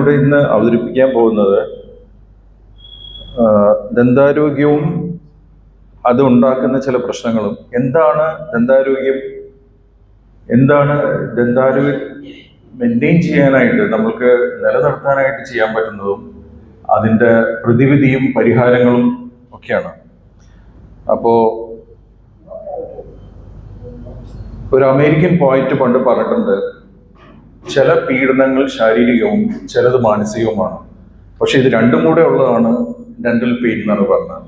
ഇവിടെ ഇന്ന് അവതരിപ്പിക്കാൻ പോകുന്നത് ദന്താരോഗ്യവും അത് ഉണ്ടാക്കുന്ന ചില പ്രശ്നങ്ങളും. എന്താണ് ദന്താരോഗ്യം, എന്താണ് ദന്താരോഗ്യം മെയിൻറ്റെയിൻ ചെയ്യാനായിട്ട് നമ്മൾക്ക് നിലനിർത്താനായിട്ട് ചെയ്യാൻ പറ്റുന്നതും അതിൻ്റെ പ്രതിവിധിയും പരിഹാരങ്ങളും ഒക്കെയാണ്. അപ്പോൾ ഒരു അമേരിക്കൻ പോയിന്റ് പണ്ട് പറഞ്ഞിട്ടുണ്ട്, ചില പീഡനങ്ങൾ ശാരീരികവും ചിലത് മാനസികവുമാണ്, പക്ഷെ ഇത് രണ്ടും കൂടെ ഉള്ളതാണ് ഡെന്റൽ പെയിൻ എന്നാണ് പറഞ്ഞത്.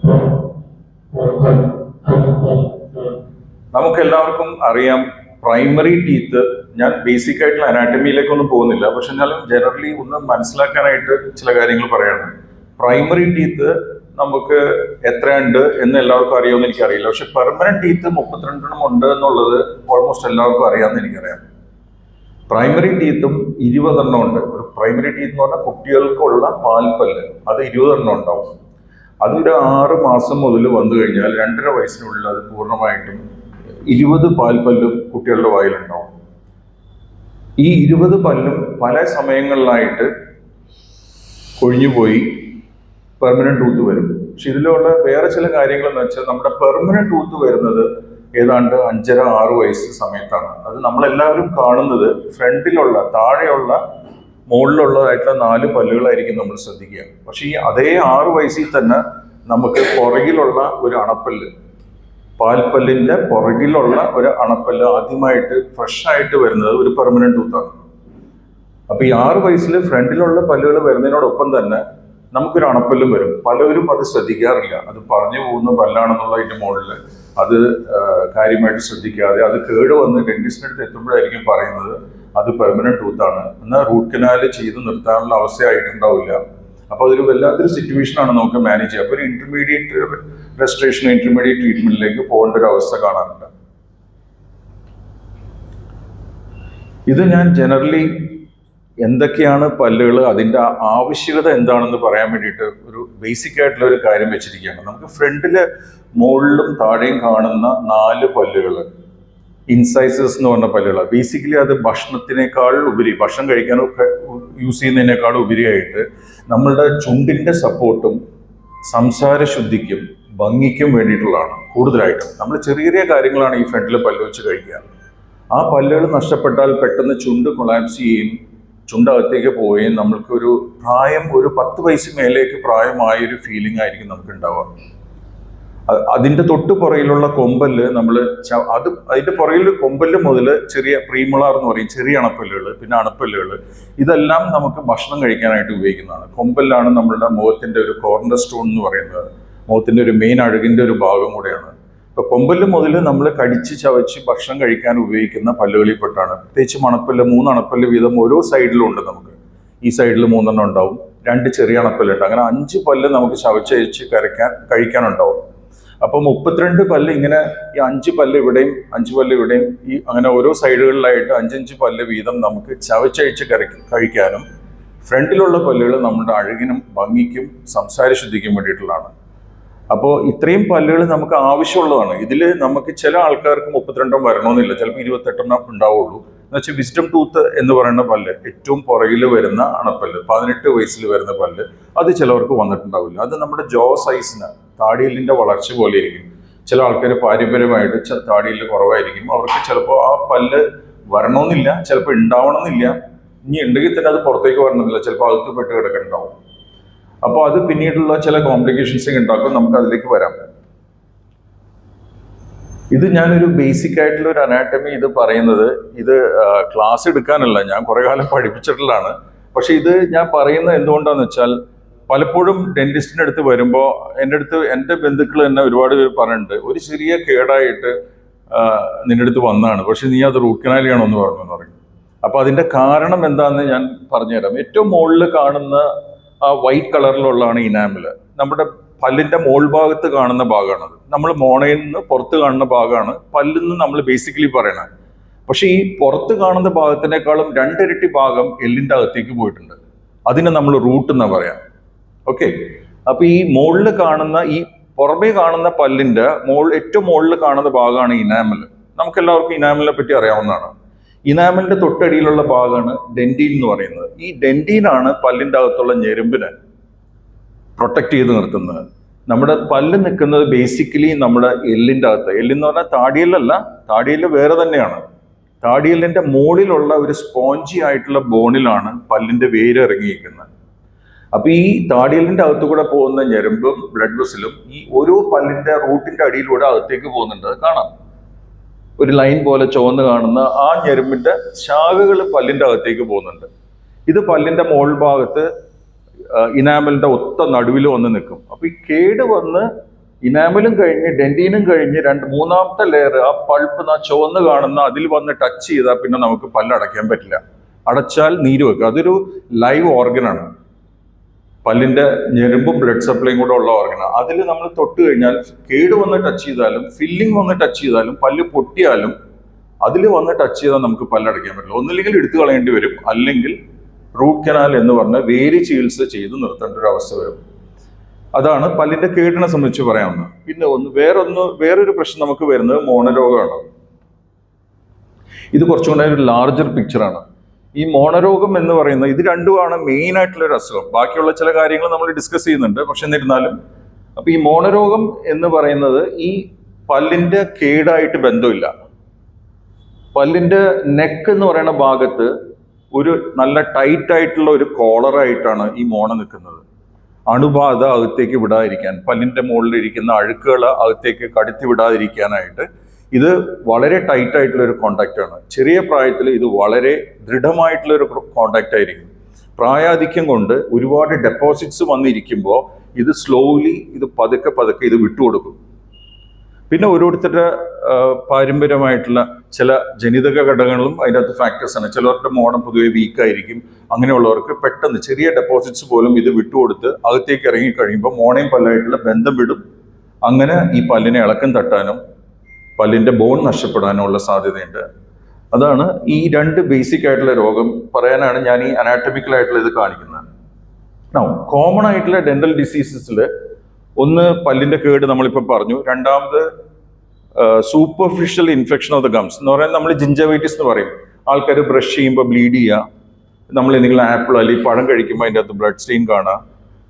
നമുക്ക് എല്ലാവർക്കും അറിയാം, പ്രൈമറി ടീത്ത്, ഞാൻ ബേസിക് ആയിട്ടുള്ള അനാറ്റമിയിലേക്കൊന്നും പോകുന്നില്ല, പക്ഷെ എന്നാലും ജനറലി ഒന്ന് മനസ്സിലാക്കാനായിട്ട് ചില കാര്യങ്ങൾ പറയാണ്. പ്രൈമറി ടീത്ത് നമുക്ക് എത്രയുണ്ട് എന്ന് എല്ലാവർക്കും അറിയാമെന്ന് എനിക്കറിയില്ല, പക്ഷെ പെർമനന്റ് ടീത്ത് 32 ഉണ്ട് എന്നുള്ളത് ഓൾമോസ്റ്റ് എല്ലാവർക്കും അറിയാമെന്ന് എനിക്കറിയാം. പ്രൈമറി ടീത്തും 20 ഉണ്ട്. ഒരു പ്രൈമറി ടീത്ത് എന്ന് പറഞ്ഞാൽ കുട്ടികൾക്കുള്ള പാൽപ്പല്ല്, അത് 20 ഉണ്ടാവും. അതൊരു 6 മാസം മുതൽ വന്നു കഴിഞ്ഞാൽ 2.5 വയസ്സിനുള്ളിൽ അത് പൂർണ്ണമായിട്ടും 20 പാൽപ്പല്ലും കുട്ടികളുടെ വായിലുണ്ടാവും. ഈ 20 പല്ലും പല സമയങ്ങളിലായിട്ട് കൊഴിഞ്ഞുപോയി പെർമനന്റ് ടൂത്ത് വരും. പക്ഷെ ഇതിലുള്ള വേറെ ചില കാര്യങ്ങളെന്ന് വെച്ചാൽ, നമ്മുടെ പെർമനന്റ് ടൂത്ത് വരുന്നത് ഏതാണ്ട് 5.5-6 വയസ്സ് സമയത്താണ്. അത് നമ്മളെല്ലാവരും കാണുന്നത് ഫ്രണ്ടിലുള്ള, താഴെയുള്ള, മുകളിലുള്ളതായിട്ടുള്ള 4 പല്ലുകളായിരിക്കും നമ്മൾ ശ്രദ്ധിക്കുക. പക്ഷെ ഈ അതേ 6 വയസ്സിൽ തന്നെ നമുക്ക് പുറകിലുള്ള ഒരു അണപ്പല്ല്, പാൽപ്പല്ലിന്റെ പുറകിലുള്ള ഒരു അണപ്പല്ല് ആദ്യമായിട്ട് ഫ്രഷ് ആയിട്ട് വരുന്നത് ഒരു പെർമനന്റ് ടൂത്താണ്. അപ്പൊ ഈ 6 വയസ്സിൽ ഫ്രണ്ടിലുള്ള പല്ലുകൾ വരുന്നതിനോടൊപ്പം തന്നെ നമുക്കൊരു അണപ്പല്ലും വരും. പലരും അത് ശ്രദ്ധിക്കാറില്ല, അത് പറഞ്ഞു പോകുന്ന പല്ലാണെന്നുള്ളതിന്റെ മുകളിൽ അത് കാര്യമായിട്ട് ശ്രദ്ധിക്കാതെ അത് കേടുവന്ന് ഡെന്റിസ്റ്റിന്റെ അടുത്ത് എത്തുമ്പോഴായിരിക്കും പറയുന്നത് അത് പെർമനന്റ് ടൂത്താണ്, എന്നാൽ റൂട്ട് കനാല് ചെയ്ത് നിർത്താനുള്ള അവസ്ഥയായിട്ടുണ്ടാവില്ല. അപ്പൊ അതൊരു വല്ലാത്തൊരു സിറ്റുവേഷനാണ് നമുക്ക് മാനേജ് ചെയ്യുക. അപ്പൊ ഒരു ഇന്റർമീഡിയറ്റ് റെസ്റ്ററേഷൻ, ഇന്റർമീഡിയറ്റ് ട്രീറ്റ്മെന്റിലേക്ക് പോകേണ്ട ഒരു അവസ്ഥ കാണാറുണ്ട്. ഇത് ഞാൻ ജനറലി എന്തൊക്കെയാണ് പല്ലുകൾ, അതിൻ്റെ ആവശ്യകത എന്താണെന്ന് പറയാൻ വേണ്ടിയിട്ട് ഒരു ബേസിക് ആയിട്ടുള്ള ഒരു കാര്യം വെച്ചിരിക്കുകയാണ്. നമുക്ക് ഫ്രണ്ടില് മുകളിലും താഴെയും കാണുന്ന 4 പല്ലുകൾ ഇൻസൈസേഴ്സ് എന്ന് പറഞ്ഞ പല്ലുകളാണ്. ബേസിക്കലി അത് ഭക്ഷണത്തിനേക്കാൾ ഉപരി, ഭക്ഷണം കഴിക്കാനൊക്കെ യൂസ് ചെയ്യുന്നതിനേക്കാൾ ഉപരിയായിട്ട് നമ്മളുടെ ചുണ്ടിൻ്റെ സപ്പോർട്ടും സംസാര ശുദ്ധിക്കും ഭംഗിക്കും വേണ്ടിയിട്ടുള്ളതാണ് കൂടുതലായിട്ടും. നമ്മൾ ചെറിയ ചെറിയ കാര്യങ്ങളാണ് ഈ ഫ്രണ്ടിൽ പല്ല് വെച്ച് കഴിക്കുക. ആ പല്ലുകൾ നഷ്ടപ്പെട്ടാൽ പെട്ടെന്ന് ചുണ്ട് കൊളാപ്സ് ചെയ്യും, ചുണ്ടകത്തേക്ക് പോവുകയും നമ്മൾക്കൊരു ഒരു 10 വയസ്സ് മേലേക്ക് പ്രായമായൊരു ഫീലിംഗ് ആയിരിക്കും നമുക്ക് ഉണ്ടാവുക. അതിൻ്റെ തൊട്ട് പുറയിലുള്ള കൊമ്പല് അതിൻ്റെ പുറകിൽ കൊമ്പല് മുതൽ ചെറിയ പ്രീമുളാർ എന്ന് പറയും, ചെറിയ അണപ്പല്ലുകൾ, പിന്നെ അണപ്പല്ലുകൾ, ഇതെല്ലാം നമുക്ക് ഭക്ഷണം കഴിക്കാനായിട്ട് ഉപയോഗിക്കുന്നതാണ്. കൊമ്പലാണ് നമ്മളുടെ മുഖത്തിന്റെ ഒരു കോർണർ സ്റ്റോൺ എന്ന് പറയുന്നത്, മുഖത്തിന്റെ ഒരു മെയിൻ അഴകിന്റെ ഒരു ഭാഗം കൂടെയാണ്. ഇപ്പൊ കൊമ്പല് മുതൽ നമ്മൾ കടിച്ച് ചവച്ച് ഭക്ഷണം കഴിക്കാൻ ഉപയോഗിക്കുന്ന പല്ലുകളിൽപ്പെട്ടാണ്. പ്രത്യേകിച്ച് അണപ്പല്ല്, 3 അണപ്പല്ല് വീതം ഓരോ സൈഡിലും ഉണ്ട്. നമുക്ക് ഈ സൈഡിൽ 3 ഉണ്ടാവും, 2 ചെറിയ അണപ്പല്ലുണ്ട്, അങ്ങനെ 5 പല്ല് നമുക്ക് ചവച്ചയച്ച് കഴിക്കാനുണ്ടാവും. അപ്പൊ 32 പല്ല് ഇങ്ങനെ, ഈ 5 പല്ല് ഇവിടെയും 5 പല്ല് ഇവിടെയും, ഈ അങ്ങനെ ഓരോ സൈഡുകളിലായിട്ട് 5-5 പല്ല് വീതം നമുക്ക് ചവച്ചയച്ച് കഴിക്കാനും, ഫ്രണ്ടിലുള്ള പല്ലുകൾ നമ്മുടെ അഴകിനും ഭംഗിക്കും സംസാര ശുദ്ധിക്കും വേണ്ടിയിട്ടുള്ളതാണ്. അപ്പോൾ ഇത്രയും പല്ലുകൾ നമുക്ക് ആവശ്യമുള്ളതാണ്. ഇതിൽ നമുക്ക് ചില ആൾക്കാർക്ക് 32 വരണമെന്നില്ല, ചിലപ്പോൾ 28 ഉണ്ടാവുള്ളൂ. എന്ന് വെച്ചാൽ വിസ്ഡം ടൂത്ത് എന്ന് പറയുന്ന പല്ല്, ഏറ്റവും പുറകിൽ വരുന്ന അണപ്പല്ല്, 18 വയസ്സിൽ വരുന്ന പല്ല്, അത് ചിലവർക്ക് വന്നിട്ടുണ്ടാവില്ല. അത് നമ്മുടെ ജോ സൈസിന്, താടിയെല്ലിന്റെ വളർച്ച പോലെ ഇരിക്കും. ചില ആൾക്കാർ പാരമ്പര്യമായിട്ട് താടിയെല്ല് കുറവായിരിക്കും, അവർക്ക് ചിലപ്പോൾ ആ പല്ല് വരണമെന്നില്ല, ചിലപ്പോൾ ഉണ്ടാവണമെന്നില്ല. ഇനി ഉണ്ടെങ്കിൽ തന്നെ അത് പുറത്തേക്ക് വരണമെന്നില്ല, ചിലപ്പോൾ അകത്ത് പെട്ട് കിടക്കുന്നുണ്ടാവും. അപ്പോൾ അത് പിന്നീടുള്ള ചില കോംപ്ലിക്കേഷൻസ് ഉണ്ടാക്കും. നമുക്ക് അതിലേക്ക് വരാം. ഇത് ഞാനൊരു ബേസിക് ആയിട്ടുള്ള ഒരു അനാറ്റമി ഇത് പറയുന്നത്, ഇത് ക്ലാസ് എടുക്കാനല്ല, ഞാൻ കുറെ കാലം പഠിപ്പിച്ചിട്ടുള്ളതാണ്. പക്ഷെ ഇത് ഞാൻ പറയുന്നത് എന്തുകൊണ്ടാന്ന് വെച്ചാൽ, പലപ്പോഴും ഡെന്റിസ്റ്റിന്റെ അടുത്ത് വരുമ്പോൾ എൻ്റെ ബന്ധുക്കൾ തന്നെ ഒരുപാട് പേര് പറഞ്ഞിട്ടുണ്ട്, ഒരു ചെറിയ കേടായിട്ട് നിന്റെ അടുത്ത് വന്നതാണ്, പക്ഷെ നീ അത് റൂട്ട് കനാൽ ചെയ്യണമെന്ന് പറയും. അപ്പൊ അതിന്റെ കാരണം എന്താണെന്ന് ഞാൻ പറഞ്ഞുതരാം. ഏറ്റവും മുകളിൽ കാണുന്ന ആ വൈറ്റ് കളറിലുള്ളതാണ് ഇനാമില്. നമ്മുടെ പല്ലിന്റെ മോൾ ഭാഗത്ത് കാണുന്ന ഭാഗമാണത്. നമ്മൾ മോണയിൽ നിന്ന് പുറത്ത് കാണുന്ന ഭാഗമാണ് പല്ലിൽ നിന്ന് നമ്മൾ ബേസിക്കലി പറയണത്. പക്ഷെ ഈ പുറത്ത് കാണുന്ന ഭാഗത്തിനേക്കാളും 2 ഇരട്ടി ഭാഗം എല്ലിന്റെ അകത്തേക്ക് പോയിട്ടുണ്ട്. അതിനെ നമ്മൾ റൂട്ട് എന്നാ പറയാം. ഓക്കെ. അപ്പൊ ഈ മുകളിൽ കാണുന്ന, ഈ പുറമേ കാണുന്ന പല്ലിന്റെ ഏറ്റവും മുകളിൽ കാണുന്ന ഭാഗമാണ് ഇനാമൽ. നമുക്ക് എല്ലാവർക്കും ഇനാമലിനെ പറ്റി അറിയാവുന്നതാണ്. ഇനാമലിന്റെ തൊട്ടടിയിലുള്ള ഭാഗമാണ് ഡെന്റീൻ എന്ന് പറയുന്നത്. ഈ ഡെന്റീനാണ് പല്ലിന്റെ അകത്തുള്ള ഞെരുമ്പിനെ പ്രൊട്ടക്ട് ചെയ്ത് നിർത്തുന്നത്. നമ്മുടെ പല്ല് നിൽക്കുന്നത് ബേസിക്കലി നമ്മുടെ എല്ലിന്റെ അകത്ത്. എല്ലെന്ന് പറഞ്ഞാൽ താടിയെല്ലല്ല, താടിയെല്ല് വേറെ തന്നെയാണ്. താടിയെല്ലിന്റെ മുകളിലുള്ള ഒരു സ്പോഞ്ചി ആയിട്ടുള്ള ബോണിലാണ് പല്ലിന്റെ വേര് ഇറങ്ങിയിരിക്കുന്നത്. അപ്പൊ ഈ താടിയെല്ലിന്റെ അകത്തു കൂടെ പോകുന്ന ഞരമ്പും ബ്ലഡ് വെസലും ഈ ഓരോ പല്ലിന്റെ റൂട്ടിന്റെ അടിയിലൂടെ അകത്തേക്ക് പോകുന്നുണ്ട്. അത് കാണാം, ഒരു ലൈൻ പോലെ ചുവന്ന് കാണുന്ന ആ ഞരമ്പിന്റെ ശാഖകൾ പല്ലിന്റെ അകത്തേക്ക് പോകുന്നുണ്ട്. ഇത് പല്ലിന്റെ മോൾ ഭാഗത്ത് ഇനാമലിന്റെ ഒത്ത നടുവിൽ വന്ന് നിൽക്കും. അപ്പൊ ഈ കേട് വന്ന് ഇനാമലും കഴിഞ്ഞ് ഡെന്റീനും കഴിഞ്ഞ് മൂന്നാമത്തെ ലെയർ ആ പൾപ്പ് ആ ചുവന്ന് കാണുന്ന അതിൽ വന്ന് ടച്ച് ചെയ്താൽ പിന്നെ നമുക്ക് പല്ലടയ്ക്കാൻ പറ്റില്ല. അടച്ചാൽ നീര് വെക്കുക. അതൊരു ലൈവ് ഓർഗനാണ്. പല്ലിന്റെ ഞെരുമ്പും ബ്ലഡ് സപ്ലൈയും കൂടെ ഉള്ള ഓർഗനാണ്. അതിൽ നമ്മൾ തൊട്ട് കഴിഞ്ഞാൽ കേട് വന്ന് ടച്ച് ചെയ്താലും ഫില്ലിംഗ് വന്ന് ടച്ച് ചെയ്താലും പല്ല് പൊട്ടിയാലും അതിൽ വന്ന് ടച്ച് ചെയ്താൽ നമുക്ക് പല്ലടയ്ക്കാൻ പറ്റില്ല. ഒന്നില്ലെങ്കിൽ എടുത്തു കളയേണ്ടി വരും, അല്ലെങ്കിൽ റൂട്ട് കനാൽ എന്ന് പറഞ്ഞ വേര് ചികിത്സ ചെയ്ത് നിർത്തേണ്ട ഒരു അവസ്ഥ വരും. അതാണ് പല്ലിന്റെ കേടിനെ സംബന്ധിച്ച് പറയാവുന്നത്. പിന്നെ വേറൊരു പ്രശ്നം നമുക്ക് വരുന്നത് മോണരോഗമാണ്. ഇത് കുറച്ചുകൂടെ ഒരു ലാർജർ പിക്ചറാണ്. ഈ മോണരോഗം എന്ന് പറയുന്നത് ഇത് രണ്ടുമാണ് മെയിൻ ആയിട്ടുള്ള ഒരു അസുഖം. ബാക്കിയുള്ള ചില കാര്യങ്ങൾ നമ്മൾ ഡിസ്കസ് ചെയ്യുന്നുണ്ട്, പക്ഷെ എന്നിരുന്നാലും അപ്പൊ ഈ മോണരോഗം എന്ന് പറയുന്നത് ഈ പല്ലിന്റെ കേടായിട്ട് ബന്ധമില്ല. പല്ലിന്റെ നെക്ക് എന്ന് പറയുന്ന ഭാഗത്ത് ഒരു നല്ല ടൈറ്റ് ആയിട്ടുള്ള ഒരു കോളറായിട്ടാണ് ഈ മോണ നിൽക്കുന്നത്. അണുബാധ അകത്തേക്ക് വിടാതിരിക്കാൻ, പല്ലിന്റെ മുകളിൽ ഇരിക്കുന്ന അഴുക്കുകൾ അകത്തേക്ക് കടത്തി വിടാതിരിക്കാനായിട്ട് ഇത് വളരെ ടൈറ്റ് ആയിട്ടുള്ള ഒരു കോണ്ടാക്റ്റ് ആണ്. ചെറിയ പ്രായത്തിൽ ഇത് വളരെ ദൃഢമായിട്ടുള്ള ഒരു കോണ്ടാക്റ്റ് ആയിരിക്കും. പ്രായാധിക്യം കൊണ്ട് ഒരുപാട് ഡെപ്പോസിറ്റ്സ് വന്നിരിക്കുമ്പോൾ ഇത് സ്ലോലി ഇത് പതുക്കെ ഇത് വിട്ടുകൊടുക്കും. പിന്നെ ഓരോരുത്തരുടെ പാരമ്പര്യമായിട്ടുള്ള ചില ജനിതക ഘടകങ്ങളും അതിനകത്ത് ഫാക്ടേഴ്സ് ആണ്. ചിലവരുടെ മോണം പൊതുവെ വീക്കായിരിക്കും. അങ്ങനെയുള്ളവർക്ക് പെട്ടെന്ന് ചെറിയ ഡെപ്പോസിറ്റ്സ് പോലും ഇത് വിട്ടുകൊടുത്ത് അകത്തേക്ക് ഇറങ്ങി കഴിയുമ്പോൾ മോണയും പല്ലായിട്ടുള്ള ബന്ധം വിടും. അങ്ങനെ ഈ പല്ലിനെ ഇളക്കം തട്ടാനും പല്ലിന്റെ ബോൺ നഷ്ടപ്പെടാനുള്ള സാധ്യതയുണ്ട്. അതാണ് ഈ രണ്ട് ബേസിക് ആയിട്ടുള്ള രോഗം പറയാനാണ് ഞാൻ ഈ അനാറ്റമിക്കൽ ആയിട്ടുള്ള ഇത് കാണിക്കുന്നത്. കോമൺ ആയിട്ടുള്ള ഡെന്റൽ ഡിസീസസിൽ ഒന്ന് പല്ലിന്റെ കേട് നമ്മളിപ്പോൾ പറഞ്ഞു. രണ്ടാമത് superficial infection of the gums എന്ന് പറയുന്നത് നമ്മൾ ജിഞ്ചവൈറ്റിസ് എന്ന് പറയും. ആൾക്കാർ ബ്രഷ് ചെയ്യുമ്പോൾ ബ്ലീഡ് ചെയ്യുക, നമ്മൾ എന്തെങ്കിലും ആപ്പിൾ അല്ലെങ്കിൽ പഴം കഴിക്കുമ്പോൾ അതിൻ്റെ അകത്ത് ബ്ലഡ് സ്റ്റെയിൻ കാണുക.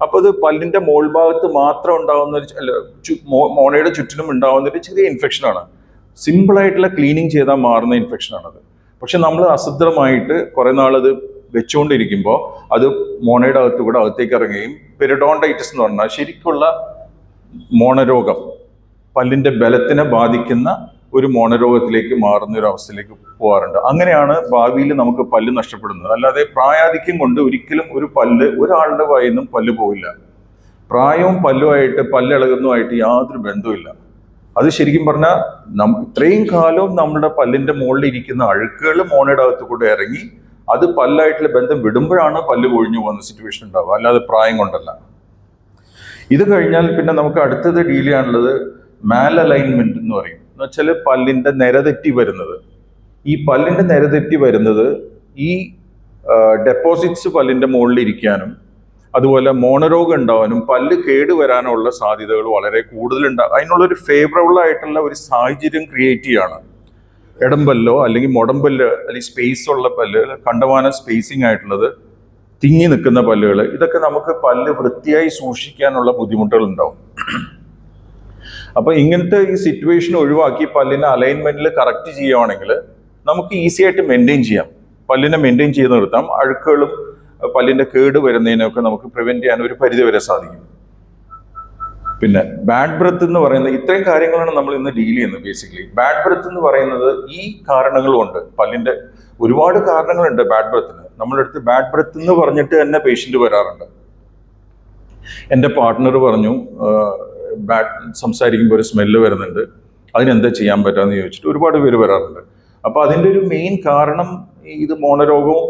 അപ്പോൾ അത് പല്ലിന്റെ മോൾ ഭാഗത്ത് മാത്രം ഉണ്ടാവുന്ന മോണയുടെ ചുറ്റിനും ഉണ്ടാവുന്ന ഒരു ചെറിയ ഇൻഫെക്ഷനാണ്. സിമ്പിളായിട്ടുള്ള ക്ലീനിങ് ചെയ്താൽ മാറുന്ന ഇൻഫെക്ഷനാണത്. പക്ഷെ നമ്മൾ അശ്രദ്ധമായിട്ട് കുറെ നാളത് വെച്ചുകൊണ്ടിരിക്കുമ്പോൾ അത് മോണയുടെ അകത്തുകൂടെ അകത്തേക്ക് ഇറങ്ങുകയും പെരിഡോണ്ടൈറ്റിസ് എന്ന് പറഞ്ഞാൽ ശരിക്കുള്ള മോണരോഗം, പല്ലിന്റെ ബലത്തിനെ ബാധിക്കുന്ന ഒരു മോണരോഗത്തിലേക്ക് മാറുന്ന ഒരു അവസ്ഥയിലേക്ക് പോകാറുണ്ട്. അങ്ങനെയാണ് ഭാവിയിൽ നമുക്ക് പല്ല് നഷ്ടപ്പെടുന്നത്. അല്ലാതെ പ്രായാധിക്യം കൊണ്ട് ഒരിക്കലും ഒരാളുടെ വായിൽ നിന്നും പല്ല് പോവില്ല. പ്രായവും പല്ലുമായിട്ട് പല്ലിളകുന്നതുമായിട്ട് യാതൊരു ബന്ധവുമില്ല. അത് ശരിക്കും പറഞ്ഞാൽ ഇത്രയും കാലവും നമ്മുടെ പല്ലിന്റെ മുകളിൽ ഇരിക്കുന്ന അഴുക്കുകൾ മോണയുടെ അകത്ത് കൂടെ ഇറങ്ങി അത് പല്ലായിട്ടുള്ള ബന്ധം വിടുമ്പോഴാണ് പല്ല് കൊഴിഞ്ഞു പോകുന്ന സിറ്റുവേഷൻ ഉണ്ടാവുക, അല്ലാതെ പ്രായം കൊണ്ടല്ല. ഇത് കഴിഞ്ഞാൽ പിന്നെ നമുക്ക് അടുത്തത് ഡീൽ ചെയ്യാനുള്ളത് മാൽ അലൈൻമെന്റ് എന്ന് പറയും. എന്ന് വെച്ചാൽ പല്ലിന്റെ നിരതെറ്റി വരുന്നത്. ഈ പല്ലിന്റെ നിരതെറ്റി വരുന്നത് ഈ ഡെപ്പോസിറ്റ്സ് പല്ലിന്റെ മുകളിൽ ഇരിക്കാനും അതുപോലെ മോണരോഗം ഉണ്ടാവാനും പല്ല് കേടുവരാനുള്ള സാധ്യതകൾ വളരെ കൂടുതലുണ്ടാകും. അതിനുള്ളൊരു ഫേവറബിൾ ആയിട്ടുള്ള ഒരു സാഹചര്യം ക്രിയേറ്റ് ചെയ്യാണ്. ഇടംപല്ലോ അല്ലെങ്കിൽ മുടമ്പല്ല് അല്ലെങ്കിൽ സ്പേസ് ഉള്ള പല്ലുകൾ, കണ്ടമാനം സ്പേസിങ് ആയിട്ടുള്ളത്, തിങ്ങി നിൽക്കുന്ന പല്ലുകൾ, ഇതൊക്കെ നമുക്ക് പല്ല് വൃത്തിയായി സൂക്ഷിക്കാനുള്ള ബുദ്ധിമുട്ടുകൾ ഉണ്ടാവും. അപ്പൊ ഇങ്ങനത്തെ ഈ സിറ്റുവേഷൻ ഒഴിവാക്കി പല്ലിനെ അലൈൻമെന്റിൽ കറക്റ്റ് ചെയ്യുവാണെങ്കിൽ നമുക്ക് ഈസി ആയിട്ട് മെയിൻറ്റെയിൻ ചെയ്യാം. പല്ലിനെ മെയിൻറ്റെയിൻ ചെയ്ത് നിർത്താം. അഴുക്കുകളും പല്ലിന്റെ കേട് വരുന്നതിനൊക്കെ നമുക്ക് പ്രിവെന്റ് ചെയ്യാൻ ഒരു പരിധി വരെ സാധിക്കും. പിന്നെ ബാഡ് ബ്രെത്ത് എന്ന് പറയുന്നത് ഇത്രയും കാര്യങ്ങളാണ് നമ്മൾ ഇന്ന് ഡീൽ ചെയ്യുന്നത്. ബേസിക്കലി ബാഡ് ബ്രെത്ത് എന്ന് പറയുന്നത് ഈ കാരണങ്ങളുണ്ട്. പല്ലിന്റെ ഒരുപാട് കാരണങ്ങളുണ്ട് ബാഡ് ബ്രെത്തിന്. നമ്മുടെ അടുത്ത് ബാഡ് ബ്രെത്ത് എന്ന് പറഞ്ഞിട്ട് തന്നെ പേഷ്യന്റ് വരാറുണ്ട്. എൻ്റെ പാർട്ട്ണർ പറഞ്ഞു സംസാരിക്കുമ്പോൾ ഒരു സ്മെല്ല് വരുന്നുണ്ട്, അതിനെന്താ ചെയ്യാൻ പറ്റാന്ന് ചോദിച്ചിട്ട് ഒരുപാട് പേര് വരാറുണ്ട്. അപ്പൊ അതിൻ്റെ ഒരു മെയിൻ കാരണം ഇത് മോണരോഗവും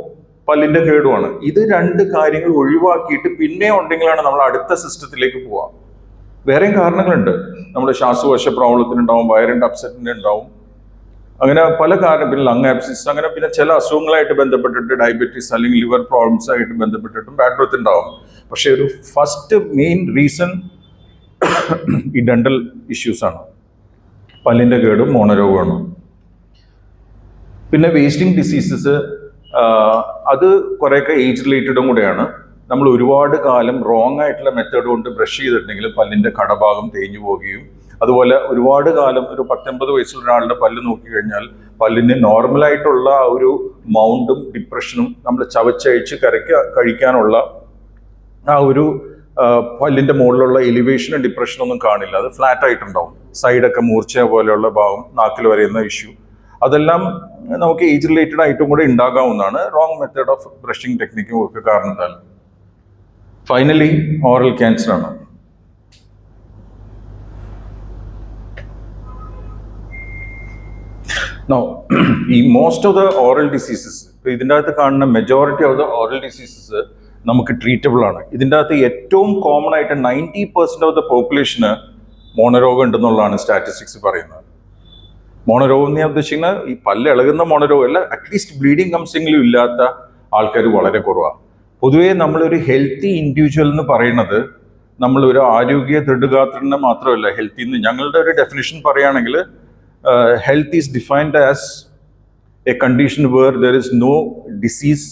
പല്ലിന്റെ കേടുമാണ്. ഇത് രണ്ട് കാര്യങ്ങൾ ഒഴിവാക്കിയിട്ട് പിന്നെ ഉണ്ടെങ്കിലാണ് നമ്മൾ അടുത്ത സിസ്റ്റത്തിലേക്ക് പോവാം. വേറെയും കാരണങ്ങളുണ്ട്. നമ്മുടെ ശ്വാസകോശ പ്രോബ്ലത്തിനുണ്ടാവും, വയറിന്റെ അപ്സെറ്റിന്റെ ഉണ്ടാവും, അങ്ങനെ പല കാരണം. പിന്നെ ലങ് ആപ്സിസ്, അങ്ങനെ പിന്നെ ചില അസുഖങ്ങളായിട്ട് ബന്ധപ്പെട്ടിട്ട് ഡയബറ്റീസ് അല്ലെങ്കിൽ ലിവർ പ്രോബ്ലംസ് ആയിട്ട് ബന്ധപ്പെട്ടിട്ടും ബാഡ് ബ്രെത്ത് ഉണ്ടാവും. പക്ഷെ ഒരു ഫസ്റ്റ് മെയിൻ റീസൺ ഈ ഡെന്റൽ ഇഷ്യൂസ് ആണ്, പല്ലിന്റെ കേടും മോണരോഗമാണ്. പിന്നെ വേസ്റ്റിംഗ് ഡിസീസസ്, അത് കുറേയൊക്കെ ഏജ് റിലേറ്റഡും കൂടെയാണ്. നമ്മൾ ഒരുപാട് കാലം റോങ് ആയിട്ടുള്ള മെത്തേഡ് കൊണ്ട് ബ്രഷ് ചെയ്തിട്ടുണ്ടെങ്കിൽ പല്ലിന്റെ കടഭാഗം തേഞ്ഞു പോവുകയും, അതുപോലെ ഒരുപാട് കാലം ഒരു 19 വയസ്സുള്ള ഒരാളുടെ പല്ല് നോക്കിക്കഴിഞ്ഞാൽ പല്ലിന് നോർമലായിട്ടുള്ള ആ ഒരു മൗണ്ടും ഡിപ്രഷനും നമ്മൾ ചവച്ചഴിച്ച് കഴിക്കാനുള്ള ആ ഒരു പല്ലിന്റെ മുകളിലുള്ള എലിവേഷനും ഡിപ്രഷനും ഒന്നും കാണില്ല. അത് ഫ്ലാറ്റ് ആയിട്ടുണ്ടാവും. സൈഡൊക്കെ മൂർച്ച പോലെയുള്ള ഭാഗം, നാക്കിൽ വരെയുന്ന ഇഷ്യൂ, അതെല്ലാം നമുക്ക് ഏജ് റിലേറ്റഡ് ആയിട്ടും കൂടെ ഉണ്ടാകാവുന്നതാണ് റോങ് മെത്തേഡ് ഓഫ് ബ്രഷിംഗ് ടെക്നിക്കും ഒക്കെ കാരണത്താൽ. ഫൈനലി ഓറൽ ക്യാൻസർ ആണ്. Now, ഈ most of the oral diseases, ഇതിൻ്റെ അകത്ത് കാണുന്ന majority of the oral diseases നമുക്ക് ട്രീറ്റബിൾ ആണ്. ഇതിൻ്റെ അകത്ത് ഏറ്റവും കോമൺ ആയിട്ട് 90% ഓഫ് ദ പോപ്പുലേഷന് മോണരോഗം ഉണ്ടെന്നുള്ളതാണ് സ്റ്റാറ്റിസ്റ്റിക്സ് പറയുന്നത്. മോണരോഗം എന്ന് ഞാൻ ഉദ്ദേശിക്കുന്നത് ഈ പല്ല് ഇളകുന്ന മോണരോഗം അല്ല, അറ്റ്ലീസ്റ്റ് ബ്ലീഡിങ് കംസെങ്കിലും ഇല്ലാത്ത ആൾക്കാർ വളരെ കുറവാണ്. പൊതുവേ നമ്മളൊരു ഹെൽത്തി ഇൻഡിവിജ്വൽ എന്ന് പറയുന്നത് നമ്മളൊരു ആരോഗ്യ ദൃഢഗാത്രനെ മാത്രമല്ല ഹെൽത്തി എന്ന്. ഞങ്ങളുടെ ഒരു ഡെഫിനിഷൻ പറയുകയാണെങ്കിൽ health is defined as a condition where there is no disease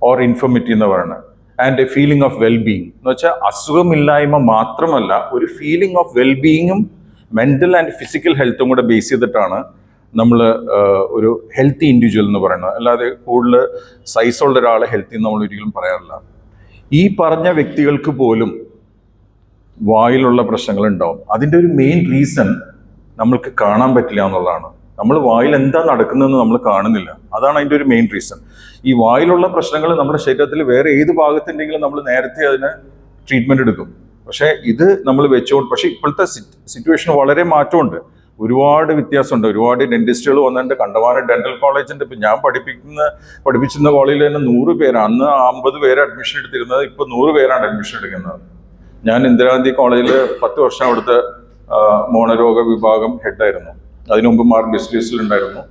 or infirmity എന്ന് പറയുന്നത്, and a feeling of wellbeing എന്ന് വെച്ചാൽ അസുഖമില്ലായ്മ മാത്രമല്ല, ഒരു ഫീലിംഗ് ഓഫ് വെൽബീയിങ്ങും മെന്റൽ ആൻഡ് ഫിസിക്കൽ ഹെൽത്തും കൂടെ ബേസ് ചെയ്തിട്ടാണ് നമ്മൾ ഒരു ഹെൽത്തി ഇൻഡിവിജ്വൽ എന്ന് പറയുന്നത്. അല്ലാതെ കൂടുതൽ സൈസുള്ള ഒരാളെ ഹെൽത്തി നമ്മൾ ഒരിക്കലും പറയാറില്ല. ഈ പറഞ്ഞ വ്യക്തികൾക്ക് പോലും വായിലുള്ള പ്രശ്നങ്ങൾ ഉണ്ടാവും. അതിൻ്റെ ഒരു മെയിൻ റീസൺ നമ്മൾക്ക് കാണാൻ പറ്റില്ല എന്നുള്ളതാണ്. നമ്മൾ വായിൽ എന്താ നടക്കുന്നതെന്ന് നമ്മൾ കാണുന്നില്ല. അതാണ് അതിൻ്റെ ഒരു മെയിൻ റീസൺ. ഈ വായിലുള്ള പ്രശ്നങ്ങൾ നമ്മുടെ ശരീരത്തിൽ വേറെ ഏത് ഭാഗത്തുണ്ടെങ്കിലും നമ്മൾ നേരത്തെ അതിന് ട്രീറ്റ്മെൻറ്റ് എടുക്കും. പക്ഷേ ഇത് നമ്മൾ വെച്ചോണ്ട്, പക്ഷേ ഇപ്പോഴത്തെ സിറ്റുവേഷൻ വളരെ മാറ്റമുണ്ട്, ഒരുപാട് വ്യത്യാസമുണ്ട്. ഒരുപാട് ഡെന്റിസ്റ്റുകൾ വന്നിട്ടുണ്ട്. കണ്ടമാനം ഡെന്റൽ കോളേജുണ്ട്. ഇപ്പം ഞാൻ പഠിപ്പിച്ചിരുന്ന കോളേജിൽ തന്നെ 100 പേരാണ്. അന്ന് 50 പേര് അഡ്മിഷൻ എടുത്തിരുന്നത്, ഇപ്പോൾ 100 പേരാണ് അഡ്മിഷൻ എടുക്കുന്നത്. ഞാൻ ഇന്ദിരാഗാന്ധി കോളേജിൽ 10 വർഷം അവിടുത്തെ മോണരോഗ വിഭാഗം ഹെഡായിരുന്നു. അതിനു മുമ്പ് മാർക്ക് ഡിസ്ലിസിലുണ്ടായിരുന്നു.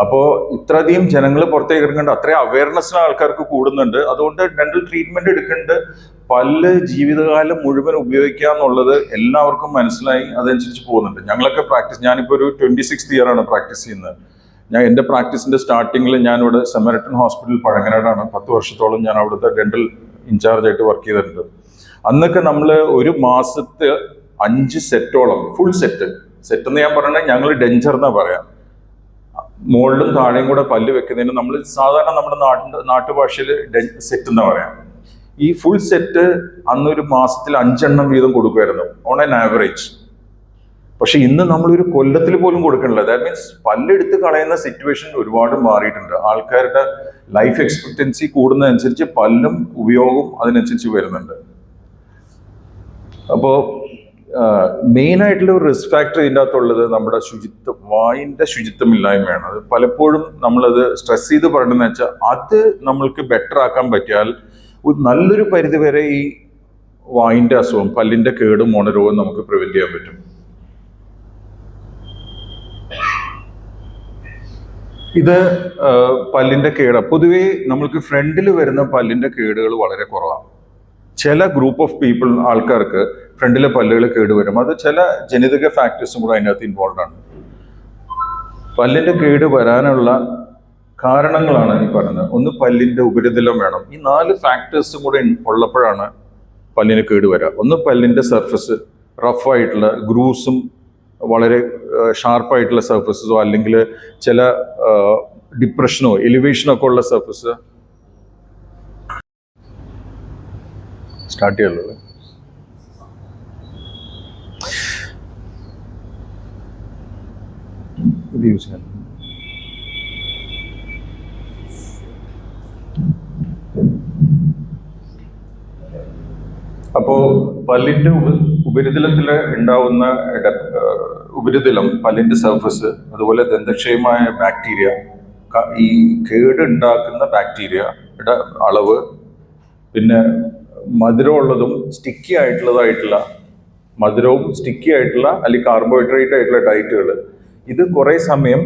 അപ്പോൾ ഇത്രയധികം ജനങ്ങൾ പുറത്തേക്ക് ഇറങ്ങേണ്ട അത്രയും അവയർനെസ്സിന് ആൾക്കാർക്ക് കൂടുന്നുണ്ട്. അതുകൊണ്ട് ഡെന്റൽ ട്രീറ്റ്മെന്റ് എടുക്കേണ്ട പല്ല് ജീവിതകാലം മുഴുവൻ ഉപയോഗിക്കുക എന്നുള്ളത് എല്ലാവർക്കും മനസ്സിലായി, അതനുസരിച്ച് പോകുന്നുണ്ട്. ഞങ്ങളൊക്കെ ഞാനിപ്പോൾ ഒരു 26th ഇയർ ആണ് പ്രാക്ടീസ് ചെയ്യുന്നത്. എൻ്റെ പ്രാക്ടീസിന്റെ സ്റ്റാർട്ടിങ്ങിൽ ഞാനിവിടെ സെമറിറ്റൻ ഹോസ്പിറ്റൽ പഴങ്ങനാടാണ് 10 വർഷത്തോളം ഞാൻ അവിടുത്തെ ഡെന്റൽ ഇൻചാർജ് ആയിട്ട് വർക്ക് ചെയ്തിട്ടുണ്ട്. അന്നൊക്കെ നമ്മൾ ഒരു മാസത്തെ 5 സെറ്റോളം, ഫുൾ സെറ്റ് എന്ന് ഞാൻ പറഞ്ഞാൽ ഞങ്ങൾ ഡെഞ്ചർ എന്നാ പറയാം, മുകളിലും താഴെയും കൂടെ പല്ല് വെക്കുന്നതിന് നമ്മൾ സാധാരണ നമ്മുടെ നാട്ടുഭാഷയിൽ സെറ്റ് എന്നാ പറയാം. ഈ ഫുൾ സെറ്റ് അന്നൊരു മാസത്തിൽ 5 എണ്ണം വീതം കൊടുക്കുമായിരുന്നു ഓൺ ആൻ ആവറേജ്. പക്ഷെ ഇന്ന് നമ്മളൊരു കൊല്ലത്തിൽ പോലും കൊടുക്കണില്ല. ദാറ്റ് മീൻസ് പല്ലെടുത്ത് കളയുന്ന സിറ്റുവേഷൻ ഒരുപാട് മാറിയിട്ടുണ്ട്. ആൾക്കാരുടെ ലൈഫ് എക്സ്പെക്ടൻസി കൂടുന്നതനുസരിച്ച് പല്ലും ഉപയോഗവും അതിനനുസരിച്ച് വരുന്നുണ്ട്. അപ്പോൾ മെയിൻ ആയിട്ടുള്ള ഒരു റിസ്ക് ഫാക്ടർ ഇതിൻ്റെ അകത്തുള്ളത് നമ്മുടെ ശുചിത്വം, വായിൻ്റെ ശുചിത്വമില്ലായ്മയാണ്. അത് പലപ്പോഴും നമ്മളത് സ്ട്രെസ് ചെയ്ത് പറയണമെന്ന് വെച്ചാൽ അത് നമ്മൾക്ക് ബെറ്റർ ആക്കാൻ പറ്റിയാൽ നല്ലൊരു പരിധി വരെ ഈ വായിൻ്റെ അസുഖം, പല്ലിൻ്റെ കേടും മോണരോഗം നമുക്ക് പ്രിവെന്റ് ചെയ്യാൻ പറ്റും. ഇത് പല്ലിൻ്റെ കേട്. പൊതുവേ നമ്മൾക്ക് ഫ്രണ്ടിൽ വരുന്ന പല്ലിൻ്റെ കേടുകൾ വളരെ കുറവാണ്. ചില ഗ്രൂപ്പ് ഓഫ് പീപ്പിൾ, ആൾക്കാർക്ക് ഫ്രണ്ടിലെ പല്ലുകൾ കേടുവരും. അത് ചില ജനിതക ഫാക്ടേഴ്സും കൂടെ അതിനകത്ത് ഇൻവോൾവ് ആണ്. പല്ലിന്റെ കേട് വരാനുള്ള കാരണങ്ങളാണ് ഈ പറയുന്നത്. ഒന്ന്, പല്ലിന്റെ ഉപരിതലം വേണം. ഈ 4 ഫാക്ടേഴ്സും കൂടെ ഉള്ളപ്പോഴാണ് പല്ലിന് കേട് വരിക. ഒന്ന്, പല്ലിന്റെ സർഫസ് റഫായിട്ടുള്ള ഗ്രൂസും വളരെ ഷാർപ്പായിട്ടുള്ള സർഫസസോ അല്ലെങ്കിൽ ചില ഡിപ്രഷനോ എലിവേഷനോ ഒക്കെ ഉള്ള സർഫസ്. സ്റ്റാർട്ട് ചെയ്യുള്ളത് ഇത് യൂസ് ചെയ്യാൻ. അപ്പോ പല്ലിന്റെ ഉപരിതലത്തിൽ ഉണ്ടാവുന്ന ഉപരിതലം, പല്ലിന്റെ സർഫസ്, അതുപോലെ ദന്തക്ഷയമായ ബാക്ടീരിയ, ഈ കേട് ഉണ്ടാക്കുന്ന ബാക്ടീരിയയുടെ അളവ്, പിന്നെ മധുരമുള്ളതും സ്റ്റിക്കി മധുരവും സ്റ്റിക്കി ആയിട്ടുള്ള അല്ലെങ്കിൽ കാർബോഹൈഡ്രേറ്റ് ആയിട്ടുള്ള ഡയറ്റുകൾ, ഇത് കുറേ സമയം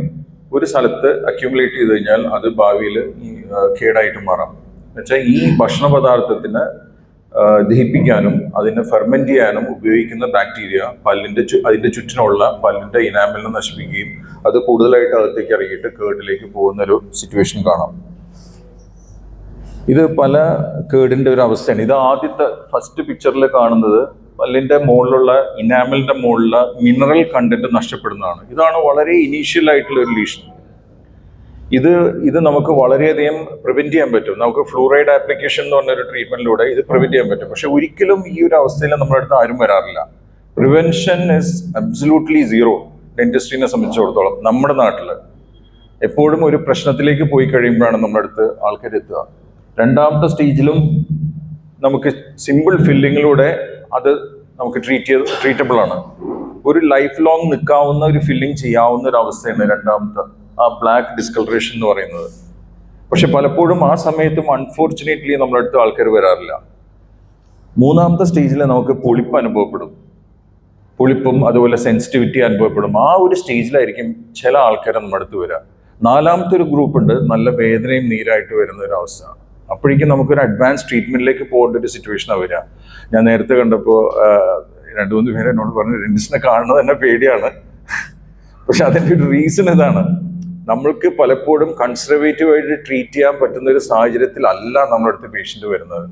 ഒരു സ്ഥലത്ത് അക്യുമുലേറ്റ് ചെയ്ത് കഴിഞ്ഞാൽ അത് ഭാവിയിൽ കേടായിട്ട് മാറാം. എന്നുവെച്ചാൽ ഈ ഭക്ഷണ പദാർത്ഥത്തിന് ദഹിപ്പിക്കാനും അതിനെ ഫെർമെന്റ് ചെയ്യാനും ഉപയോഗിക്കുന്ന ബാക്ടീരിയ അതിന്റെ ചുറ്റിനുള്ള പല്ലിന്റെ ഇനാമലിനെ നശിപ്പിക്കുകയും അത് കൂടുതലായിട്ട് അകത്തേക്ക് ഇറങ്ങിയിട്ട് കേടിലേക്ക് പോകുന്ന ഒരു സിറ്റുവേഷൻ കാണാം. ഇത് പല കേടിന്റെ ഒരു അവസ്ഥയാണ്. ഇത് ആദ്യത്തെ ഫസ്റ്റ് പിക്ചറിൽ കാണുന്നത് പല്ലിന്റെ മുകളിലുള്ള ഇനാമലിന്റെ മുകളിലുള്ള മിനറൽ കണ്ടന്റ് നഷ്ടപ്പെടുന്നതാണ്. ഇതാണ് വളരെ ഇനീഷ്യൽ ആയിട്ടുള്ള ഒരു ലീഷൻ. ഇത് നമുക്ക് വളരെയധികം പ്രിവെന്റ് ചെയ്യാൻ പറ്റും. നമുക്ക് ഫ്ലൂറൈഡ് ആപ്ലിക്കേഷൻ എന്ന് പറഞ്ഞൊരു ട്രീറ്റ്മെന്റിലൂടെ ഇത് പ്രിവെന്റ് ചെയ്യാൻ പറ്റും. പക്ഷെ ഒരിക്കലും ഈ ഒരു അവസ്ഥയിൽ നമ്മുടെ അടുത്ത് ആരും വരാറില്ല. പ്രിവെൻഷൻ ഇസ് അബ്സല്യൂട്ട്ലി സീറോ ഡെന്റിസ്ട്രീനെ സംബന്ധിച്ചിടത്തോളം. നമ്മുടെ നാട്ടിൽ എപ്പോഴും ഒരു പ്രശ്നത്തിലേക്ക് പോയി കഴിയുമ്പോഴാണ് നമ്മുടെ അടുത്ത് ആൾക്കാർ എത്തുക. രണ്ടാമത്തെ സ്റ്റേജിലും നമുക്ക് സിമ്പിൾ ഫില്ലിങ്ങിലൂടെ അത് നമുക്ക് ട്രീറ്റബിൾ ആണ്. ഒരു ലൈഫ് ലോങ് നിൽക്കാവുന്ന ഒരു ഫില്ലിങ് ചെയ്യാവുന്ന ഒരു അവസ്ഥയാണ് രണ്ടാമത്തെ ആ ബ്ലാക്ക് ഡിസ്കളറേഷൻ എന്ന് പറയുന്നത്. പക്ഷെ പലപ്പോഴും ആ സമയത്തും അൺഫോർച്ചുനേറ്റ്ലി നമ്മുടെ അടുത്ത് ആൾക്കാർ വരാറില്ല. മൂന്നാമത്തെ സ്റ്റേജിൽ നമുക്ക് പൊളിപ്പ് അനുഭവപ്പെടും. പൊളിപ്പും അതുപോലെ സെൻസിറ്റിവിറ്റി അനുഭവപ്പെടും. ആ ഒരു സ്റ്റേജിലായിരിക്കും ചില ആൾക്കാർ നമ്മുടെ അടുത്ത് വരിക. നാലാമത്തെ ഒരു ഗ്രൂപ്പ് ഉണ്ട്, നല്ല വേദനയും നീരായിട്ട് വരുന്ന ഒരു അവസ്ഥ. അപ്പോഴേക്കും നമുക്കൊരു അഡ്വാൻസ് ട്രീറ്റ്മെന്റിലേക്ക് പോകേണ്ട ഒരു സിറ്റുവേഷനാണ് വരിക. ഞാൻ നേരത്തെ കണ്ടപ്പോൾ 2-3 പേര് എന്നോട് പറഞ്ഞു ഡെന്റിസ്റ്റിനെ കാണുന്നത് തന്നെ പേടിയാണ്. പക്ഷെ അതിൻ്റെ ഒരു റീസൺ ഇതാണ്, നമ്മൾക്ക് പലപ്പോഴും കൺസർവേറ്റീവായിട്ട് ട്രീറ്റ് ചെയ്യാൻ പറ്റുന്ന ഒരു സാഹചര്യത്തിലല്ല നമ്മുടെ അടുത്ത് പേഷ്യന്റ് വരുന്നത്.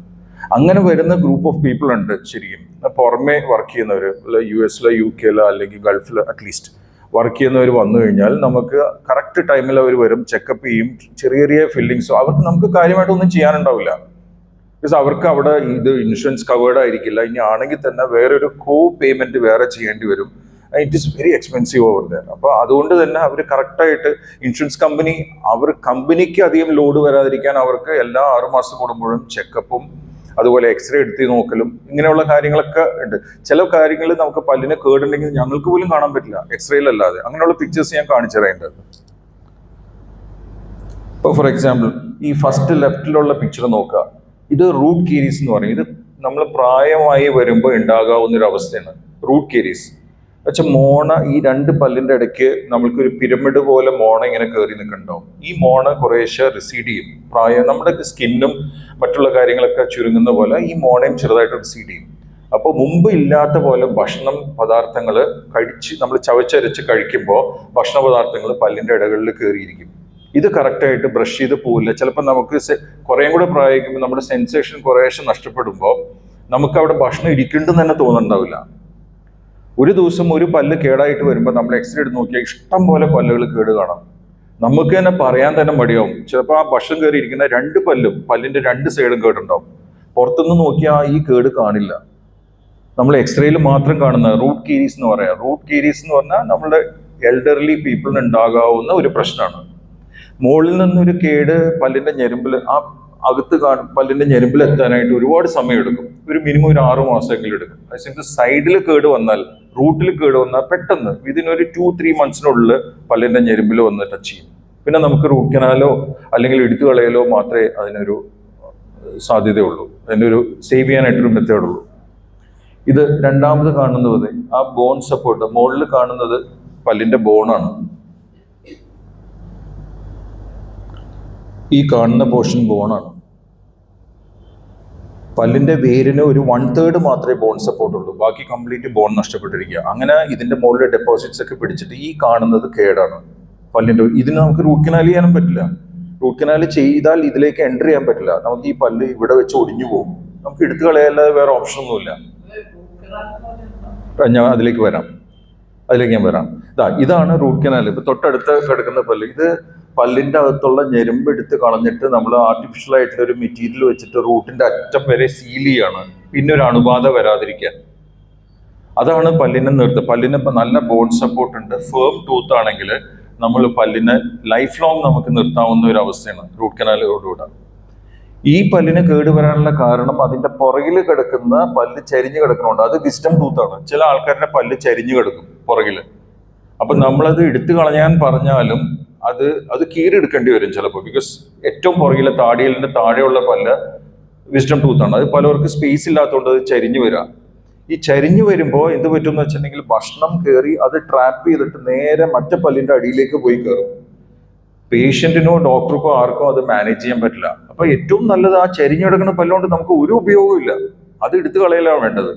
അങ്ങനെ വരുന്ന ഗ്രൂപ്പ് ഓഫ് പീപ്പിൾ ഉണ്ട്. ശരിക്കും പുറമെ വർക്ക് ചെയ്യുന്നവർ, US UK അല്ലെങ്കിൽ ഗൾഫിൽ അറ്റ്ലീസ്റ്റ് വർക്ക് ചെയ്യുന്നവർ വന്നു കഴിഞ്ഞാൽ നമുക്ക് കറക്റ്റ് ടൈമിൽ അവർ വരും, ചെക്കപ്പ് ചെയ്യും, ചെറിയ ചെറിയ ഫില്ലിങ്സോ അവർക്ക് നമുക്ക് കാര്യമായിട്ടൊന്നും ചെയ്യാനുണ്ടാവില്ല. ബിക്കോസ് അവർക്ക് അവിടെ ഇത് ഇൻഷുറൻസ് കവേർഡ് ആയിരിക്കില്ല. ഇനി ആണെങ്കിൽ തന്നെ വേറൊരു പേയ്മെന്റ് വേറെ ചെയ്യേണ്ടി വരും. It is very expensive over there. അപ്പോൾ അതുകൊണ്ട് തന്നെ അവർ കറക്റ്റായിട്ട് ഇൻഷുറൻസ് കമ്പനിക്ക് അധികം ലോഡ് വരാതിരിക്കാൻ അവർക്ക് എല്ലാ 6 മാസം കൂടുമ്പോഴും ചെക്കപ്പും അതുപോലെ എക്സ്റേ എടുത്ത് നോക്കലും ഇങ്ങനെയുള്ള കാര്യങ്ങളൊക്കെ ഉണ്ട്. ചില കാര്യങ്ങൾ നമുക്ക് പല്ലിന് കേടുണ്ടെങ്കിൽ ഞങ്ങൾക്ക് പോലും കാണാൻ പറ്റില്ല എക്സ്റേയിലല്ലാതെ. അങ്ങനെയുള്ള പിക്ചേഴ്സ് ഞാൻ കാണിച്ചു തരേണ്ടത്. ഇപ്പോൾ ഫോർ എക്സാമ്പിൾ ഈ ഫസ്റ്റ് ലെഫ്റ്റിലുള്ള പിക്ചർ നോക്കുക. ഇത് റൂട്ട് കീരീസ് എന്ന് പറയും. ഇത് നമ്മൾ പ്രായമായി വരുമ്പോൾ ഉണ്ടാകാവുന്ന ഒരു അവസ്ഥയാണ് റൂട്ട് കീരീസ്. പക്ഷെ മോണ ഈ 2 പല്ലിന്റെ ഇടയ്ക്ക് നമ്മൾക്കൊരു പിരമിഡ് പോലെ മോണ ഇങ്ങനെ കയറി നിൽക്കുന്നുണ്ടാവും. ഈ മോണ കുറേശ്ശെ റിസീഡ് ചെയ്യും. നമ്മുടെ സ്കിന്നും മറ്റുള്ള കാര്യങ്ങളൊക്കെ ചുരുങ്ങുന്ന പോലെ ഈ മോണയും ചെറുതായിട്ട് റിസീഡ് ചെയ്യും. അപ്പോൾ മുമ്പ് ഇല്ലാത്ത പോലെ പദാർത്ഥങ്ങൾ നമ്മൾ ചവച്ചരച്ച് കഴിക്കുമ്പോൾ ഭക്ഷണ പദാർത്ഥങ്ങൾ പല്ലിന്റെ ഇടകളിൽ കയറിയിരിക്കും. ഇത് കറക്റ്റായിട്ട് ബ്രഷ് ചെയ്ത് പോവില്ല. ചിലപ്പോൾ നമുക്ക് കുറേയും കൂടെ പ്രായോഗിക്കുമ്പോൾ നമ്മുടെ സെൻസേഷൻ കുറേശ്ശെ നഷ്ടപ്പെടുമ്പോൾ നമുക്ക് അവിടെ ഭക്ഷണം ഇരിക്കുന്നുണ്ടെന്ന് തന്നെ തോന്നുന്നുണ്ടാവില്ല. ഒരു ദിവസം ഒരു പല്ല് കേടായിട്ട് വരുമ്പോൾ നമ്മൾ എക്സ്റേ എടുത്ത് നോക്കിയാൽ ഇഷ്ടം പോലെ പല്ലുകൾ കേട് കാണാം. നമുക്ക് തന്നെ പറയാൻ തന്നെ മടിയാവും. ചിലപ്പോൾ ആ ഭക്ഷണം കയറി ഇരിക്കുന്ന 2 പല്ലും പല്ലിന്റെ 2 സൈഡും കേടുണ്ടാവും. പുറത്തുനിന്ന് നോക്കിയാൽ ഈ കേട് കാണില്ല. നമ്മൾ എക്സ്റേയിൽ മാത്രം കാണുന്ന റൂട്ട് കീരീസ് എന്ന് പറയാം. റൂട്ട് കീരീസ് എന്ന് പറഞ്ഞാൽ നമ്മുടെ എൽഡർലി പീപ്പിളിന് ഉണ്ടാകാവുന്ന ഒരു പ്രശ്നമാണ്. മുകളിൽ നിന്നൊരു കേട് പല്ലിന്റെ ഞെരുമ്പിൽ പല്ലിന്റെ ഞെരുമ്പിൽ എത്താനായിട്ട് ഒരുപാട് സമയം എടുക്കും. ഒരു മിനിമം ഒരു 6 മാസമെങ്കിലും എടുക്കും. അതേസമയത്ത് സൈഡിൽ കേട് വന്നാൽ, റൂട്ടിൽ കേട് വന്നാൽ പെട്ടെന്ന് ഇതിനൊരു 2-3 മന്ത്സിനുള്ളിൽ പല്ലിന്റെ ഞെരുമ്പിൽ വന്ന് ടച്ച് ചെയ്യും. പിന്നെ നമുക്ക് റൂട്ട് കനാലോ അല്ലെങ്കിൽ എടുത്തു കളയലോ മാത്രമേ അതിനൊരു സാധ്യതയുള്ളൂ. അതിൻ്റെ ഒരു സേവ് ചെയ്യാനായിട്ടൊരു മെത്തേഡുള്ളൂ. ഇത് രണ്ടാമത് കാണുന്നത് ആ ബോൺ സപ്പോർട്ട്. മുകളിൽ കാണുന്നത് പല്ലിന്റെ ബോണാണ്. ഈ കാണുന്ന പോർഷൻ ബോണാണ്. പല്ലിന്റെ വേരിന് ഒരു 1/3 മാത്രമേ ബോൺ സപ്പോർട്ട് ഉള്ളൂ. ബാക്കി കംപ്ലീറ്റ് ബോൺ നഷ്ടപ്പെട്ടിരിക്കുക. അങ്ങനെ ഇതിന്റെ മുകളിൽ ഡെപ്പോസിറ്റ്സ് ഒക്കെ പിടിച്ചിട്ട് ഈ കാണുന്നത് കേടാണ് പല്ലിന്റെ. ഇതിന് നമുക്ക് റൂട്ട് കനാൽ ചെയ്യാനും പറ്റില്ല. റൂട്ട് കനാൽ ചെയ്താൽ ഇതിലേക്ക് എൻ്റർ ചെയ്യാൻ പറ്റില്ല. നമുക്ക് ഈ പല്ല് ഇവിടെ വെച്ച് ഒടിഞ്ഞു പോകും. നമുക്ക് എടുത്തു കളയല്ലാതെ വേറെ ഓപ്ഷൻ ഒന്നുമില്ല. ഞാൻ അതിലേക്ക് ഞാൻ വരാം. ഇതാണ് റൂട്ട് കനാൽ. ഇപ്പൊ തൊട്ടടുത്ത് കിടക്കുന്ന പല്ല്. ഇത് പല്ലിന്റെ അകത്തുള്ള ഞെരുമ്പ് എടുത്ത് കളഞ്ഞിട്ട് നമ്മൾ ആർട്ടിഫിഷ്യൽ ആയിട്ടുള്ള ഒരു മെറ്റീരിയൽ വെച്ചിട്ട് റൂട്ടിന്റെ അറ്റം വരെ സീൽ ചെയ്യാണ്, പിന്നെ ഒരു അണുബാധ വരാതിരിക്കാൻ. അതാണ് പല്ലിനെ പല്ലിന് ഇപ്പൊ നല്ല ബോൺ സപ്പോർട്ട് ഉണ്ട്. ഫേം ടൂത്ത് ആണെങ്കിൽ നമ്മൾ പല്ലിനെ ലൈഫ് ലോങ് നമുക്ക് നിർത്താവുന്ന ഒരു അവസ്ഥയാണ് റൂട്ട് കനാലോടുകൂടെ. ഈ പല്ലിന് കേടുവരാനുള്ള കാരണം അതിന്റെ പുറകിൽ കിടക്കുന്ന പല്ല് ചരിഞ്ഞു കിടക്കണോണ്ട്. അത് വിസ്ഡം ടൂത്താണ്. ചില ആൾക്കാരുടെ പല്ല് ചരിഞ്ഞു കിടക്കും പുറകില്. അപ്പൊ നമ്മളത് എടുത്തു കളയാൻ പറഞ്ഞാലും അത് കീറിയെടുക്കേണ്ടി വരും ചിലപ്പോൾ. ബിക്കോസ് ഏറ്റവും പുറകിലെ താടിയലിന്റെ താഴെയുള്ള പല്ല് വിസ്ഡം ടൂത്താണ്. അത് പലർക്ക് സ്പേസ് ഇല്ലാത്തതുകൊണ്ട് അത് ചരിഞ്ഞു വരാം. ഈ ചരിഞ്ഞു വരുമ്പോൾ എന്ത് പറ്റുമെന്ന് വെച്ചിട്ടുണ്ടെങ്കിൽ ഭക്ഷണം കയറി അത് ട്രാപ്പ് ചെയ്തിട്ട് നേരെ മറ്റേ പല്ലിന്റെ അടിയിലേക്ക് പോയി കയറും. പേഷ്യന്റിനോ ഡോക്ടർക്കോ ആർക്കോ അത് മാനേജ് ചെയ്യാൻ പറ്റില്ല. അപ്പൊ ഏറ്റവും നല്ലത് ആ ചരിഞ്ഞു കിടക്കുന്ന പല്ലുകൊണ്ട് നമുക്ക് ഒരു ഉപയോഗവും ഇല്ല. അത് എടുത്തു കളയലാണ് വേണ്ടത്.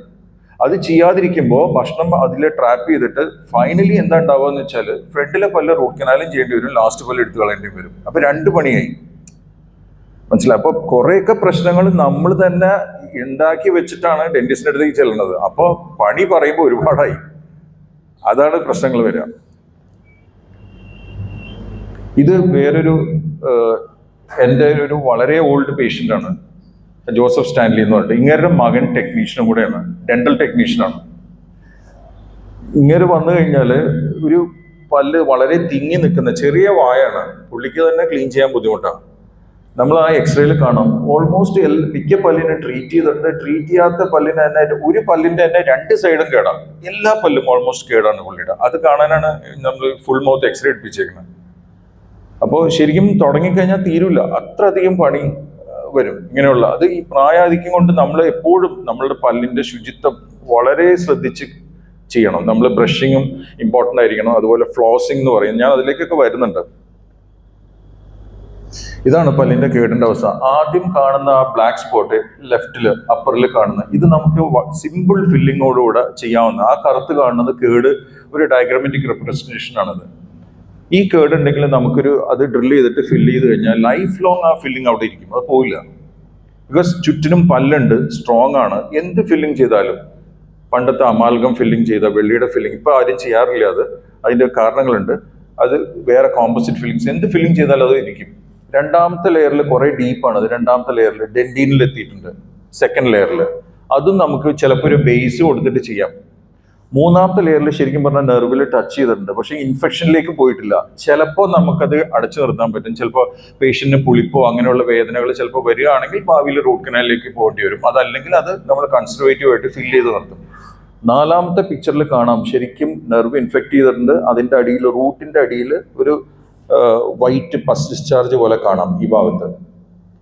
അത് ചെയ്യാതിരിക്കുമ്പോൾ ഭക്ഷണം അതിൽ ട്രാപ്പ് ചെയ്തിട്ട് ഫൈനലി എന്താ ഉണ്ടാവുക എന്ന് വെച്ചാൽ ഫ്രണ്ടിലെ പല്ല് റൂട്ട് കനാലും ചെയ്യേണ്ടി വരും, ലാസ്റ്റ് പല്ല് എടുത്തു കളയേണ്ടി വരും. അപ്പൊ 2 പണിയായി. മനസ്സിലായി? അപ്പൊ കുറെയൊക്കെ പ്രശ്നങ്ങൾ നമ്മൾ തന്നെ ഉണ്ടാക്കി വെച്ചിട്ടാണ് ഡെന്റിസ്റ്റിന്റെ അടുത്തേക്ക് ചെല്ലുന്നത്. അപ്പോൾ പണി പറയുമ്പോൾ ഒരുപാടായി. അതാണ് പ്രശ്നങ്ങൾ വരിക. ഇത് വേറൊരു എൻ്റെ ഒരു വളരെ ഓൾഡ് പേഷ്യൻ്റ് ആണ്, ജോസഫ് സ്റ്റാൻലി എന്ന് പറഞ്ഞിട്ട്. ഇങ്ങേരുടെ മകൻ ടെക്നീഷ്യനും കൂടെയാണ്, ഡെന്റൽ ടെക്നീഷ്യനാണ്. ഇങ്ങനെ വന്നു കഴിഞ്ഞാൽ ഒരു പല്ല് വളരെ തിങ്ങി നിൽക്കുന്ന ചെറിയ വായാണ്, പുള്ളിക്ക് തന്നെ ക്ലീൻ ചെയ്യാൻ ബുദ്ധിമുട്ടാണ്. നമ്മൾ ആ എക്സ്റേയിൽ കാണാം ഓൾമോസ്റ്റ് മിക്ക പല്ലിനെ ട്രീറ്റ് ചെയ്തിട്ട് ട്രീറ്റ് ചെയ്യാത്ത പല്ലിന് തന്നെ ഒരു പല്ലിന്റെ തന്നെ 2 സൈഡും കേടാണ്. എല്ലാ പല്ലും ഓൾമോസ്റ്റ് കേടാണ് പുള്ളിയുടെ. അത് കാണാനാണ് നമ്മൾ ഫുൾ മൗത്ത് എക്സ്റേ എടുപ്പിച്ചേക്കുന്നത്. അപ്പോൾ ശരിക്കും തുടങ്ങിക്കഴിഞ്ഞാൽ തീരൂല, അത്രയധികം പണി വരും ഇങ്ങനെയുള്ള. അത് ഈ പ്രായാധിക്യം കൊണ്ട് നമ്മൾ എപ്പോഴും നമ്മളുടെ പല്ലിന്റെ ശുചിത്വം വളരെ ശ്രദ്ധിച്ച് ചെയ്യണം. നമ്മൾ ബ്രഷിങ്ങും ഇമ്പോർട്ടൻ്റ് ആയിരിക്കണം, അതുപോലെ ഫ്ലോസിംഗ് എന്ന് പറയും, ഞാൻ അതിലേക്കൊക്കെ വരുന്നുണ്ട്. ഇതാണ് പല്ലിന്റെ കേടിന്റെ അവസ്ഥ. ആദ്യം കാണുന്ന ആ ബ്ലാക്ക് സ്പോട്ട് ലെഫ്റ്റില് അപ്പറിൽ കാണുന്ന ഇത് നമുക്ക് സിമ്പിൾ ഫില്ലിങ്ങോടുകൂടെ ചെയ്യാവുന്ന, ആ കറുത്ത് കാണുന്നത് കേട്, ഒരു ഡയഗ്രാമാറ്റിക് റെപ്രസെന്റേഷൻ ആണത്. ഈ കേട് ഉണ്ടെങ്കിൽ അത് ഡ്രിൽ ചെയ്തിട്ട് ഫില്ല് ചെയ്ത് കഴിഞ്ഞാൽ ലൈഫ് ലോങ് ആ ഫില്ലിങ് അവിടെ ഇരിക്കും, അത് പോയില്ല. ബിക്കോസ് ചുറ്റിനും പല്ലുണ്ട്, സ്ട്രോങ് ആണ്. എന്ത് ഫില്ലിങ് ചെയ്താലും, പണ്ടത്തെ അമാൽഗം ഫില്ലിങ് ചെയ്ത വെള്ളിയുടെ ഫില്ലിങ് ഇപ്പൊ ആരും ചെയ്യാറില്ല. അതിന്റെ കാരണങ്ങളുണ്ട്. അത് വേറെ കോമ്പോസിറ്റ് ഫില്ലിങ്സ്, എന്ത് ഫില്ലിങ് ചെയ്താലും അത് ഇരിക്കും. 2ാമത്തെ ലെയറിൽ കുറെ ഡീപ്പാണ് അത്. 2ാമത്തെ ലെയറിൽ ഡെന്റീനിൽ എത്തിയിട്ടുണ്ട്. 2nd ലെയറിൽ അതും നമുക്ക് ചിലപ്പോൾ ഒരു ബേസ് കൊടുത്തിട്ട് ചെയ്യാം. 3ാമത്തെ ലെയറിൽ ശരിക്കും പറഞ്ഞാൽ നെർവിൽ ടച്ച് ചെയ്തിട്ടുണ്ട്, പക്ഷേ ഇൻഫെക്ഷനിലേക്ക് പോയിട്ടില്ല. ചിലപ്പോൾ നമുക്കത് അടച്ചു നിർത്താൻ പറ്റും. ചിലപ്പോൾ പേഷ്യന്റിന് പുളിപ്പോ അങ്ങനെയുള്ള വേദനകൾ ചിലപ്പോൾ വരികയാണെങ്കിൽ ഭാവിയിൽ റൂട്ട് കനാലിലേക്ക് പോകേണ്ടി വരും. അതല്ലെങ്കിൽ അത് നമ്മൾ കൺസർവേറ്റീവ് ആയിട്ട് ഫില്ല് ചെയ്ത് നിർത്തും. 4ാമത്തെ പിക്ചറിൽ കാണാം ശരിക്കും നെർവ് ഇൻഫെക്ട് ചെയ്തിട്ടുണ്ട്. അതിന്റെ അടിയിൽ, റൂട്ടിന്റെ അടിയിൽ ഒരു വൈറ്റ് പസ് ഡിസ്ചാർജ് പോലെ കാണാം ഈ ഭാഗത്ത്.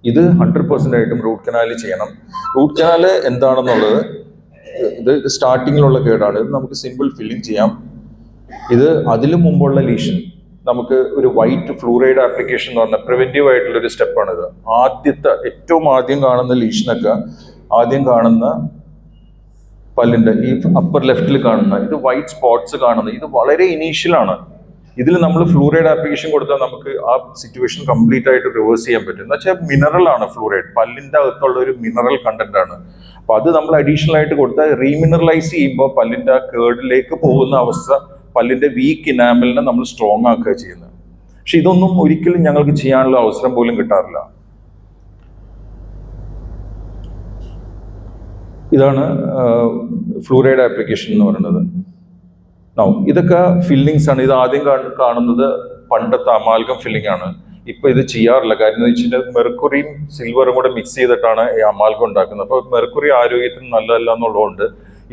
ഇത് 100% ആയിട്ടും റൂട്ട് കനാലിൽ ചെയ്യണം. റൂട്ട് കനാൽ എന്താണെന്നുള്ളത്, ഇത് സ്റ്റാർട്ടിങ്ങിലുള്ള കേടാണ്. ഇത് നമുക്ക് സിമ്പിൾ ഫില്ലിങ് ചെയ്യാം. ഇത് അതിനു മുമ്പുള്ള ലീഷൻ നമുക്ക് ഒരു വൈറ്റ് ഫ്ലൂറൈഡ് ആപ്ലിക്കേഷൻ എന്ന് പറഞ്ഞ പ്രിവെന്റീവ് ആയിട്ടുള്ള ഒരു സ്റ്റെപ്പാണിത്. ഏറ്റവും ആദ്യം കാണുന്ന ലീഷനൊക്കെ, ആദ്യം കാണുന്ന പല്ലിന്റെ ഈ അപ്പർ ലെഫ്റ്റിൽ കാണുന്ന ഇത് വൈറ്റ് സ്പോട്ട്സ് കാണുന്നത്, ഇത് വളരെ ഇനീഷ്യലാണ്. ഇതിൽ നമ്മൾ ഫ്ലൂറൈഡ് ആപ്ലിക്കേഷൻ കൊടുത്താൽ നമുക്ക് ആ സിറ്റുവേഷൻ കംപ്ലീറ്റ് ആയിട്ട് റിവേഴ്സ് ചെയ്യാൻ പറ്റും. എന്ന് വെച്ചാൽ മിനറൽ ആണ് ഫ്ലൂറൈഡ്, പല്ലിന്റെ അകത്തുള്ള ഒരു മിനറൽ കണ്ടന്റ് ആണ്. അപ്പൊ അത് നമ്മൾ അഡീഷണൽ ആയിട്ട് കൊടുത്താൽ റീമിനറലൈസ് ചെയ്യുമ്പോൾ പല്ലിന്റെ കേടിലേക്ക് പോകുന്ന അവസ്ഥ, പല്ലിന്റെ വീക്ക് ഇനാമലിനെ നമ്മൾ സ്ട്രോങ് ആക്കുക ചെയ്യുന്നത്. പക്ഷെ ഇതൊന്നും ഒരിക്കലും ഞങ്ങൾക്ക് ചെയ്യാനുള്ള അവസരം പോലും കിട്ടാറില്ല. ഇതാണ് ഫ്ലൂറൈഡ് ആപ്ലിക്കേഷൻ എന്ന് പറയുന്നത്. ഇതൊക്കെ ഫില്ലിങ്സ് ആണ്. ഇത് ആദ്യം കാണുന്നത് പണ്ടത്തെ അമാൽഗം ഫില്ലിംഗ് ആണ്. ഇപ്പൊ ഇത് ചെയ്യാറില്ല. കാര്യം എന്ന് വെച്ചിട്ടുണ്ടെങ്കിൽ മെർക്കുറിയും സിൽവറും കൂടെ മിക്സ് ചെയ്തിട്ടാണ് ഈ അമാൽഗം ഉണ്ടാക്കുന്നത്. അപ്പൊ മെർക്കുറി ആരോഗ്യത്തിന് നല്ലതല്ല എന്നുള്ളതുകൊണ്ട്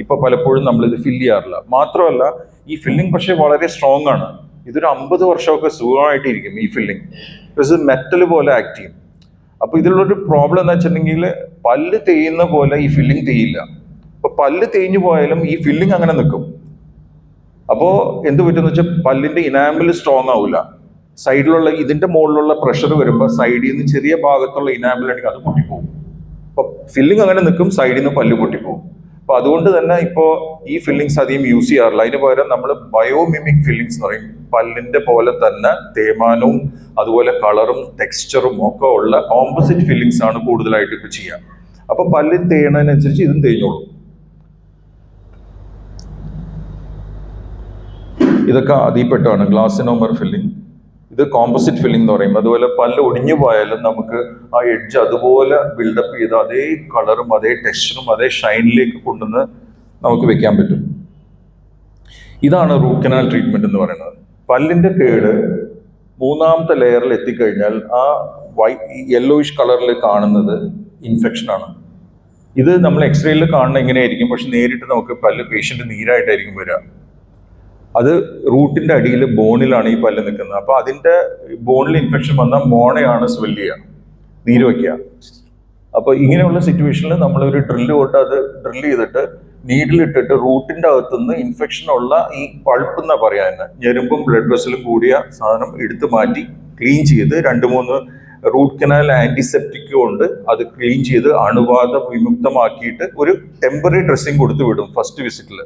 ഇപ്പൊ പലപ്പോഴും നമ്മൾ ഇത് ഫില്ല് ചെയ്യാറില്ല. മാത്രമല്ല ഈ ഫില്ലിംഗ് പക്ഷെ വളരെ സ്ട്രോങ് ആണ്. ഇതൊരു 50 വർഷമൊക്കെ സുഖമായിട്ടിരിക്കും ഈ ഫില്ലിംഗ്. ഇത് മെറ്റൽ പോലെ ആക്ട് ചെയ്യും. അപ്പൊ ഇതിലുള്ളൊരു പ്രോബ്ലം എന്ന് വെച്ചിട്ടുണ്ടെങ്കിൽ പല്ല് തേയുന്ന പോലെ ഈ ഫില്ലിംഗ് തേയില്ല. അപ്പൊ പല്ല് തേഞ്ഞു പോയാലും ഈ ഫില്ലിംഗ് അങ്ങനെ നിൽക്കും. അപ്പോൾ എന്ത് പറ്റുമെന്ന് വെച്ചാൽ പല്ലിന്റെ ഇനാമൽ സ്ട്രോങ് ആവില്ല. സൈഡിലുള്ള ഇതിന്റെ മുകളിലുള്ള പ്രഷർ വരുമ്പോൾ സൈഡിൽ നിന്ന് ചെറിയ ഭാഗത്തുള്ള ഇനാമൽ ഉണ്ടെങ്കിൽ അത് പൊട്ടിപ്പോകും. അപ്പൊ ഫില്ലിംഗ് അങ്ങനെ നിൽക്കും, സൈഡിൽ നിന്ന് പല്ല് പൊട്ടിപ്പോകും. അപ്പൊ അതുകൊണ്ട് തന്നെ ഇപ്പോൾ ഈ ഫില്ലിങ്സ് അധികം യൂസ് ചെയ്യാറില്ല. അതിന് പകരം നമ്മൾ ബയോമിമിക് ഫില്ലിങ്സ് എന്ന് പറയും. പല്ലിന്റെ പോലെ തന്നെ തേയ്മാനവും അതുപോലെ കളറും ടെക്സ്ചറും ഒക്കെ ഉള്ള കോമ്പോസിറ്റ് ഫില്ലിങ്സ് ആണ് കൂടുതലായിട്ട് ഇപ്പൊ ചെയ്യുക. അപ്പൊ പല്ല് തേയണതിനനുസരിച്ച് ഇതും തേഞ്ഞോളും. ഇതൊക്കെ അതിൽപ്പെട്ടാണ് ഗ്ലാസിനോമർ ഫില്ലിംഗ്. ഇത് കോമ്പോസിറ്റ് ഫില്ലിംഗ് എന്ന് പറയും. അതുപോലെ പല്ല് ഒടിഞ്ഞു പോയാലും നമുക്ക് ആ എഡ്ജ് അതുപോലെ ബിൽഡപ്പ് ചെയ്ത് അതേ കളറും അതേ ടെക്സ്ചറും അതേ ഷൈനിലേക്ക് കൊണ്ടുവന്ന് നമുക്ക് വെക്കാൻ പറ്റും. ഇതാണ് റൂട്ട് കനാൽ ട്രീറ്റ്മെന്റ് എന്ന് പറയുന്നത്. പല്ലിന്റെ കേട് 3ാമത്തെ ലെയറിൽ എത്തിക്കഴിഞ്ഞാൽ ആ യെല്ലോയിഷ് കളറിൽ കാണുന്നത് ഇൻഫെക്ഷൻ ആണ്. ഇത് നമ്മൾ എക്സ്റേയിൽ കാണുന്ന എങ്ങനെയായിരിക്കും, പക്ഷെ നേരിട്ട് നമുക്ക് പല്ല് പേഷ്യന്റ് നീരായിട്ടായിരിക്കും വരിക. അത് റൂട്ടിന്റെ അടിയിൽ ബോണിലാണ് ഈ പല്ല് നിൽക്കുന്നത്. അപ്പൊ അതിന്റെ ബോണിൽ ഇൻഫെക്ഷൻ വന്നാൽ മോണയാണ് സ്വെല്ല് ചെയ്യുക, നീര് വയ്ക്കുക. അപ്പൊ ഇങ്ങനെയുള്ള സിറ്റുവേഷനിൽ നമ്മൾ ഒരു ഡ്രില്ല് കൊണ്ട് അത് ഡ്രില്ല് ചെയ്തിട്ട് നീഡിലിട്ടിട്ട് റൂട്ടിന്റെ അകത്തുനിന്ന് ഇൻഫെക്ഷൻ ഉള്ള ഈ പൾപ്പ് എന്നാ പറയാൻ, ഞെരുമ്പും ബ്ലഡ് വെസലും കൂടിയ സാധനം എടുത്തു മാറ്റി ക്ലീൻ ചെയ്ത് 2-3 റൂട്ട് കനാൽ ആന്റിസെപ്റ്റിക് കൊണ്ട് അത് ക്ലീൻ ചെയ്ത് അണുബാധ വിമുക്തമാക്കിയിട്ട് ഒരു ടെമ്പററി ഡ്രസ്സിങ് കൊടുത്തു വിടും ഫസ്റ്റ് വിസിറ്റിൽ.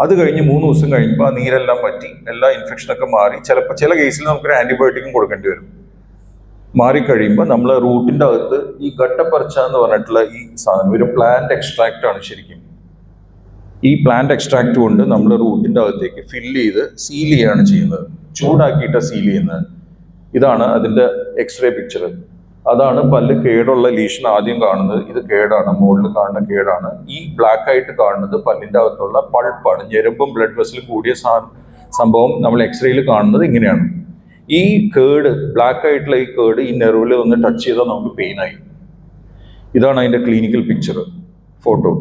അത് കഴിഞ്ഞ് 3 ദിവസം കഴിയുമ്പോൾ ആ നീരെല്ലാം പറ്റി എല്ലാ ഇൻഫെക്ഷനൊക്കെ മാറി ചിലപ്പോൾ ചില കേസിൽ നമുക്കൊരു ആന്റിബയോട്ടിക്കും കൊടുക്കേണ്ടി വരും. മാറിക്കഴിയുമ്പോൾ നമ്മൾ റൂട്ടിൻ്റെ അകത്ത് ഈ ഗട്ടപ്പർച്ച എന്ന് പറഞ്ഞിട്ടുള്ള ഈ സാധനം ഒരു പ്ലാന്റ് എക്സ്ട്രാക്റ്റ് ആണ് ശരിക്കും. ഈ പ്ലാന്റ് എക്സ്ട്രാക്റ്റ് കൊണ്ട് നമ്മൾ റൂട്ടിൻ്റെ അകത്തേക്ക് ഫില്ല് ചെയ്ത് സീൽ ചെയ്യുകയാണ് ചെയ്യുന്നത്, ചൂടാക്കിയിട്ട് സീൽ ചെയ്യുന്നത്. ഇതാണ് അതിൻ്റെ എക്സ്റേ പിക്ചർ. അതാണ് പല്ല് കേടുള്ള ലീഷൻ ആദ്യം കാണുന്നത്. ഇത് കേടാണ്, മുകളിൽ കാണുന്ന കേടാണ്. ഈ ബ്ലാക്ക് ആയിട്ട് കാണുന്നത് പല്ലിൻ്റെ അകത്തുള്ള പൾപ്പാണ്, ഞരമ്പും ബ്ലഡ് വെസലും കൂടിയ സംഭവം നമ്മൾ എക്സ്റേയിൽ കാണുന്നത് ഇങ്ങനെയാണ്. ഈ കേട്, ബ്ലാക്ക് ആയിട്ടുള്ള ഈ കേട് ഈ നെർവിൽ ഒന്ന് ടച്ച് ചെയ്താൽ നമുക്ക് പെയിനായി. ഇതാണ് അതിൻ്റെ ക്ലിനിക്കൽ പിക്ചർ ഫോട്ടോ.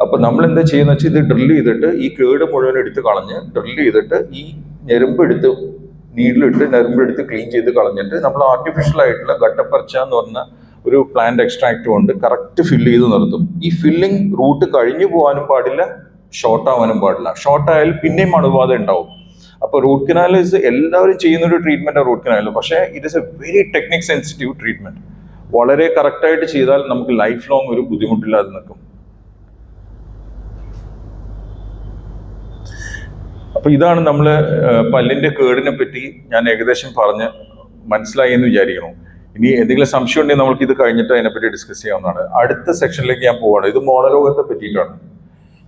അപ്പം നമ്മൾ എന്താ ചെയ്യുന്നത് വെച്ചാൽ ഇത് ഡ്രിൽ ചെയ്തിട്ട് ഈ കേട് മുഴുവൻ എടുത്ത് കളഞ്ഞ് ഡ്രിൽ ചെയ്തിട്ട് ഈ ഞെരുമ്പ് എടുത്ത് നീഡിലിട്ട് ഞെരുമ്പെടുത്ത് ക്ലീൻ ചെയ്ത് കളഞ്ഞിട്ട് നമ്മൾ ആർട്ടിഫിഷ്യൽ ആയിട്ടുള്ള ഗട്ടപ്പർച്ച എന്ന് പറഞ്ഞ ഒരു പ്ലാന്റ് എക്സ്ട്രാക്ട് കൊണ്ട് കറക്റ്റ് ഫില്ല് ചെയ്ത് നിർത്തും. ഈ ഫില്ലിംഗ് റൂട്ട് കഴിഞ്ഞു പോകാനും പാടില്ല, ഷോർട്ട് ആവാനും പാടില്ല. ഷോർട്ട് ആയാൽ പിന്നെയും അണുബാധ ഉണ്ടാവും. അപ്പോൾ റൂട്ട് കനാൽ എല്ലാവരും ചെയ്യുന്ന ഒരു ട്രീറ്റ്മെന്റ് റൂട്ട് കനാൽ. പക്ഷേ it is A very technique sensitive treatment. വളരെ കറക്റ്റായിട്ട് ചെയ്താൽ നമുക്ക് ലൈഫ് ലോങ് ഒരു ബുദ്ധിമുട്ടില്ലാതെ നിൽക്കും. അപ്പൊ ഇതാണ് നമ്മൾ പല്ലിന്റെ കേടിനെ പറ്റി ഞാൻ ഏകദേശം പറഞ്ഞ് മനസ്സിലായി എന്ന് വിചാരിക്കണം. ഇനി എന്തെങ്കിലും സംശയം ഉണ്ടെങ്കിൽ നമുക്ക് ഇത് കഴിഞ്ഞിട്ട് അതിനെപ്പറ്റി ഡിസ്കസ് ചെയ്യാവുന്നതാണ്. അടുത്ത സെക്ഷനിലേക്ക് ഞാൻ പോവാണ്. ഇത് മോണരോഗത്തെ പറ്റിയിട്ടാണ്.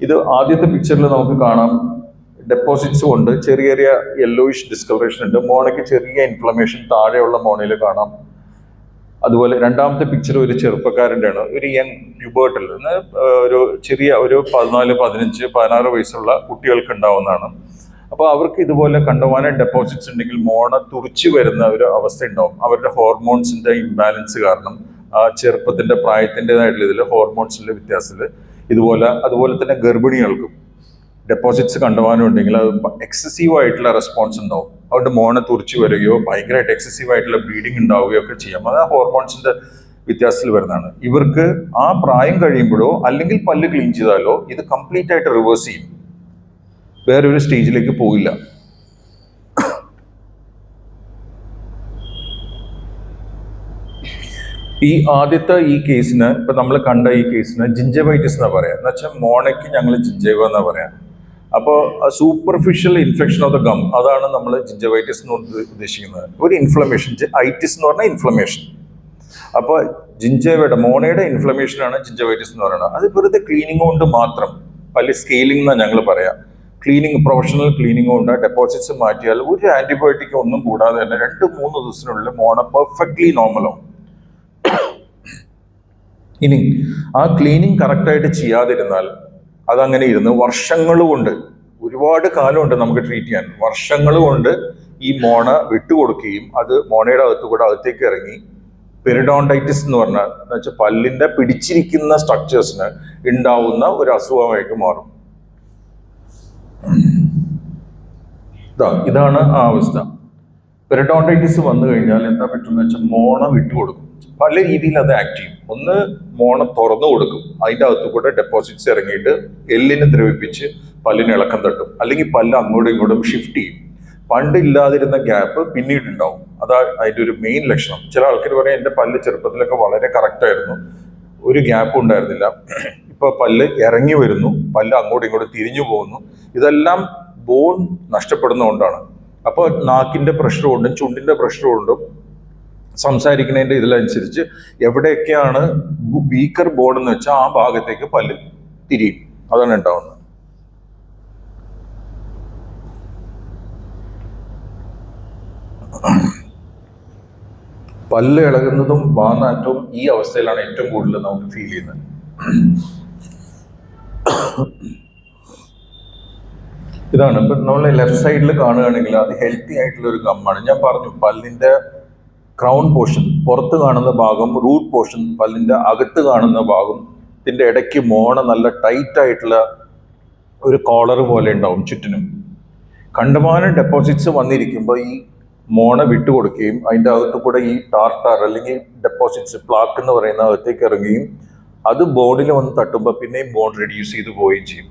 ഇത് ആദ്യത്തെ പിക്ചറിൽ നമുക്ക് കാണാം, ഡെപ്പോസിറ്റ്സ് കൊണ്ട് ചെറിയ ചെറിയ യെല്ലോയിഷ് ഡിസ്കളറേഷൻ ഉണ്ട്. മോണയ്ക്ക് ചെറിയ ഇൻഫ്ലമേഷൻ താഴെയുള്ള മോണയിൽ കാണാം. അതുപോലെ രണ്ടാമത്തെ പിക്ചർ ഒരു ചെറുപ്പക്കാരൻ്റെ ആണ്, ഒരു യങ് പ്യൂബേർട്ടിൽ നിന്ന് ഒരു ചെറിയ ഒരു 14, 15, 16 വയസ്സുള്ള കുട്ടികൾക്ക് ഉണ്ടാവുന്നതാണ്. അപ്പോൾ അവർക്ക് ഇതുപോലെ കണ്ടമാനം ഡെപ്പോസിറ്റ്സ് ഉണ്ടെങ്കിൽ മോണ തുറിച്ചു വരുന്ന ഒരു അവസ്ഥ ഉണ്ടാവും. അവരുടെ ഹോർമോൺസിന്റെ ഇംബാലൻസ് കാരണം, ആ ചെറുപ്പത്തിന്റെ പ്രായത്തിൻ്റെതായിട്ടുള്ള ഇതിൽ ഹോർമോൺസിന്റെ വ്യത്യാസത്തിൽ അതുപോലെ തന്നെ ഗർഭിണികൾക്കും ഡെപ്പോസിറ്റ്സ് കണ്ടമാനം ഉണ്ടെങ്കിൽ അത് എക്സസീവ് ആയിട്ടുള്ള റെസ്പോൺസ് ഉണ്ടാവും. അതുകൊണ്ട് മോണ തുറിച്ചു വരികയോ ഭയങ്കരമായിട്ട് എക്സസീവ് ആയിട്ടുള്ള ബ്ലീഡിങ് ഉണ്ടാവുകയോ ഒക്കെ ചെയ്യാം. അത് ആ ഹോർമോൺസിന്റെ വ്യത്യാസത്തിൽ വരുന്നതാണ്. ഇവർക്ക് ആ പ്രായം കഴിയുമ്പോഴോ അല്ലെങ്കിൽ പല്ല് ക്ലീൻ ചെയ്താലോ ഇത് കംപ്ലീറ്റ് ആയിട്ട് റിവേഴ്സ് ചെയ്യും, വേറൊരു സ്റ്റേജിലേക്ക് പോയില്ല. ഈ ആദ്യത്തെ ഈ കേസിന്, ഇപ്പൊ നമ്മൾ കണ്ട ഈ കേസിന് ജിഞ്ചവൈറ്റിസ് എന്നാ പറയാ. എന്ന് വെച്ചാൽ മോണയ്ക്ക് ഞങ്ങൾ ജിഞ്ചവ എന്നാ പറയാ. അപ്പോൾ superficial infection of the gum, അതാണ് നമ്മൾ ജിഞ്ചവൈറ്റിസ് എന്ന് ഉദ്ദേശിക്കുന്നത്. ഒരു ഇൻഫ്ലമേഷൻ, ഐറ്റിസ് എന്ന് പറഞ്ഞാൽ ഇൻഫ്ലമേഷൻ. അപ്പോൾ ജിഞ്ചവയുടെ മോണയുടെ ഇൻഫ്ലമേഷൻ ആണ് ജിഞ്ചവൈറ്റിസ് എന്ന് പറയുന്നത്. അത് വെറുതെ ക്ലീനിങ് കൊണ്ട് മാത്രം, പല്ല് സ്കെയിലിംഗ് എന്നാണ് ഞങ്ങൾ പറയാം. ക്ലീനിങ്, പ്രൊഫഷണൽ ക്ലീനിങ് കൊണ്ട് ഡെപ്പോസിറ്റ്സ് മാറ്റിയാൽ ഒരു ആന്റിബയോട്ടിക് ഒന്നും കൂടാതെ തന്നെ 2-3 ദിവസത്തിനുള്ളിൽ മോണ പെർഫെക്റ്റ്ലി നോർമലാവും. ഇനി ആ ക്ലീനിങ് കറക്റ്റായിട്ട് ചെയ്യാതിരുന്നാൽ അതങ്ങനെ ഇരുന്ന് വർഷങ്ങൾ കൊണ്ട്, ഒരുപാട് കാലമുണ്ട് നമുക്ക് ട്രീറ്റ് ചെയ്യാൻ, വർഷങ്ങൾ കൊണ്ട് ഈ മോണ വിട്ടുകൊടുക്കുകയും അത് മോണയുടെ അകത്തുകൂടെ അകത്തേക്ക് ഇറങ്ങി പെരിഡോണ്ടൈറ്റിസ് എന്ന് പറഞ്ഞാൽ, എന്ന് വെച്ചാൽ പല്ലിന്റെ പിടിച്ചിരിക്കുന്ന സ്ട്രക്ചേഴ്സിന് ഉണ്ടാവുന്ന ഒരു അസുഖമായിട്ട് മാറും. ഇതാണ് ആ അവസ്ഥ. പെരിഡോണ്ടൈറ്റിസ് വന്നു കഴിഞ്ഞാൽ എന്താ പറ്റുമെന്ന് വെച്ചാൽ മോണ വിട്ടുകൊടുക്കും. പല രീതിയിൽ അത് ആക്ട് ചെയ്യും. ഒന്ന്, മോണ തുറന്നു കൊടുക്കും, അതിൻ്റെ അകത്തു കൂടെ ഡെപ്പോസിറ്റ്സ് ഇറങ്ങിയിട്ട് എല്ലിനെ ദ്രവിപ്പിച്ച് പല്ലിന് ഇളക്കം തട്ടും. അല്ലെങ്കിൽ പല്ല് അങ്ങോട്ടും ഇങ്ങോട്ടും ഷിഫ്റ്റ് ചെയ്യും. പണ്ട് ഇല്ലാതിരുന്ന ഗ്യാപ്പ് പിന്നീട് ഉണ്ടാവും. അതാ അതിൻ്റെ ഒരു മെയിൻ ലക്ഷണം. ചില ആൾക്കാർ പറയും എൻ്റെ പല്ല് ചെറുപ്പത്തിലൊക്കെ വളരെ കറക്റ്റായിരുന്നു, ഒരു ഗ്യാപ്പ് ഉണ്ടായിരുന്നില്ല, ഇപ്പൊ പല്ല് ഇറങ്ങി വരുന്നു, പല്ല് അങ്ങോട്ടും ഇങ്ങോട്ടും തിരിഞ്ഞു പോകുന്നു. ഇതെല്ലാം ബോൺ നഷ്ടപ്പെടുന്നതുകൊണ്ടാണ്. അപ്പോൾ നാക്കിന്റെ പ്രഷർ കൊണ്ടും ചുണ്ടിന്റെ പ്രഷർ കൊണ്ടും സംസാരിക്കുന്നതിന്റെ ഇതിലനുസരിച്ച് എവിടെയൊക്കെയാണ് വീക്കർ ബോൺ എന്ന് വെച്ചാൽ ആ ഭാഗത്തേക്ക് പല്ല് തിരിയും. അതാണ് ഉണ്ടാവുന്നത്. പല്ല് ഇളകുന്നതും വാനാറ്റവും ഈ അവസ്ഥയിലാണ് ഏറ്റവും കൂടുതൽ നമുക്ക് ഫീൽ ചെയ്യുന്നത്. ഇതാണ് ഇപ്പൊ നമ്മൾ ലെഫ്റ്റ് സൈഡിൽ കാണുകയാണെങ്കിൽ അത് ഹെൽത്തി ആയിട്ടുള്ള ഒരു ഗമ്മാണ്. ഞാൻ പറഞ്ഞു, പല്ലിന്റെ ക്രൗൺ പോർഷൻ, പുറത്ത് കാണുന്ന ഭാഗം, റൂട്ട് പോർഷൻ, പല്ലിന്റെ അകത്ത് കാണുന്ന ഭാഗം, ഇതിന്റെ ഇടയ്ക്ക് മോണ നല്ല ടൈറ്റ് ആയിട്ടുള്ള ഒരു കോളർ പോലെ ഉണ്ടാവും ചുറ്റിനും. കണ്ടമാനം ഡെപ്പോസിറ്റ്സ് വന്നിരിക്കുമ്പോൾ ഈ മോണ വിട്ടുകൊടുക്കുകയും അതിൻ്റെ അകത്ത് കൂടെ ഈ ടാർട്ടാർ അല്ലെങ്കിൽ ഡെപ്പോസിറ്റ്സ്, പ്ലാക്ക് എന്ന് പറയുന്ന അകത്തേക്ക് ഇറങ്ങുകയും അത് ബോണിൽ വന്ന് തട്ടുമ്പോൾ പിന്നെയും ബോൺ റെഡ്യൂസ് ചെയ്ത് പോവുകയും ചെയ്യും.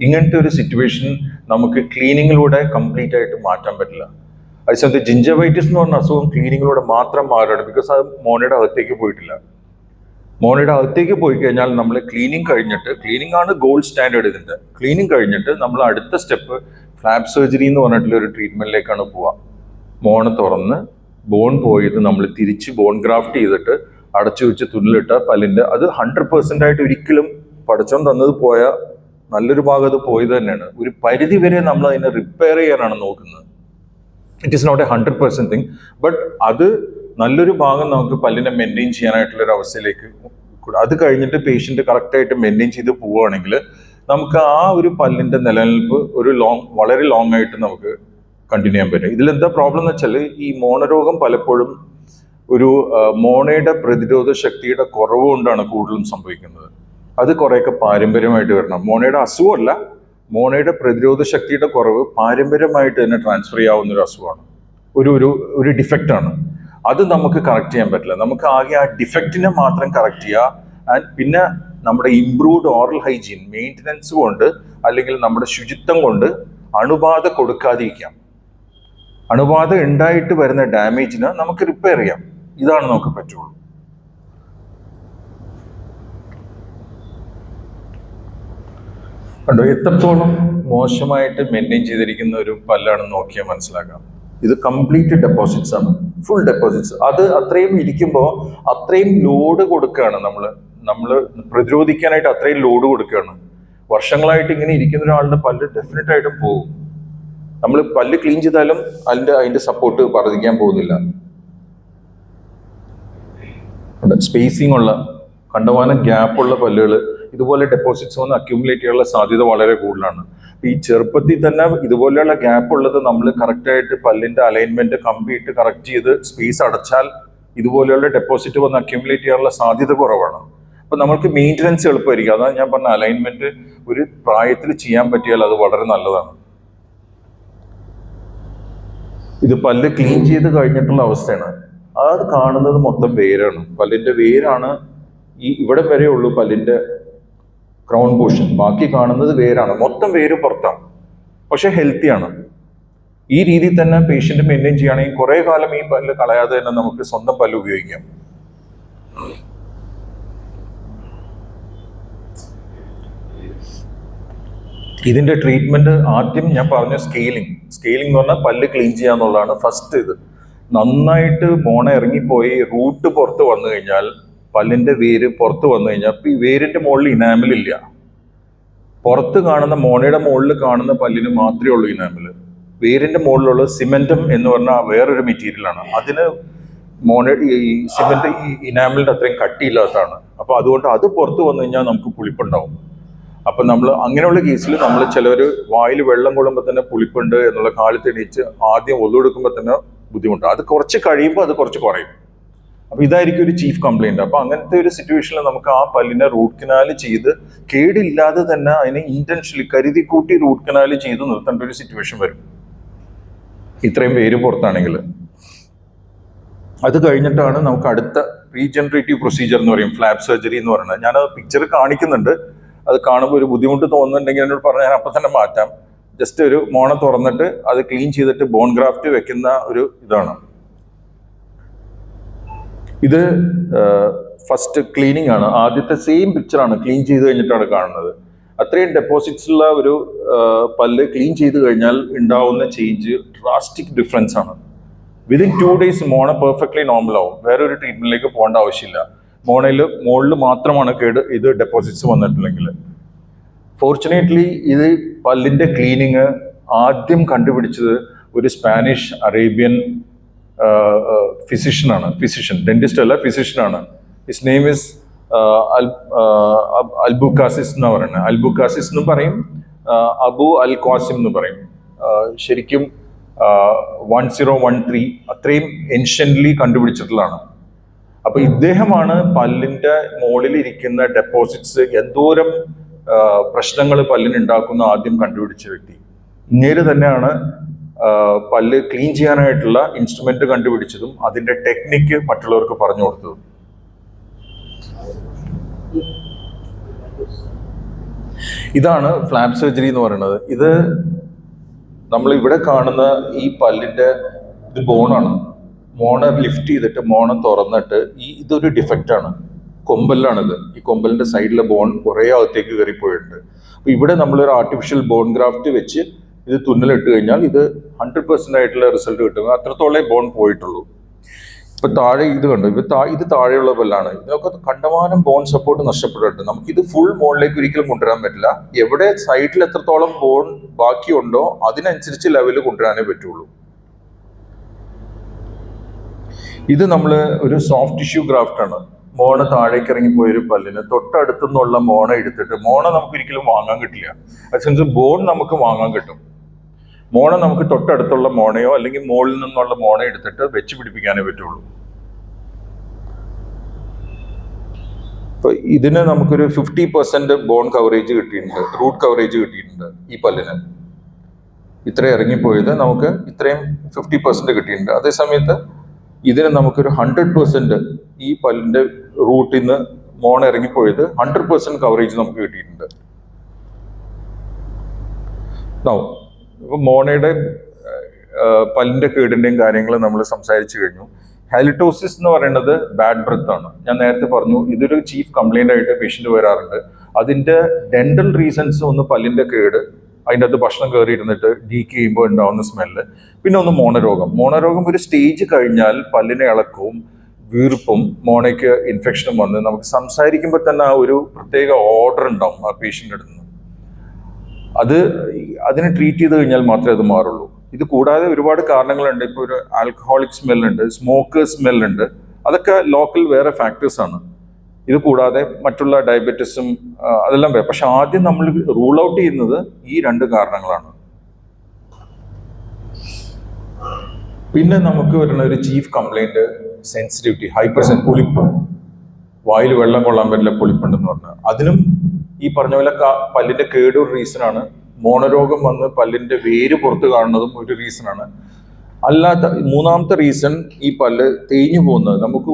ഇങ്ങനത്തെ ഒരു സിറ്റുവേഷൻ നമുക്ക് ക്ലീനിങ്ങിലൂടെ കംപ്ലീറ്റ് ആയിട്ട് മാറ്റാൻ പറ്റില്ല. അതേസമയത്ത് ജിഞ്ചവൈറ്റിസ് എന്ന് പറഞ്ഞ അസുഖം ക്ലീനിങ്ങിലൂടെ മാത്രം മാറുകയാണ്. ബിക്കോസ് അത് മോണയുടെ അകത്തേക്ക് പോയിട്ടില്ല. മോണയുടെ അകത്തേക്ക് പോയി കഴിഞ്ഞാൽ നമ്മൾ ക്ലീനിങ് കഴിഞ്ഞിട്ട്, ക്ലീനിങ് ആണ് ഗോൾഡ് സ്റ്റാൻഡേർഡ് ഇതിൻ്റെ, ക്ലീനിങ് കഴിഞ്ഞിട്ട് നമ്മൾ അടുത്ത സ്റ്റെപ്പ് ഫ്ലാപ്പ് സർജറി എന്ന് പറഞ്ഞിട്ടുള്ള ഒരു ട്രീറ്റ്മെന്റിലേക്കാണ് പോവുക. മോണ തുറന്ന് ബോൺ പോയത് നമ്മൾ തിരിച്ച് ബോൺ ഗ്രാഫ്റ്റ് ചെയ്തിട്ട് അടച്ചു വെച്ച് തുന്നിലിട്ട പല്ലിൻ്റെ അത് 100% ആയിട്ട് ഒരിക്കലും പടച്ചോൻ തന്നത് പോയ നല്ലൊരു ഭാഗം അത് പോയത് തന്നെയാണ്. ഒരു പരിധി വരെ നമ്മൾ അതിനെ റിപ്പയർ ചെയ്യാനാണ് നോക്കുന്നത്. It is not a 100% thing, but അത് നല്ലൊരു ഭാഗം നമുക്ക് പല്ലിനെ മെയിൻറ്റെയിൻ ചെയ്യാനായിട്ടുള്ള ഒരു അവസ്ഥയിലേക്ക്. അത് കഴിഞ്ഞിട്ട് പേഷ്യന്റ് കറക്റ്റായിട്ട് മെയിൻറ്റെയിൻ ചെയ്ത് പോവുകയാണെങ്കിൽ നമുക്ക് ആ ഒരു പല്ലിന്റെ നിലനിൽപ്പ് ഒരു വളരെ ലോങ് ആയിട്ട് നമുക്ക് കണ്ടിന്യൂ ചെയ്യാൻ പറ്റും. ഇതിലെന്താ പ്രോബ്ലം എന്ന് വെച്ചാൽ ഈ മോണരോഗം പലപ്പോഴും ഒരു മോണയുടെ പ്രതിരോധ ശക്തിയുടെ കുറവ് കൊണ്ടാണ് കൂടുതലും സംഭവിക്കുന്നത്. അത് കുറേയൊക്കെ പാരമ്പര്യമായിട്ട് വരണം. മോണയുടെ അസുഖമല്ല, മോണയുടെ പ്രതിരോധ ശക്തിയുടെ കുറവ് പാരമ്പര്യമായിട്ട് തന്നെ ട്രാൻസ്ഫർ ചെയ്യാവുന്ന ഒരു അസുഖമാണ്, ഒരു ഡിഫക്റ്റാണ്. അത് നമുക്ക് കറക്റ്റ് ചെയ്യാൻ പറ്റില്ല. നമുക്ക് ആകെ ആ ഡിഫക്റ്റിനെ മാത്രം കറക്റ്റ് ചെയ്യുക. ആൻഡ് പിന്നെ നമ്മുടെ ഇംപ്രൂവ്ഡ് ഓറൽ ഹൈജീൻ മെയിൻ്റനൻസ് കൊണ്ട് അല്ലെങ്കിൽ നമ്മുടെ ശുചിത്വം കൊണ്ട് അണുബാധ കൊടുക്കാതിരിക്കാം. അണുബാധ ഉണ്ടായിട്ട് വരുന്ന ഡാമേജിന് നമുക്ക് റിപ്പയർ ചെയ്യാം. ഇതാണ് നമുക്ക് പറ്റുള്ളൂ. കണ്ടോ എത്രത്തോളം മോശമായിട്ട് മെയിൻറ്റെയിൻ ചെയ്തിരിക്കുന്ന ഒരു പല്ലാണെന്ന് നോക്കിയാൽ മനസ്സിലാക്കാം. ഇത് കംപ്ലീറ്റ് ഡെപ്പോസിറ്റ്സ് ആണ്, ഫുൾ ഡെപ്പോസിറ്റ്സ്. അത് അത്രയും ഇരിക്കുമ്പോൾ അത്രയും ലോഡ് കൊടുക്കുകയാണ് നമ്മൾ പ്രതിരോധിക്കാനായിട്ട് അത്രയും ലോഡ് കൊടുക്കുകയാണ്. വർഷങ്ങളായിട്ട് ഇങ്ങനെ ഇരിക്കുന്ന ഒരാളുടെ പല്ല് ഡെഫിനറ്റ് ആയിട്ടും പോകും. നമ്മൾ പല്ല് ക്ലീൻ ചെയ്താലും അതിന്റെ സപ്പോർട്ട് വർദ്ധിക്കാൻ പോകുന്നില്ല. സ്പേസിംഗ് ഉള്ള കണ്ടമാനം ഗ്യാപ്പുള്ള പല്ലുകൾ ഇതുപോലെ ഡെപ്പോസിറ്റ്സ് വന്ന് അക്യുമുലേറ്റ് ചെയ്യാനുള്ള സാധ്യത വളരെ കൂടുതലാണ്. ഈ ചെറുപ്പത്തിൽ തന്നെ ഇതുപോലെയുള്ള ഗ്യാപ്പ് ഉള്ളത് നമ്മൾ കറക്റ്റായിട്ട് പല്ലിന്റെ അലൈൻമെന്റ് കമ്പിയിട്ട് കറക്റ്റ് ചെയ്ത് സ്പേസ് അടച്ചാൽ ഇതുപോലെയുള്ള ഡെപ്പോസിറ്റ് വന്ന് അക്യുമുലേറ്റ് ചെയ്യാനുള്ള സാധ്യത കുറവാണ്. അപ്പൊ നമുക്ക് മെയിൻ്റനൻസ് എളുപ്പമായിരിക്കും. അതാണ് ഞാൻ പറഞ്ഞ അലൈൻമെന്റ് ഒരു പ്രായത്തിൽ ചെയ്യാൻ പറ്റിയാൽ അത് വളരെ നല്ലതാണ്. ഇത് പല്ല് ക്ലീൻ ചെയ്ത് കഴിഞ്ഞിട്ടുള്ള അവസ്ഥയാണ്. അത് കാണുന്നത് മൊത്തം വേരാണ്, പല്ലിന്റെ വേരാണ്. ഇവിടെ വരെ ഉള്ളൂ പല്ലിന്റെ ക്രൗൺ പോർഷൻ, ബാക്കി കാണുന്നത് വേരാണ്. മൊത്തം വേര് പുറത്താണ്, പക്ഷെ ഹെൽത്തിയാണ്. ഈ രീതിയിൽ തന്നെ പേഷ്യന്റ് മെയിൻറ്റെയിൻ ചെയ്യുകയാണെങ്കിൽ കുറെ കാലം ഈ പല്ല് കളയാതെ തന്നെ നമുക്ക് സ്വന്തം പല്ല് ഉപയോഗിക്കാം. ഇതിന്റെ ട്രീറ്റ്മെന്റ് ആദ്യം ഞാൻ പറഞ്ഞ സ്കെയിലിംഗ് എന്ന് പറഞ്ഞാൽ പല്ല് ക്ലീൻ ചെയ്യാന്നുള്ളതാണ് ഫസ്റ്റ്. ഇത് നന്നായിട്ട് മോണ ഇറങ്ങിപ്പോയി റൂട്ട് പുറത്ത് വന്നു കഴിഞ്ഞാൽ, പല്ലിന്റെ വേര് പുറത്ത് വന്നു കഴിഞ്ഞാൽ ഈ വേരിന്റെ മുകളിൽ ഇനാമൽ ഇല്ല. പുറത്ത് കാണുന്ന മോണയുടെ മുകളിൽ കാണുന്ന പല്ലിന് മാത്രമേ ഉള്ളൂ ഇനാമൽ. വേരിന്റെ മുകളിലുള്ള സിമെന്റം എന്ന് പറഞ്ഞാൽ വേറൊരു മെറ്റീരിയലാണ്. അതിന് ഈ സിമെന്റ് ഈ ഇനാമലിന്റെ അത്രയും കട്ടിയില്ലാത്തതാണ്. അപ്പൊ അതുകൊണ്ട് അത് പുറത്ത് വന്നു കഴിഞ്ഞാൽ നമുക്ക് പുളിപ്പുണ്ടാവും. അപ്പൊ നമ്മൾ അങ്ങനെയുള്ള കേസിൽ നമ്മൾ ചിലവർ വായിൽ വെള്ളം കൊള്ളുമ്പോൾ തന്നെ പുളിപ്പുണ്ട് എന്നുള്ള കാലത്ത് എണീച്ച് ആദ്യം ഒതുകൊടുക്കുമ്പോൾ തന്നെ ബുദ്ധിമുട്ടാണ്. അത് കുറച്ച് കഴിയുമ്പോൾ അത് കുറച്ച് കുറയും. അപ്പൊ ഇതായിരിക്കും ഒരു ചീഫ് കംപ്ലൈന്റ്. അപ്പൊ അങ്ങനത്തെ ഒരു സിറ്റുവേഷനിൽ നമുക്ക് ആ പല്ലിനെ റൂട്ട് കനാല് ചെയ്ത് കേടില്ലാതെ തന്നെ അതിനെ ഇന്റൻഷനലി കരുതി കൂട്ടി റൂട്ട് കനാല് ചെയ്ത് നിർത്തേണ്ട ഒരു സിറ്റുവേഷൻ വരും, ഇത്രയും പേര് പുറത്താണെങ്കിൽ. അത് കഴിഞ്ഞിട്ടാണ് നമുക്ക് അടുത്ത റീജനറേറ്റീവ് പ്രൊസീജിയർ എന്ന് പറയും, ഫ്ലാപ്പ് സർജറി എന്ന് പറയുന്നത്. ഞാൻ പിക്ചർ കാണിക്കുന്നുണ്ട്. അത് കാണുമ്പോൾ ഒരു ബുദ്ധിമുട്ട് തോന്നുന്നുണ്ടെങ്കിൽ എന്നോട് പറഞ്ഞാൽ ഞാൻ അപ്പം തന്നെ മാറ്റാം. ജസ്റ്റ് ഒരു മോണ തുറന്നിട്ട് അത് ക്ലീൻ ചെയ്തിട്ട് ബോൺ ഗ്രാഫ്റ്റ് വെക്കുന്ന ഒരു ഇതാണ്. ഇത് ഫസ്റ്റ് ക്ലീനിങ് ആണ്. ആദ്യത്തെ സെയിം പിക്ചറാണ് ക്ലീൻ ചെയ്ത് കഴിഞ്ഞിട്ടാണ് കാണുന്നത്. അത്രയും ഡെപ്പോസിറ്റ്സ് ഉള്ള ഒരു പല്ല് ക്ലീൻ ചെയ്ത് കഴിഞ്ഞാൽ ഉണ്ടാവുന്ന ചേഞ്ച് ഡ്രാസ്റ്റിക് ഡിഫറൻസ് ആണ്. വിതിൻ 2 days മോണ പെർഫെക്റ്റ്ലി നോർമൽ ആവും. വേറൊരു ട്രീറ്റ്മെന്റിലേക്ക് പോകേണ്ട ആവശ്യമില്ല. മുകളിൽ മാത്രമാണ് ഇത് ഡെപ്പോസിറ്റ്സ് വന്നിട്ടില്ലെങ്കിൽ. ഫോർച്ചുനേറ്റ്ലി ഇത് പല്ലിന്റെ ക്ലീനിങ് ആദ്യം കണ്ടുപിടിച്ചത് ഒരു സ്പാനിഷ് അറേബ്യൻ ഡെന്റിസ്റ്റ് അല്ല, ഫിസിഷ്യനാണ്. ഹിസ് നെയിം ഇസ് അൽബുക്കാസിസ് എന്ന് പറയുന്നത്. അൽബുക്കാസിസ് എന്ന് പറയും, അബു അൽ ഖാസിം എന്ന് പറയും. ശരിക്കും 1013 അത്രയും ഏൻഷ്യന്റ്ലി കണ്ടുപിടിച്ചിട്ടുള്ളതാണ്. അപ്പൊ ഇദ്ദേഹമാണ് പല്ലിന്റെ മുകളിൽ ഇരിക്കുന്ന ഡെപ്പോസിറ്റ്സ് എന്തോരം പ്രശ്നങ്ങൾ പല്ലിന് ഉണ്ടാക്കുന്ന ആദ്യം കണ്ടുപിടിച്ച വ്യക്തി. ഇങ്ങേര് തന്നെയാണ് പല്ല് ക്ലീൻ ചെയ്യാനായിട്ടുള്ള ഇൻസ്ട്രുമെന്റ് കണ്ടുപിടിച്ചതും അതിന്റെ ടെക്നിക്ക് മറ്റുള്ളവർക്ക് പറഞ്ഞു കൊടുത്തതും. ഇതാണ് ഫ്ലാപ്പ് സർജറി എന്ന് പറയുന്നത്. ഇത് നമ്മൾ ഇവിടെ കാണുന്ന ഈ പല്ലിന്റെ ഇത് ബോണാണ്. മോണ ലിഫ്റ്റ് ചെയ്തിട്ട് മോണ തുറന്നിട്ട് ഇതൊരു ഡിഫക്റ്റാണ്, കൊമ്പലിലാണിത്. ഈ കൊമ്പലിന്റെ സൈഡിലെ ബോൺ കുറേ അകത്തേക്ക് കയറിപ്പോയിട്ടുണ്ട്. അപ്പൊ ഇവിടെ നമ്മളൊരു ആർട്ടിഫിഷ്യൽ ബോൺ ഗ്രാഫ്റ്റ് വെച്ച് ഇത് തുന്നലിട്ട് കഴിഞ്ഞാൽ ഇത് 100% ആയിട്ടുള്ള റിസൾട്ട് കിട്ടും. അത്രത്തോളം ബോൺ പോയിട്ടുള്ളൂ. ഇപ്പൊ താഴെ ഇത് കണ്ടു, ഇത് താഴെയുള്ള പല്ലാണ്. ഇതിനൊക്കെ കണ്ടമാനം ബോൺ സപ്പോർട്ട് നഷ്ടപ്പെട്ടിട്ടുണ്ട്. നമുക്കിത് ഫുൾ മോണിലേക്ക് ഒരിക്കലും കൊണ്ടുവരാൻ പറ്റില്ല. എവിടെ സൈഡിൽ എത്രത്തോളം ബോൺ ബാക്കിയുണ്ടോ അതിനനുസരിച്ച് ലെവല് കൊണ്ടുവരാനേ പറ്റുള്ളൂ. ഇത് നമ്മൾ ഒരു സോഫ്റ്റ് ടിഷ്യൂ ഗ്രാഫ്റ്റ് ആണ്. മോണ താഴേക്ക് ഇറങ്ങിപ്പോയൊരു പല്ലിന് തൊട്ടടുത്തുനിന്നുള്ള മോണ എടുത്തിട്ട്, മോണ നമുക്ക് ഒരിക്കലും വാങ്ങാൻ കിട്ടില്ല. അതനുസരിച്ച് ബോൺ നമുക്ക് വാങ്ങാൻ കിട്ടും. മോണ നമുക്ക് തൊട്ടടുത്തുള്ള മോണയോ അല്ലെങ്കിൽ മോളിൽ നിന്നുള്ള മോണ എടുത്തിട്ട് വെച്ച് പിടിപ്പിക്കാനേ പറ്റുള്ളൂ. അപ്പൊ ഇതിന് നമുക്കൊരു 50% ബോൺ കവറേജ് കിട്ടിയിട്ടുണ്ട്, റൂട്ട് കവറേജ് കിട്ടിയിട്ടുണ്ട്. ഈ പല്ലിന് ഇത്ര ഇറങ്ങിപ്പോയത് നമുക്ക് ഇത്രയും 50% കിട്ടിയിട്ടുണ്ട്. അതേസമയത്ത് ഇതിന് നമുക്കൊരു 100% ഈ പല്ലിന്റെ റൂട്ടിൽ നിന്ന് മോണ ഇറങ്ങിപ്പോയത് 100% കവറേജ് നമുക്ക് കിട്ടിയിട്ടുണ്ട്. ഇപ്പൊ മോണയുടെ പല്ലിന്റെ കേടിന്റെയും കാര്യങ്ങൾ നമ്മൾ സംസാരിച്ചു കഴിഞ്ഞു. ഹാലിറ്റോസിസ് എന്ന് പറയുന്നത് ബാഡ് ബ്രത്ത് ആണ്. ഞാൻ നേരത്തെ പറഞ്ഞു, ഇതൊരു ചീഫ് കംപ്ലൈന്റ് ആയിട്ട് പേഷ്യന്റ് വരാറുണ്ട്. അതിന്റെ ഡെന്റൽ റീസൺസ് ഒന്ന് പല്ലിന്റെ കേട്, അതിൻ്റെ അകത്ത് ഭക്ഷണം കയറി ഇരുന്നിട്ട് ഡീക്ക് ചെയ്യുമ്പോൾ ഉണ്ടാവുന്ന സ്മെല്ല്, പിന്നെ ഒന്ന് മോണരോഗം. മോണരോഗം ഒരു സ്റ്റേജ് കഴിഞ്ഞാൽ പല്ലിനെ ഇളക്കവും വീർപ്പും മോണയ്ക്ക് ഇൻഫെക്ഷനും വന്ന് നമുക്ക് സംസാരിക്കുമ്പോൾ തന്നെ ആ ഒരു പ്രത്യേക ഓർഡർ ഉണ്ടാവും ആ പേഷ്യൻ്റെ അടുത്ത് നിന്ന്. അതിനെ ട്രീറ്റ് ചെയ്ത് കഴിഞ്ഞാൽ മാത്രമേ അത് മാറുള്ളൂ. ഇത് കൂടാതെ ഒരുപാട് കാരണങ്ങളുണ്ട്. ഇപ്പോൾ ഒരു ആൽക്കഹോളിക് സ്മെല്ലുണ്ട്, സ്മോക്കേഴ്സ് സ്മെല്ലുണ്ട്. അതൊക്കെ ലോക്കൽ വേറെ ഫാക്ടേഴ്സ് ആണ്. ഇത് കൂടാതെ മറ്റുള്ള ഡയബറ്റിസും അതെല്ലാം വരും. പക്ഷെ ആദ്യം നമ്മൾ റൂൾ ഔട്ട് ചെയ്യുന്നത് ഈ 2 കാരണങ്ങളാണ്. പിന്നെ നമുക്ക് വരുന്ന ഒരു ചീഫ് കംപ്ലൈന്റ് സെൻസിറ്റിവിറ്റി, പുളിപ്പ്. വായിൽ വെള്ളം കൊള്ളാൻ പറ്റില്ല, പുളിപ്പുണ്ടെന്ന് പറഞ്ഞാൽ അതിനും ഈ പറഞ്ഞ പോലെ പല്ലിന്റെ കേട് ഒരു റീസണാണ്. മോണരോഗം വന്ന് പല്ലിന്റെ വേര് പുറത്ത് കാണുന്നതും ഒരു റീസണാണ്. അല്ലാത്ത മൂന്നാമത്തെ റീസൺ ഈ പല്ല് തേഞ്ഞു പോകുന്നത്. നമുക്ക്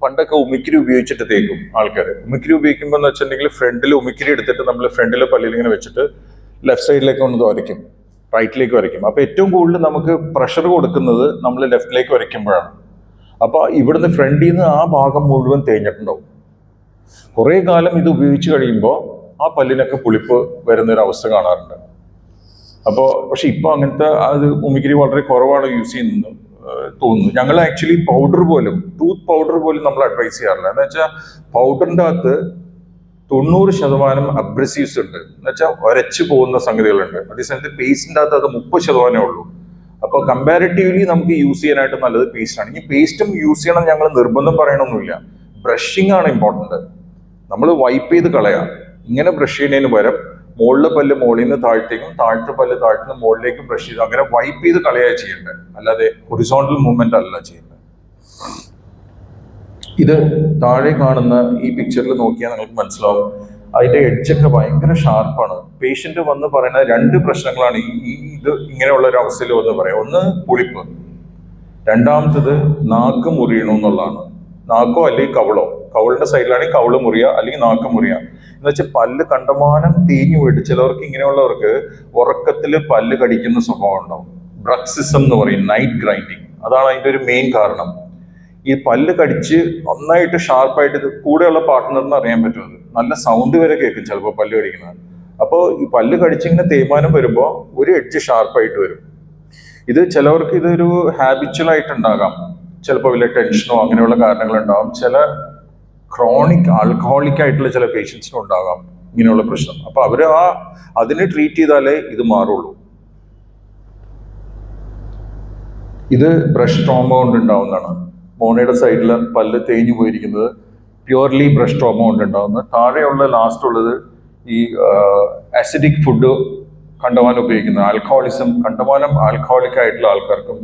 പണ്ടൊക്കെ ഉമിക്കിരി ഉപയോഗിച്ചിട്ട് തേക്കും ആൾക്കാർ. ഉമിക്കിരി ഉപയോഗിക്കുമ്പോൾ എന്ന് വെച്ചിട്ടുണ്ടെങ്കിൽ ഫ്രണ്ടിൽ ഉമിക്കിരി എടുത്തിട്ട് നമ്മൾ ഫ്രണ്ടിലെ പല്ലിൽ ഇങ്ങനെ വെച്ചിട്ട് ലെഫ്റ്റ് സൈഡിലേക്ക് ഒന്ന് വരയ്ക്കും, റൈറ്റിലേക്ക് വരയ്ക്കും. അപ്പൊ ഏറ്റവും കൂടുതൽ നമുക്ക് പ്രഷർ കൊടുക്കുന്നത് നമ്മൾ ലെഫ്റ്റിലേക്ക് വരയ്ക്കുമ്പോഴാണ്. അപ്പൊ ഇവിടുന്ന് ഫ്രണ്ടിൽ നിന്ന് ആ ഭാഗം മുഴുവൻ തേഞ്ഞിട്ടുണ്ടാവും. കുറെ കാലം ഇത് ഉപയോഗിച്ച് കഴിയുമ്പോൾ ആ പല്ലിനൊക്കെ പുളിപ്പ് വരുന്നൊരു അവസ്ഥ കാണാറുണ്ട്. പക്ഷെ ഇപ്പൊ അങ്ങനത്തെ ഉമിക്കിരി വളരെ കുറവാണ് യൂസ് ചെയ്യുന്നത് തോന്നുന്നു. ഞങ്ങൾ ആക്ച്വലി ടൂത്ത് പൗഡർ പോലും നമ്മൾ അഡ്വൈസ് ചെയ്യാറില്ല. എന്ന് വെച്ചാൽ പൗഡറിന്റെ അകത്ത് 90% അബ്രസീവ്സ് ഉണ്ട്, എന്ന് വെച്ചാൽ ഉരച്ചു പോകുന്ന സംഗതികളുണ്ട്. അതേസമയത്ത് പേസ്റ്റിന്റെ അകത്ത് അത് 30% ഉള്ളൂ. അപ്പോൾ കമ്പാരിറ്റീവ്ലി നമുക്ക് യൂസ് ചെയ്യാനായിട്ട് നല്ലത് പേസ്റ്റ് ആണ്. ഈ പേസ്റ്റും യൂസ് ചെയ്യണം ഞങ്ങൾ നിർബന്ധം പറയണമെന്നില്ല. ബ്രഷിംഗ് ആണ് ഇമ്പോർട്ടന്റ്. നമ്മൾ വൈപ്പ് ചെയ്ത് കളയാം. ഇങ്ങനെ ബ്രഷ് ചെയ്യുന്നതിന് പകരം മുകളിലെ പല്ല് മുകളിൽ നിന്ന് താഴത്തേക്കും, താഴത്തെ പല്ല് താഴ്ത്തുന്ന മുകളിലേക്കും ബ്രഷ് ചെയ്ത് അങ്ങനെ വൈപ്പ് ചെയ്ത് കളയാണ് ചെയ്യേണ്ടത്, അല്ലാതെ ഹൊറിസോണ്ടൽ മൂവ്മെന്റ് അല്ല ചെയ്യേണ്ടത്. ഇത് താഴെ കാണുന്ന ഈ പിക്ചറിൽ നോക്കിയാൽ നിങ്ങൾക്ക് മനസ്സിലാവും, അതിന്റെ എഡ്ജൊക്കെ ഭയങ്കര ഷാർപ്പാണ്. പേഷ്യന്റ് വന്ന് പറയുന്ന 2 പ്രശ്നങ്ങളാണ് ഇത് ഇങ്ങനെയുള്ള ഒരു അവസ്ഥയിൽ വന്ന് പറയാം. ഒന്ന് പുളിപ്പ്, രണ്ടാമത്തത് നാക്ക് മുറിയണമെന്നുള്ളതാണ്. നാക്കോ അല്ലെങ്കിൽ കവളിന്റെ സൈഡിലാണെങ്കിൽ കവള് മുറിയ അല്ലെങ്കിൽ നാക്ക് മുറിയ. എന്ന് വെച്ചാൽ പല്ല് കണ്ടമാനം തേഞ്ഞു പോയിട്ട് ചിലവർക്ക്, ഇങ്ങനെയുള്ളവർക്ക് ഉറക്കത്തില് പല്ല് കടിക്കുന്ന സ്വഭാവം ഉണ്ടാവും. ബ്രക്സിസം എന്ന് പറയും, നൈറ്റ് ഗ്രൈൻഡിങ്. അതാണ് അതിന്റെ ഒരു മെയിൻ കാരണം. ഈ പല്ല് കടിച്ച് നന്നായിട്ട് ഷാർപ്പായിട്ട്, ഇത് കൂടെയുള്ള പാർട്ട്ണറിന് അറിയാൻ പറ്റും. നല്ല സൗണ്ട് വരെ കേൾക്കും ചിലപ്പോൾ പല്ല് കടിക്കുന്നത്. അപ്പോൾ ഈ പല്ല് കടിച്ചിങ്ങനെ തേയ്മാനം വരുമ്പോൾ ഒരു എഡ്ജ് ഷാർപ്പായിട്ട് വരും. ഇത് ചിലവർക്ക് ഇതൊരു ഹാബിച്വൽ ആയിട്ടുണ്ടാകാം. ചിലപ്പോൾ വലിയ ടെൻഷനോ അങ്ങനെയുള്ള കാരണങ്ങളുണ്ടാകും. ചില ക്രോണിക് ആൽക്കഹോളിക് ആയിട്ടുള്ള ചില പേഷ്യൻസിനും ഉണ്ടാകാം ഇങ്ങനെയുള്ള പ്രശ്നം. അപ്പൊ അവര് അതിനെ ട്രീറ്റ് ചെയ്താലേ ഇത് മാറുള്ളൂ. ഇത് ബ്രഷ് ട്രോമ കൊണ്ട് ഉണ്ടാവുന്നതാണ്. മോണയുടെ സൈഡിൽ പല്ല് തേഞ്ഞു പോയിരിക്കുന്നത് പ്യുവർലി ബ്രഷ് ട്രോമ കൊണ്ട് ഉണ്ടാവുന്നത്. താഴെയുള്ള ലാസ്റ്റ് ഉള്ളത് ഈ ആസിഡിക് ഫുഡ് കണ്ടമാനം ഉപയോഗിക്കുന്നത്, ആൽക്കഹോളിസം, കണ്ടമാനം ആൽക്കഹോളിക് ആയിട്ടുള്ള ആൾക്കാർക്കും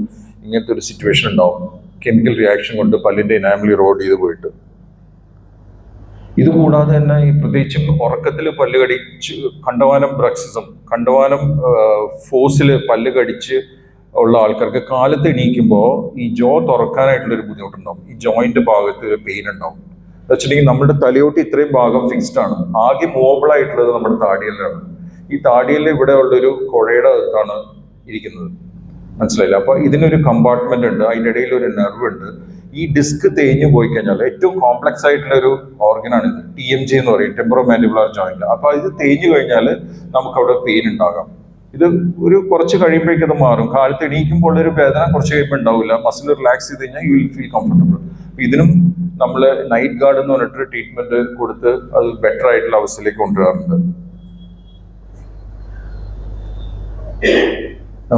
ഇങ്ങനത്തെ ഒരു സിറ്റുവേഷൻ ഉണ്ടാവും. കെമിക്കൽ റിയാക്ഷൻ കൊണ്ട് പല്ലിന്റെ ഇനാമിലി റോഡ് ചെയ്ത് പോയിട്ട്. ഇത് കൂടാതെ തന്നെ ഈ പ്രത്യേകിച്ചും ഉറക്കത്തിൽ പല്ല് കടിച്ച് കണ്ടമാനം ബ്രക്സിസം, കണ്ടമാനം ഫോഴ്സിൽ പല്ല് കടിച്ച് ഉള്ള ആൾക്കാർക്ക് കാലത്ത് എണീക്കുമ്പോൾ ഈ ജോ തുറക്കാനായിട്ടുള്ളൊരു ബുദ്ധിമുട്ടുണ്ടാവും. ഈ ജോയിന്റ് ഭാഗത്ത് ഒരു പെയിൻ ഉണ്ടാവും. എന്ന് വെച്ചിട്ടുണ്ടെങ്കിൽ നമ്മുടെ തലയോട്ട് ഇത്രയും ഭാഗം ഫിക്സ്ഡ് ആണ്. ആകെ മൂവബിൾ ആയിട്ടുള്ളത് നമ്മുടെ താടിയലാണ്. ഈ താടിയല് ഇവിടെ ഉള്ളൊരു കുഴയുടെ അകത്താണ് ഇരിക്കുന്നത്. മനസ്സിലായില്ല. അപ്പൊ ഇതിനൊരു കമ്പാർട്ട്മെന്റ് ഉണ്ട്, അതിൻ്റെ ഇടയിൽ ഒരു നെർവ് ഉണ്ട്. ഈ ഡിസ്ക് തേഞ്ഞു പോയി കഴിഞ്ഞാൽ ഏറ്റവും കോംപ്ലക്സ് ആയിട്ടുള്ള ഒരു ഓർഗനാണ് ഇത്, TMJ എന്ന് പറയും, ടെമ്പറോ മാൻഡിബുലർ ജോയിന്റ്. അപ്പൊ ഇത് തേഞ്ഞു കഴിഞ്ഞാൽ നമുക്ക് അവിടെ പെയിൻ ഉണ്ടാകാം. ഇത് ഒരു കുറച്ച് കഴിയുമ്പോഴേക്കും അത് മാറും. കാലത്ത് എണീക്കുമ്പോൾ ഒരു വേദന കുറച്ച് കഴിയുമ്പോൾ ഉണ്ടാവില്ല. മസിൽ റിലാക്സ് ചെയ്ത് കഴിഞ്ഞാൽ യു വിൽ ഫീൽ കംഫർട്ടബിൾ. ഇതിനും നമ്മൾ നൈറ്റ് ഗാർഡ് എന്ന് പറഞ്ഞിട്ട് ട്രീറ്റ്മെന്റ് കൊടുത്ത് അത് ബെറ്റർ ആയിട്ടുള്ള അവസ്ഥയിലേക്ക് കൊണ്ടുവരാറുണ്ട്.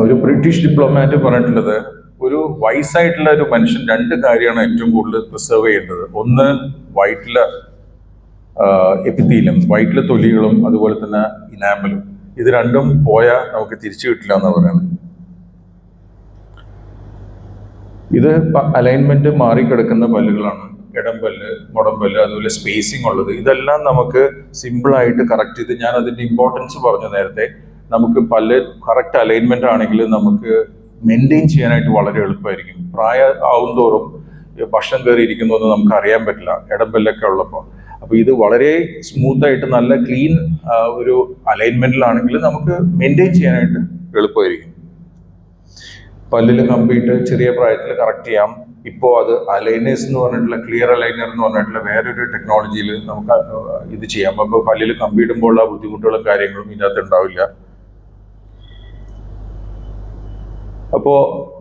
ഒരു ബ്രിട്ടീഷ് ഡിപ്ലോമാറ്റ് പറഞ്ഞിട്ടുള്ളത്, ഒരു വയസ്സായിട്ടുള്ള ഒരു മനുഷ്യൻ 2 കാര്യമാണ് ഏറ്റവും കൂടുതൽ പ്രിസർവ് ചെയ്യേണ്ടത്. ഒന്ന് വയറ്റിലെ എപ്പിത്തീലിയം, വയറ്റിലെ തൊലികളും അതുപോലെ തന്നെ ഇനാമലും. ഇത് രണ്ടും പോയാൽ നമുക്ക് തിരിച്ചു കിട്ടില്ല എന്ന് പറയുന്നത്. ഇത് അലൈൻമെന്റ് മാറിക്കിടക്കുന്ന പല്ലുകളാണ്. ഇടംപല്ല്, മുടമ്പല്ല്, അതുപോലെ സ്പേസിംഗ് ഉള്ളത്. ഇതെല്ലാം നമുക്ക് സിമ്പിളായിട്ട് കറക്റ്റ് ചെയ്ത്, ഞാൻ അതിന്റെ ഇമ്പോർട്ടൻസ് പറഞ്ഞു നേരത്തെ. നമുക്ക് പല്ല് കറക്റ്റ് അലൈൻമെന്റ് ആണെങ്കിൽ നമുക്ക് മെയിൻറ്റെയിൻ ചെയ്യാനായിട്ട് വളരെ എളുപ്പമായിരിക്കും. പ്രായം ആവുന്തോറും ഭക്ഷണം കയറി ഇരിക്കുന്നതൊന്നും നമുക്ക് അറിയാൻ പറ്റില്ല, ഇടംപല്ലൊക്കെ ഉള്ളപ്പോൾ. അപ്പോൾ ഇത് വളരെ സ്മൂത്തായിട്ട് നല്ല ക്ലീൻ ഒരു അലൈൻമെന്റിലാണെങ്കിൽ നമുക്ക് മെയിൻറ്റെയിൻ ചെയ്യാനായിട്ട് എളുപ്പമായിരിക്കും. പല്ലിൽ കമ്പിയിട്ട് ചെറിയ പ്രായത്തിൽ കറക്റ്റ് ചെയ്യാം. ഇപ്പോൾ അത് അലൈനേഴ്സ് എന്ന് പറഞ്ഞിട്ടുള്ള, ക്ലിയർ അലൈനർ എന്ന് പറഞ്ഞിട്ടുള്ള വേറൊരു ടെക്നോളജിയിൽ നമുക്ക് ഇത് ചെയ്യാം. അപ്പോൾ പല്ലിൽ കമ്പിയിടുമ്പോഴുള്ള ബുദ്ധിമുട്ടുകളും കാര്യങ്ങളും ഇതിനകത്ത് ഉണ്ടാവില്ല. അപ്പോൾ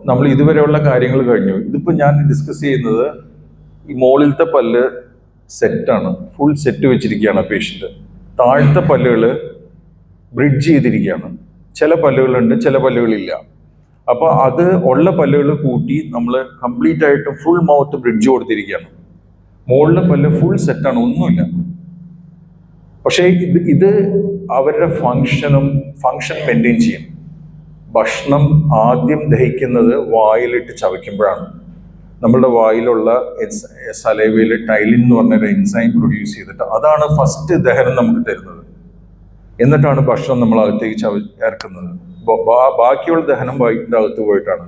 നമ്മൾ ഇതുവരെയുള്ള കാര്യങ്ങൾ കഴിഞ്ഞു. ഇതിപ്പോൾ ഞാൻ ഡിസ്കസ് ചെയ്യുന്നത് ഈ മുകളിലത്തെ പല്ല് സെറ്റാണ്, ഫുൾ സെറ്റ് വെച്ചിരിക്കുകയാണ് പേഷ്യൻ്റ്. താഴത്തെ പല്ലുകൾ ബ്രിഡ്ജ് ചെയ്തിരിക്കുകയാണ്. ചില പല്ലുകളുണ്ട്, ചില പല്ലുകളില്ല. അപ്പോൾ അത് ഉള്ള പല്ലുകൾ കൂട്ടി നമ്മൾ കംപ്ലീറ്റ് ആയിട്ട് ഫുൾ മൗത്ത് ബ്രിഡ്ജ് കൊടുത്തിരിക്കുകയാണ്. മുകളിലെ പല്ല് ഫുൾ സെറ്റാണ്, ഒന്നുമില്ല. പക്ഷേ ഇത് അവരുടെ ഫങ്ഷൻ മെയിൻറ്റെയിൻ ചെയ്യും. ഭക്ഷണം ആദ്യം ദഹിക്കുന്നത് വായിലിട്ട് ചവയ്ക്കുമ്പോഴാണ്. നമ്മളുടെ വായിലുള്ള സലൈവയിൽ ടൈലിൻ എന്ന് പറഞ്ഞൊരു എൻസൈം പ്രൊഡ്യൂസ് ചെയ്തിട്ട് അതാണ് ഫസ്റ്റ് ദഹനം നമുക്ക് തരുന്നത്. എന്നിട്ടാണ് ഭക്ഷണം നമ്മൾ അകത്തേക്ക് ചേർക്കുന്നത്. ബാക്കിയുള്ള ദഹനം വയറ്റിൻ്റെ അകത്ത് പോയിട്ടാണ്.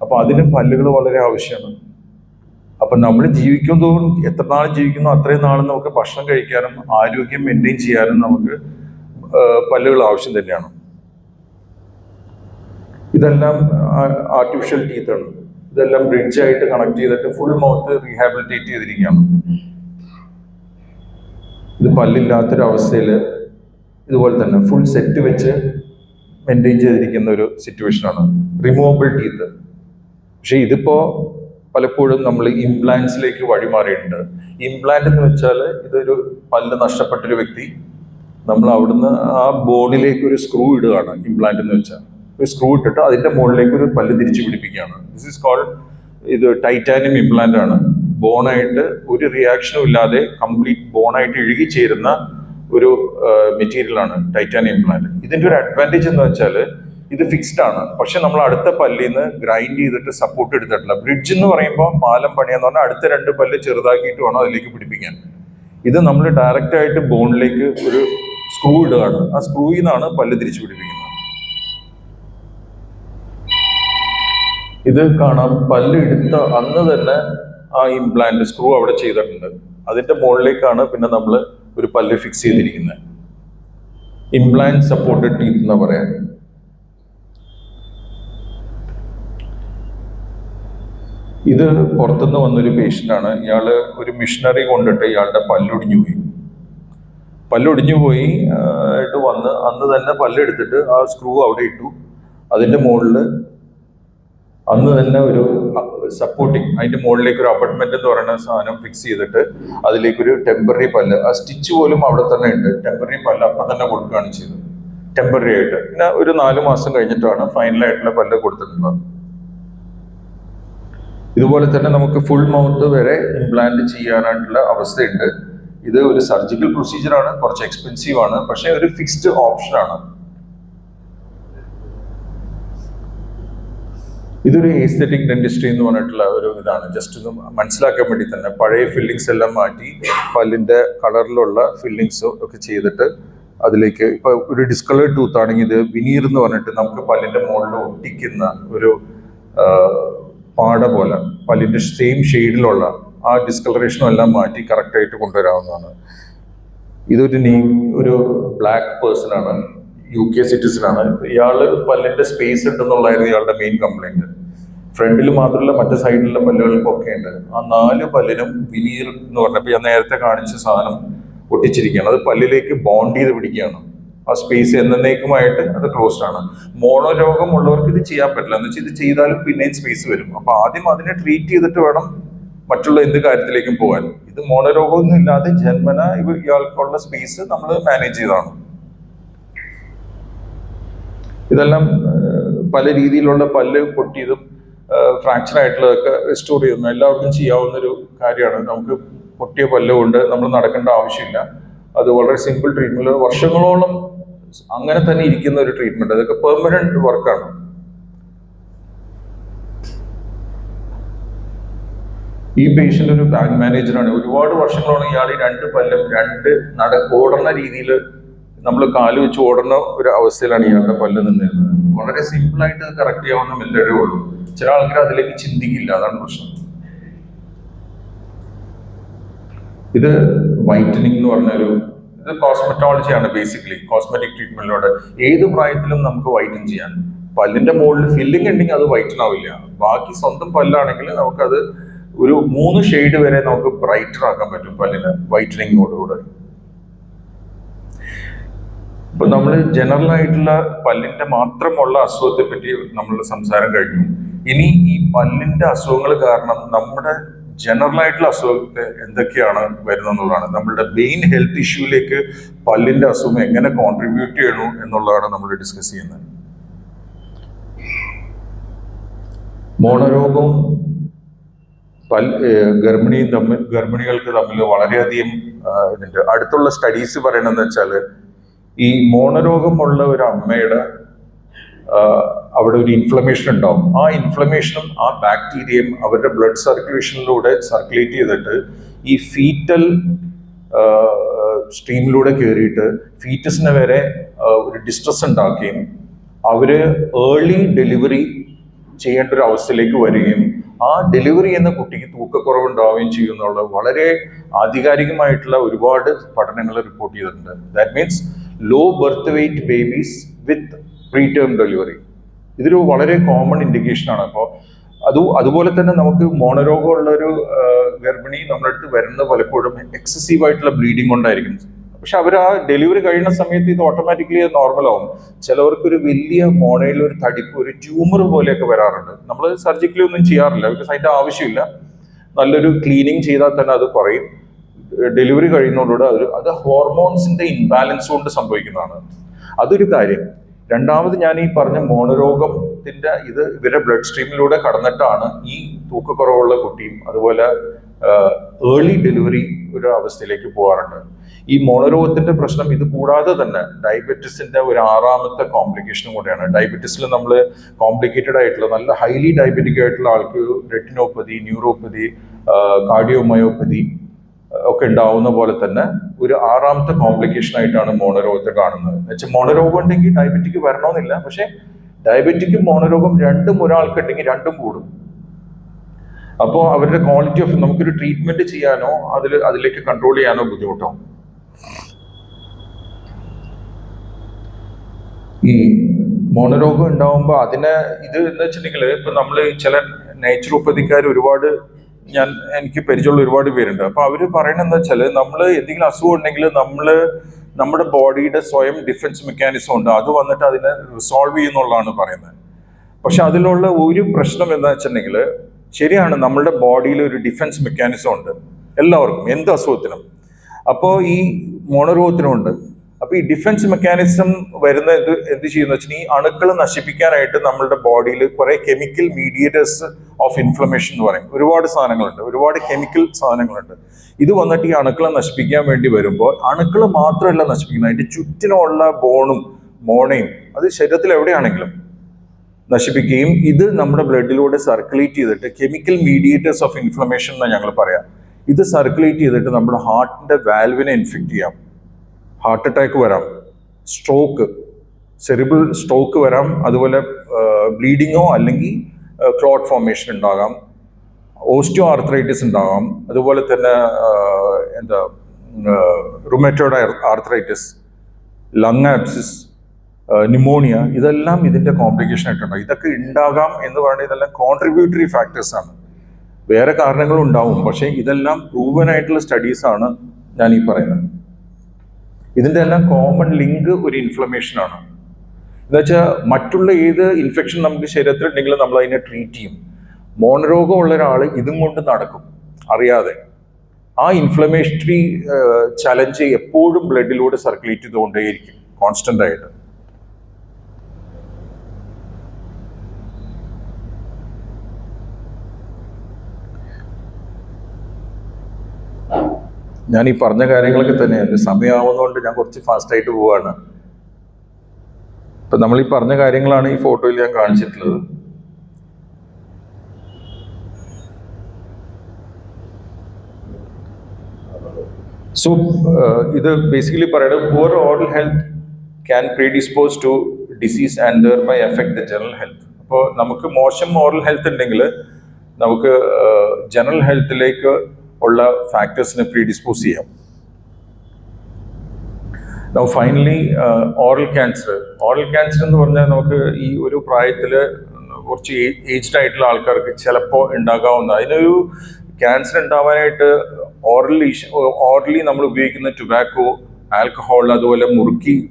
അപ്പൊ അതിന് പല്ലുകൾ വളരെ ആവശ്യമാണ്. അപ്പൊ നമ്മൾ ജീവിക്കും തോറും എത്ര നാൾ ജീവിക്കുന്നോ അത്രയും നാൾ നമുക്ക് ഭക്ഷണം കഴിക്കാനും ആരോഗ്യം മെയിൻറ്റെയിൻ ചെയ്യാനും നമുക്ക് പല്ലുകൾ ആവശ്യം തന്നെയാണ്. ഇതെല്ലാം ആർട്ടിഫിഷ്യൽ ടീത്താണ്. ഇതെല്ലാം ബ്രിഡ്ജായിട്ട് കണക്ട് ചെയ്തിട്ട് ഫുൾ മൗത്ത് റീഹാബിലിറ്റേറ്റ് ചെയ്തിരിക്കുകയാണ്. ഇത് പല്ലില്ലാത്തൊരു അവസ്ഥയിൽ ഇതുപോലെ തന്നെ ഫുൾ സെറ്റ് വെച്ച് മെയിൻറ്റെയിൻ ചെയ്തിരിക്കുന്ന ഒരു സിറ്റുവേഷനാണ് റിമൂവബിൾ ടീത്ത്. പക്ഷെ ഇതിപ്പോ പലപ്പോഴും നമ്മൾ ഇംപ്ലാന്റ്സിലേക്ക് വഴിമാറിയിട്ടുണ്ട്. ഇംപ്ലാന്റ് എന്ന് വെച്ചാൽ ഇതൊരു പല്ല് നഷ്ടപ്പെട്ടൊരു വ്യക്തി, നമ്മൾ അവിടുന്ന് ആ ബോണിലേക്ക് ഒരു സ്ക്രൂ ഇടുകയാണ്. ഇംപ്ലാന്റ് എന്ന് വെച്ചാൽ ഒരു സ്ക്രൂ ഇട്ടിട്ട് അതിന്റെ മുകളിലേക്ക് ഒരു പല്ല് തിരിച്ചു പിടിപ്പിക്കുകയാണ്. ദിസ് ഈസ് കോൾഡ്, ഇത് ടൈറ്റാനിയം ഇംപ്ലാന്റ് ആണ്. ബോണായിട്ട് ഒരു റിയാക്ഷനും ഇല്ലാതെ കംപ്ലീറ്റ് ബോണായിട്ട് ഇഴുകി ചേരുന്ന ഒരു മെറ്റീരിയലാണ് ടൈറ്റാനിയം ഇംപ്ലാന്റ്. ഇതിന്റെ ഒരു അഡ്വാൻറ്റേജ് എന്ന് വെച്ചാൽ ഇത് ഫിക്സ്ഡ് ആണ്. പക്ഷെ നമ്മൾ അടുത്ത പല്ലിൽ നിന്ന് ഗ്രൈൻഡ് ചെയ്തിട്ട് സപ്പോർട്ട് എടുത്തിട്ടില്ല. ബ്രിഡ്ജ് എന്ന് പറയുമ്പോൾ പാലം പണിയാന്ന് പറഞ്ഞാൽ അടുത്ത 2 പല്ല് ചെറുതാക്കിയിട്ട് വേണം അതിലേക്ക് പിടിപ്പിക്കാൻ. ഇത് നമ്മൾ ഡയറക്റ്റ് ആയിട്ട് ബോണിലേക്ക് ഒരു സ്ക്രൂ ഇടുകയാണ്. ആ സ്ക്രൂയിൽ നിന്നാണ് പല്ല് തിരിച്ചു പിടിപ്പിക്കുന്നത്. ഇത് കാണാം, പല്ല് എടുത്ത അന്ന് തന്നെ ആ ഇംപ്ലാന്റ് സ്ക്രൂ അവിടെ ചെയ്തിട്ടുണ്ട്. അതിന്റെ മുകളിലേക്കാണ് പിന്നെ നമ്മൾ ഒരു പല്ല് ഫിക്സ് ചെയ്തിരിക്കുന്നത്. ഇംപ്ലാന്റ് സപ്പോർട്ടഡ് ടീത്ത് എന്ന് പറയാം. ഇത് പുറത്തുനിന്ന് വന്നൊരു പേഷ്യൻ്റാണ്. ഇയാള് ഒരു മിഷനറി കൊണ്ടിട്ട് ഇയാളുടെ പല്ലൊടിഞ്ഞു പോയി ആയിട്ട് വന്ന് അന്ന് തന്നെ പല്ലെടുത്തിട്ട് ആ സ്ക്രൂ അവിടെ ഇട്ടു. അതിന്റെ മുകളിൽ അന്ന് തന്നെ ഒരു സപ്പോർട്ടിങ്, അതിന്റെ മുകളിലേക്ക് ഒരു അബട്ട്മെന്റ് എന്ന് പറയുന്ന സാധനം ഫിക്സ് ചെയ്തിട്ട് അതിലേക്കൊരു ടെമ്പററി പല്ല്, ആ സ്റ്റിച്ച് പോലും അവിടെ തന്നെ ഉണ്ട്, ടെമ്പററി പല്ല് അപ്പം തന്നെ കൊടുക്കുകയാണ് ചെയ്തത്. ടെമ്പററി ആയിട്ട് പിന്നെ ഒരു 4 മാസം കഴിഞ്ഞിട്ടാണ് ഫൈനലായിട്ടുള്ള പല്ല് കൊടുത്തിട്ടുള്ളത്. ഇതുപോലെ തന്നെ നമുക്ക് ഫുൾ മൗത്ത് വരെ ഇംപ്ലാന്റ് ചെയ്യാനായിട്ടുള്ള അവസ്ഥയുണ്ട്. ഇത് ഒരു സർജിക്കൽ പ്രൊസീജിയറാണ്, കുറച്ച് എക്സ്പെൻസീവ് ആണ്, പക്ഷെ ഒരു ഫിക്സ്ഡ് ഓപ്ഷനാണ്. ഇതൊരു എസ്തെറ്റിക് ഡെന്റിസ്ട്രി എന്ന് പറഞ്ഞിട്ടുള്ള ഒരു ഇതാണ്. ജസ്റ്റ് ഒന്ന് മനസ്സിലാക്കാൻ വേണ്ടി തന്നെ പഴയ ഫില്ലിങ്സ് എല്ലാം മാറ്റി പല്ലിന്റെ കളറിലുള്ള ഫില്ലിങ്സ് ഒക്കെ ചെയ്തിട്ട് അതിലേക്ക് ഇപ്പൊ ഒരു ഡിസ്കളേർഡ് ടൂത്ത് ആണെങ്കിൽ ഇത് വിനീർ എന്ന് പറഞ്ഞിട്ട് നമുക്ക് പല്ലിന്റെ മുകളിൽ ഒട്ടിക്കുന്ന ഒരു പാട പോലെ പല്ലിന്റെ സെയിം ഷെയ്ഡിലുള്ള ആ ഡിസ്കളറേഷനും എല്ലാം മാറ്റി കറക്റ്റായിട്ട് കൊണ്ടുവരാവുന്നതാണ്. ഇതൊരു ഒരു ബ്ലാക്ക് പേഴ്സൺ ആണ്. UK സിറ്റിസനാണ്. ഇയാള് പല്ലിന്റെ സ്പേസ് ഉണ്ടെന്നുള്ളതായിരുന്നു ഇയാളുടെ മെയിൻ കംപ്ലൈന്റ്. ഫ്രണ്ടിൽ മാത്രമല്ല മറ്റു സൈഡിലുള്ള പല്ലുകൾക്കൊക്കെ ഉണ്ട്. ആ 4 പല്ലിനും വിനീർ എന്ന് പറഞ്ഞപ്പോൾ ഞാൻ നേരത്തെ കാണിച്ച സാധനം ഒട്ടിച്ചിരിക്കുകയാണ്. അത് പല്ലിലേക്ക് ബോണ്ട് ചെയ്ത് പിടിക്കുകയാണ്. ആ സ്പേസ് എന്നേക്കുമായിട്ട് അത് ക്ലോസ്ഡ് ആണ്. മോണോരോഗമുള്ളവർക്ക് ഇത് ചെയ്യാൻ പറ്റില്ല. എന്ന് വെച്ചാൽ ഇത് ചെയ്താലും പിന്നെയും സ്പേസ് വരും. അപ്പൊ ആദ്യം അതിനെ ട്രീറ്റ് ചെയ്തിട്ട് വേണം മറ്റുള്ള എന്ത് കാര്യത്തിലേക്കും പോകാൻ. ഇത് മോണോരോഗമൊന്നും ഇല്ലാതെ ജന്മന ഇയാൾക്കുള്ള സ്പേസ് നമ്മൾ മാനേജ് ചെയ്തതാണ്. ഇതെല്ലാം പല രീതിയിലുള്ള പല്ല് പൊട്ടിയതും ഫ്രാക്ചർ ആയിട്ടുള്ളതൊക്കെ റെസ്റ്റോർ ചെയ്യുന്നു. എല്ലാവർക്കും ചെയ്യാവുന്നൊരു കാര്യമാണ്. നമുക്ക് പൊട്ടിയ പല്ല് കൊണ്ട് നമ്മൾ നടക്കേണ്ട ആവശ്യമില്ല. അത് വളരെ സിമ്പിൾ ട്രീറ്റ്മെന്റ്, വർഷങ്ങളോളം അങ്ങനെ തന്നെ ഇരിക്കുന്ന ഒരു ട്രീറ്റ്മെന്റ്. അതൊക്കെ പെർമനന്റ് വർക്കാണ്. ഈ പേഷ്യന്റ് ഒരു ബാങ്ക് മാനേജറാണ്. ഒരുപാട് വർഷങ്ങളോളം ഇയാൾ ഈ 2 പല്ലും ഓടുന്ന രീതിയിൽ നമ്മൾ കാല് വെച്ച് ഓടുന്ന ഒരു അവസ്ഥയിലാണ് ഇയാളുടെ പല്ല് നിന്നിരുന്നത്. വളരെ സിമ്പിൾ ആയിട്ട് കറക്റ്റ് ചെയ്യാവുന്ന മെത്തേഡേ ഉള്ളൂ. ചില ആൾക്കാർ അതിലേക്ക് ചിന്തിക്കില്ല, അതാണ് പ്രശ്നം. ഇത് വൈറ്റനിങ് എന്ന് പറഞ്ഞൊരു ഇത് കോസ്മെറ്റോളജിയാണ്. ബേസിക്കലി കോസ്മെറ്റിക് ട്രീറ്റ്മെന്റിലൂടെ ഏത് പ്രായത്തിലും നമുക്ക് വൈറ്റൻ ചെയ്യാൻ. പല്ലിന്റെ മുകളിൽ ഫില്ലിംഗ് ഉണ്ടെങ്കിൽ അത് വൈറ്റൻ ആവില്ല. ബാക്കി സ്വന്തം പല്ലാണെങ്കിൽ നമുക്കത് ഒരു 3 ഷെയ്ഡ് വരെ നമുക്ക് ബ്രൈറ്റർ ആക്കാൻ പറ്റും പല്ലിന് വൈറ്റനിങ്ങോടുകൂടെ. ഇപ്പൊ നമ്മൾ ജനറൽ ആയിട്ടുള്ള പല്ലിന്റെ മാത്രമുള്ള അസുഖത്തെ പറ്റി നമ്മളുടെ സംസാരം കഴിഞ്ഞു. ഇനി ഈ പല്ലിന്റെ അസുഖങ്ങൾ കാരണം നമ്മുടെ ജനറൽ ആയിട്ടുള്ള അസുഖത്തെ എന്തൊക്കെയാണ് വരുന്നതെന്നുള്ളതാണ്. നമ്മളുടെ മെയിൻ ഹെൽത്ത് ഇഷ്യൂയിലേക്ക് പല്ലിന്റെ അസുഖം എങ്ങനെ കോൺട്രിബ്യൂട്ട് ചെയ്യണു എന്നുള്ളതാണ് നമ്മൾ ഡിസ്കസ് ചെയ്യുന്നത്. മോണരോഗവും ഗർഭിണികൾക്ക് തമ്മിൽ വളരെയധികം ഇതുണ്ട്. അടുത്തുള്ള സ്റ്റഡീസ് പറയണമെന്ന് വെച്ചാൽ ഈ മോണരോഗമുള്ള ഒരു അമ്മയുടെ അവിടെ ഒരു ഇൻഫ്ലമേഷൻ ഉണ്ടാവും. ആ ഇൻഫ്ലമേഷനും ആ ബാക്ടീരിയയും അവരുടെ ബ്ലഡ് സർക്കുലേഷനിലൂടെ സർക്കുലേറ്റ് ചെയ്തിട്ട് ഈ ഫീറ്റൽ സ്ട്രീമിലൂടെ കയറിയിട്ട് ഫീറ്റസിനെ വരെ ഒരു ഡിസ്ട്രസ് ഉണ്ടാക്കുകയും അവര് ഏർലി ഡെലിവറി ചെയ്യേണ്ട ഒരു അവസ്ഥയിലേക്ക് വരികയും ആ ഡെലിവറി എന്ന കുട്ടിക്ക് തൂക്കക്കുറവുണ്ടാവുകയും ചെയ്യുന്നുള്ള വളരെ ആധികാരികമായിട്ടുള്ള ഒരുപാട് പഠനങ്ങൾ റിപ്പോർട്ട് ചെയ്തിട്ടുണ്ട്. That means low birth weight babies with preterm delivery ഇതൊരു വളരെ കോമൺ ഇൻഡിക്കേഷൻ ആണ്. അപ്പോൾ അതുപോലെ തന്നെ നമുക്ക് മോണരോഗമുള്ള ഒരു ഗർഭിണി നമ്മുടെ അടുത്ത് വരുന്നത് പലപ്പോഴും എക്സസീവ് ആയിട്ടുള്ള ബ്ലീഡിങ് കൊണ്ടായിരിക്കും. പക്ഷെ അവർ ആ ഡെലിവറി കഴിയുന്ന സമയത്ത് ഇത് ഓട്ടോമാറ്റിക്കലി നോർമൽ ആവും. ചിലവർക്ക് ഒരു വലിയ മോണയിൽ ഒരു തടിപ്പ്, ഒരു ട്യൂമർ പോലെയൊക്കെ വരാറുണ്ട്. നമ്മൾ സർജിക്കലി ഒന്നും ചെയ്യാറില്ല, ബിക്കോസ് അതിന്റെ ആവശ്യമില്ല. നല്ലൊരു ക്ലീനിങ് ചെയ്താൽ തന്നെ അത് കുറയും. ഡെലിവറി കഴിയുന്നതോടുകൂടെ അത് ഹോർമോൺസിന്റെ ഇംബാലൻസ് കൊണ്ട് സംഭവിക്കുന്നതാണ്. അതൊരു കാര്യം. രണ്ടാമത് ഞാൻ ഈ പറഞ്ഞ മോണരോഗത്തിന്റെ ഇവരുടെ ബ്ലഡ് സ്ട്രീമിലൂടെ കടന്നിട്ടാണ് ഈ തൂക്കക്കുറവുള്ള കുട്ടിയും അതുപോലെ ഏർലി ഡെലിവറി ഒരു അവസ്ഥയിലേക്ക് പോകാറുണ്ട്. ഈ മോണരോഗത്തിന്റെ പ്രശ്നം ഇത് കൂടാതെ തന്നെ ഡയബറ്റിസിന്റെ ഒരു 6ാമത്തെ കോംപ്ലിക്കേഷനും കൂടെയാണ്. ഡയബറ്റിസിൽ നമ്മൾ കോംപ്ലിക്കേറ്റഡ് ആയിട്ടുള്ള നല്ല ഹൈലി ഡയബറ്റിക് ആയിട്ടുള്ള ആൾക്ക് റെറ്റിനോപ്പതി, ന്യൂറോപ്പതി, കാർഡിയോമയോപ്പതി ഒക്കെ ഉണ്ടാവുന്ന പോലെ തന്നെ ഒരു 6ാമത്തെ കോംപ്ലിക്കേഷൻ ആയിട്ടാണ് മോണരോഗത്തെ കാണുന്നത്. എന്നുവെച്ചാൽ മോണരോഗം ഉണ്ടെങ്കിൽ ഡയബറ്റിക് വരണമെന്നില്ല, പക്ഷെ ഡയബറ്റിക്കും മോണരോഗം രണ്ടും ഒരാൾക്കുണ്ടെങ്കിൽ രണ്ടും കൂടും. അപ്പോൾ അവരുടെ ക്വാളിറ്റി ഓഫ് നമുക്കൊരു ട്രീറ്റ്മെന്റ് ചെയ്യാനോ അതിലേക്ക് കൺട്രോൾ ചെയ്യാനോ ബുദ്ധിമുട്ടാവും. ഈ മോണരോഗം ഉണ്ടാവുമ്പോൾ ഇത് എന്ന് വെച്ചിട്ടുണ്ടെങ്കിൽ ഇപ്പൊ നമ്മൾ ചില നേച്ചുറോപ്പതിക്കാർ ഒരുപാട് എനിക്ക് പരിചയമുള്ള ഒരുപാട് പേരുണ്ട്. അപ്പൊ അവര് പറയണെന്ന് വെച്ചാൽ നമ്മൾ എന്തെങ്കിലും അസുഖം ഉണ്ടെങ്കിൽ നമ്മുടെ ബോഡിയുടെ സ്വയം ഡിഫൻസ് മെക്കാനിസം ഉണ്ട്, അത് വന്നിട്ട് അതിനെ റിസോൾവ് ചെയ്യുന്നുള്ളതാണ് പറയുന്നത്. പക്ഷെ അതിലുള്ള ഒരു പ്രശ്നം എന്താ വെച്ചിട്ടുണ്ടെങ്കിൽ, ശരിയാണ്, നമ്മളുടെ ബോഡിയിൽ ഒരു ഡിഫൻസ് മെക്കാനിസം ഉണ്ട് എല്ലാവർക്കും, എന്ത് അസുഖത്തിനും. അപ്പോൾ ഈ മോണരോഗത്തിനും ഉണ്ട്. അപ്പൊ ഈ ഡിഫൻസ് മെക്കാനിസം വരുന്ന എന്ത് ചെയ്യുന്ന വെച്ചാൽ ഈ അണുക്കൾ നശിപ്പിക്കാനായിട്ട് നമ്മളുടെ ബോഡിയിൽ കുറെ കെമിക്കൽ മീഡിയേറ്റേഴ്സ് ഓഫ് ഇൻഫ്ലമേഷൻ എന്ന് പറയും. ഒരുപാട് സാധനങ്ങളുണ്ട്, ഒരുപാട് കെമിക്കൽ സാധനങ്ങളുണ്ട്. ഇത് വന്നിട്ട് ഈ അണുക്കളെ നശിപ്പിക്കാൻ വേണ്ടി വരുമ്പോൾ അണുക്കൾ മാത്രമല്ല നശിപ്പിക്കുന്നത്, അതിന്റെ ചുറ്റിനുള്ള മോണയും അത് ശരീരത്തിൽ എവിടെയാണെങ്കിലും നശിപ്പിക്കുകയും ഇത് നമ്മുടെ ബ്ലഡിലൂടെ സർക്കുലേറ്റ് ചെയ്തിട്ട് കെമിക്കൽ മീഡിയേറ്റേഴ്സ് ഓഫ് ഇൻഫ്ലമേഷൻ എന്നാണ് ഞങ്ങൾ പറയാം. ഇത് സർക്കുലേറ്റ് ചെയ്തിട്ട് നമ്മുടെ ഹാർട്ടിന്റെ വാൽവിനെ ഇൻഫെക്ട് ചെയ്യാം, ഹാർട്ട് അറ്റാക്ക് വരാം, സെറിബ്രൽ സ്ട്രോക്ക് വരാം, അതുപോലെ ബ്ലീഡിങ്ങോ അല്ലെങ്കിൽ ക്ലോട്ട് ഫോർമേഷൻ ഉണ്ടാകാം, ഓസ്റ്റിയോ ആർത്രൈറ്റിസ് ഉണ്ടാകാം, അതുപോലെ തന്നെ rheumatoid arthritis, lung abscess, pneumonia, ഇതെല്ലാം ഇതിൻ്റെ കോംപ്ലിക്കേഷൻ ആയിട്ടുണ്ടാകും. ഇതൊക്കെ ഉണ്ടാകാം എന്ന് പറയുന്നത് ഇതെല്ലാം കോൺട്രിബ്യൂട്ടറി ഫാക്ടേഴ്സാണ്. വേറെ കാരണങ്ങളും ഉണ്ടാവും, പക്ഷേ ഇതെല്ലാം പ്രൂവൻ ആയിട്ടുള്ള സ്റ്റഡീസാണ് ഞാൻ ഈ പറയുന്നത്. ഇതിൻ്റെ എല്ലാം കോമൺ ലിങ്ക് ഒരു ഇൻഫ്ലമേഷനാണ്. എന്നുവെച്ചാൽ മറ്റുള്ള ഏത് ഇൻഫെക്ഷൻ നമുക്ക് ശരീരത്തിലുണ്ടെങ്കിലും നമ്മൾ അതിനെ ട്രീറ്റ് ചെയ്യും. മോണരോഗമുള്ള ഒരാൾ ഇതും കൊണ്ട് നടക്കും അറിയാതെ. ആ ഇൻഫ്ലമേഷണറി ചലഞ്ച് എപ്പോഴും ബ്ലഡിലൂടെ സർക്കുലേറ്റ് ചെയ്തുകൊണ്ടേയിരിക്കും കോൺസ്റ്റന്റ് ആയിട്ട്. ഞാൻ ഈ പറഞ്ഞ കാര്യങ്ങളൊക്കെ തന്നെ എൻ്റെ സമയമാവുന്നതുകൊണ്ട് ഞാൻ കുറച്ച് ഫാസ്റ്റായിട്ട് പോവാണ്. ഇപ്പം നമ്മൾ ഈ പറഞ്ഞ കാര്യങ്ങളാണ് ഈ ഫോട്ടോയിൽ ഞാൻ കാണിച്ചിട്ടുള്ളത്. സോ ഇത് ബേസിക്കലി പറയുന്നത് poor oral health can predispose to disease and thereby affect the general health. അപ്പോൾ നമുക്ക് മോശം ഓറൽ ഹെൽത്ത് ഉണ്ടെങ്കിൽ നമുക്ക് ജനറൽ ഹെൽത്തിലേക്ക് ഉള്ള ഫാക്ടേഴ്സിനെ പ്രീഡിസ്പോസ് ചെയ്യാം. Now finally, oral cancer എന്ന് പറഞ്ഞാൽ നമുക്ക് ഈ ഒരു പ്രായത്തിൽ കുറച്ച് ഏജ്ഡ് ആയിട്ടുള്ള ആൾക്കാർക്ക് ചിലപ്പോൾ ഉണ്ടാകാവുന്ന, അതിനൊരു ക്യാൻസർ ഉണ്ടാവാനായിട്ട് ഓറലി നമ്മൾ ഉപയോഗിക്കുന്ന ടുബാക്കോ, ആൽക്കഹോൾ, അതുപോലെ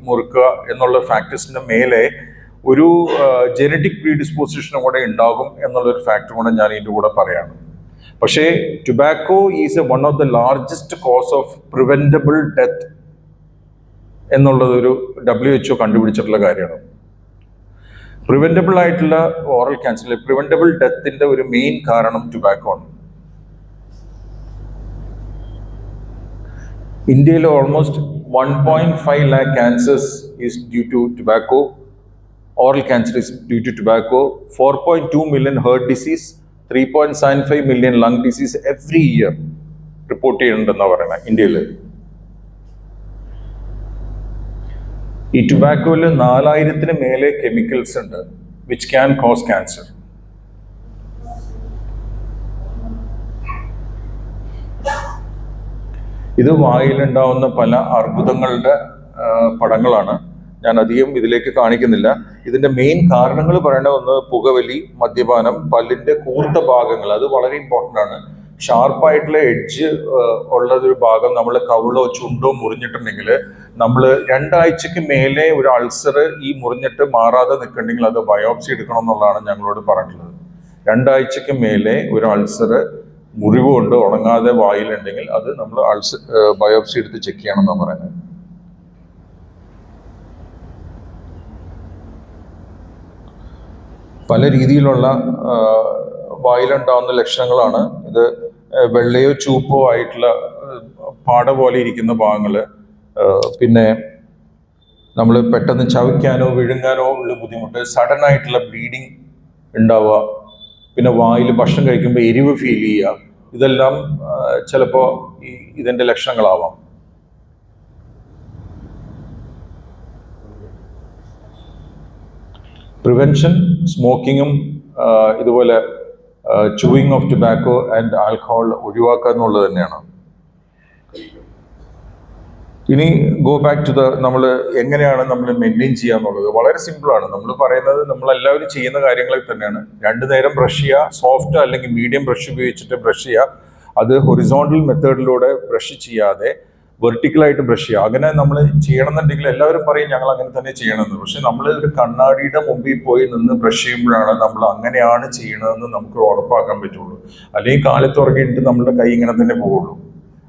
മുറുക്കുക എന്നുള്ള ഫാക്ടേഴ്സിന്റെ മേലെ ഒരു ജനറ്റിക് പ്രീഡിസ്പോസിഷനും കൂടെ ഉണ്ടാകും എന്നുള്ളൊരു ഫാക്ടർ കൂടെ ഞാൻ ഇതിൻ്റെ കൂടെ പറയാണ്. പക്ഷേ tobacco is one of the largest cause of preventable death എന്നുള്ളത് ഒരു WHO കണ്ടുപിടിച്ചിട്ടുള്ള കാര്യമാണ്. പ്രിവെന്റബിൾ ആയിട്ടുള്ള ഓറൽ ക്യാൻസറിൽ പ്രിവെന്റബിൾ ഡെത്തിന്റെ ഒരു മെയിൻ കാരണം ടുബാക്കോ ആണ്. ഇന്ത്യയിൽ almost 1.5 lakh cancers is due to tobacco. Oral cancer is due to tobacco. 4.2 million heart disease, 3.75 million lung disease every year report ചെയ്യുന്നുണ്ടെന്നാണ് പറയുന്നത് ഇന്ത്യയിൽ. ഈ ടുബാക്കോയിൽ 4000-ന് മേലെ കെമിക്കൽസ് ഉണ്ട് വിച്ച് ക്യാൻ കോസ് ക്യാൻസർ. ഇത് വായിലുണ്ടാവുന്ന പല അർബുദങ്ങളുടെ പടങ്ങളാണ്. ഞാൻ അധികം ഇതിലേക്ക് കാണിക്കുന്നില്ല. ഇതിന്റെ മെയിൻ കാരണങ്ങൾ പറയണ ഒന്ന് പുകവലി, മദ്യപാനം, പല്ലിന്റെ കൂർത്ത ഭാഗങ്ങൾ, അത് വളരെ ഇമ്പോർട്ടൻ്റ് ആണ്. ഷാർപ്പായിട്ടുള്ള എഡ്ജ് ഉള്ളതൊരു ഭാഗം നമ്മൾ കവിളോ ചുണ്ടോ മുറിഞ്ഞിട്ടുണ്ടെങ്കിൽ നമ്മൾ 2 ആഴ്ചക്ക് മേലെ ഒരു അൾസർ ഈ മുറിഞ്ഞിട്ട് മാറാതെ നിൽക്കണമെങ്കിൽ അത് ബയോപ്സി എടുക്കണം എന്നുള്ളതാണ് ഞങ്ങളോട് പറഞ്ഞിട്ടുള്ളത്. 2 ആഴ്ചക്ക് മേലെ ഒരു അൾസർ മുറിവ് കൊണ്ട് ഉണങ്ങാതെ വായിലുണ്ടെങ്കിൽ അത് നമ്മൾ ബയോപ്സി എടുത്ത് ചെക്ക് ചെയ്യണം എന്നാണ് പറയുന്നത്. പല രീതിയിലുള്ള വായിലുണ്ടാവുന്ന ലക്ഷണങ്ങളാണ് ഇത്. വെള്ളയോ ചൂപ്പോ ആയിട്ടുള്ള പാട പോലെ ഇരിക്കുന്ന ഭാഗങ്ങൾ, പിന്നെ നമ്മൾ പെട്ടെന്ന് ചവയ്ക്കാനോ വിഴുങ്ങാനോ ഉള്ള ബുദ്ധിമുട്ട്, സഡൻ ആയിട്ടുള്ള ബ്ലീഡിങ് ഉണ്ടാവുക, പിന്നെ വായിൽ ഭക്ഷണം കഴിക്കുമ്പോൾ എരിവ് ഫീൽ ചെയ്യുക, ഇതെല്ലാം ചിലപ്പോൾ ഇതിൻ്റെ ലക്ഷണങ്ങളാവാം. പ്രിവെൻഷൻ, സ്മോക്കിങ്ങും ഇതുപോലെ chewing of tobacco and alcohol ഒഴിവാക്കുക എന്നുള്ളത് തന്നെയാണ്. ഇനി ഗോ ബാക്ക് ടു നമ്മൾ എങ്ങനെയാണ് നമ്മൾ മെയിൻറ്റെയിൻ ചെയ്യുക എന്നുള്ളത്. വളരെ സിമ്പിളാണ്. നമ്മൾ പറയുന്നത് നമ്മളെല്ലാവരും ചെയ്യുന്ന കാര്യങ്ങളൊക്കെ തന്നെയാണ്. 2 നേരം ബ്രഷ് ചെയ്യുക, സോഫ്റ്റ് അല്ലെങ്കിൽ മീഡിയം ബ്രഷ് ഉപയോഗിച്ചിട്ട് ബ്രഷ് ചെയ്യുക. അത് ഹൊറിസോണ്ടൽ മെത്തേഡിലൂടെ ബ്രഷ് ചെയ്യാതെ വെർട്ടിക്കലായിട്ട് ബ്രഷ് ചെയ്യുക. അങ്ങനെ നമ്മൾ ചെയ്യണമെന്നുണ്ടെങ്കിൽ എല്ലാവരും പറയും ഞങ്ങൾ അങ്ങനെ തന്നെ ചെയ്യണമെന്ന്. പക്ഷെ നമ്മൾ ഒരു കണ്ണാടിയുടെ മുമ്പിൽ പോയി നിന്ന് ബ്രഷ് ചെയ്യുമ്പോഴാണ് നമ്മൾ അങ്ങനെയാണ് ചെയ്യണതെന്ന് നമുക്ക് ഉറപ്പാക്കാൻ പറ്റുള്ളൂ. അല്ലെങ്കിൽ കാലത്ത് ഉറങ്ങിയിട്ട് നമ്മുടെ കൈ ഇങ്ങനെ തന്നെ പോവുള്ളൂ.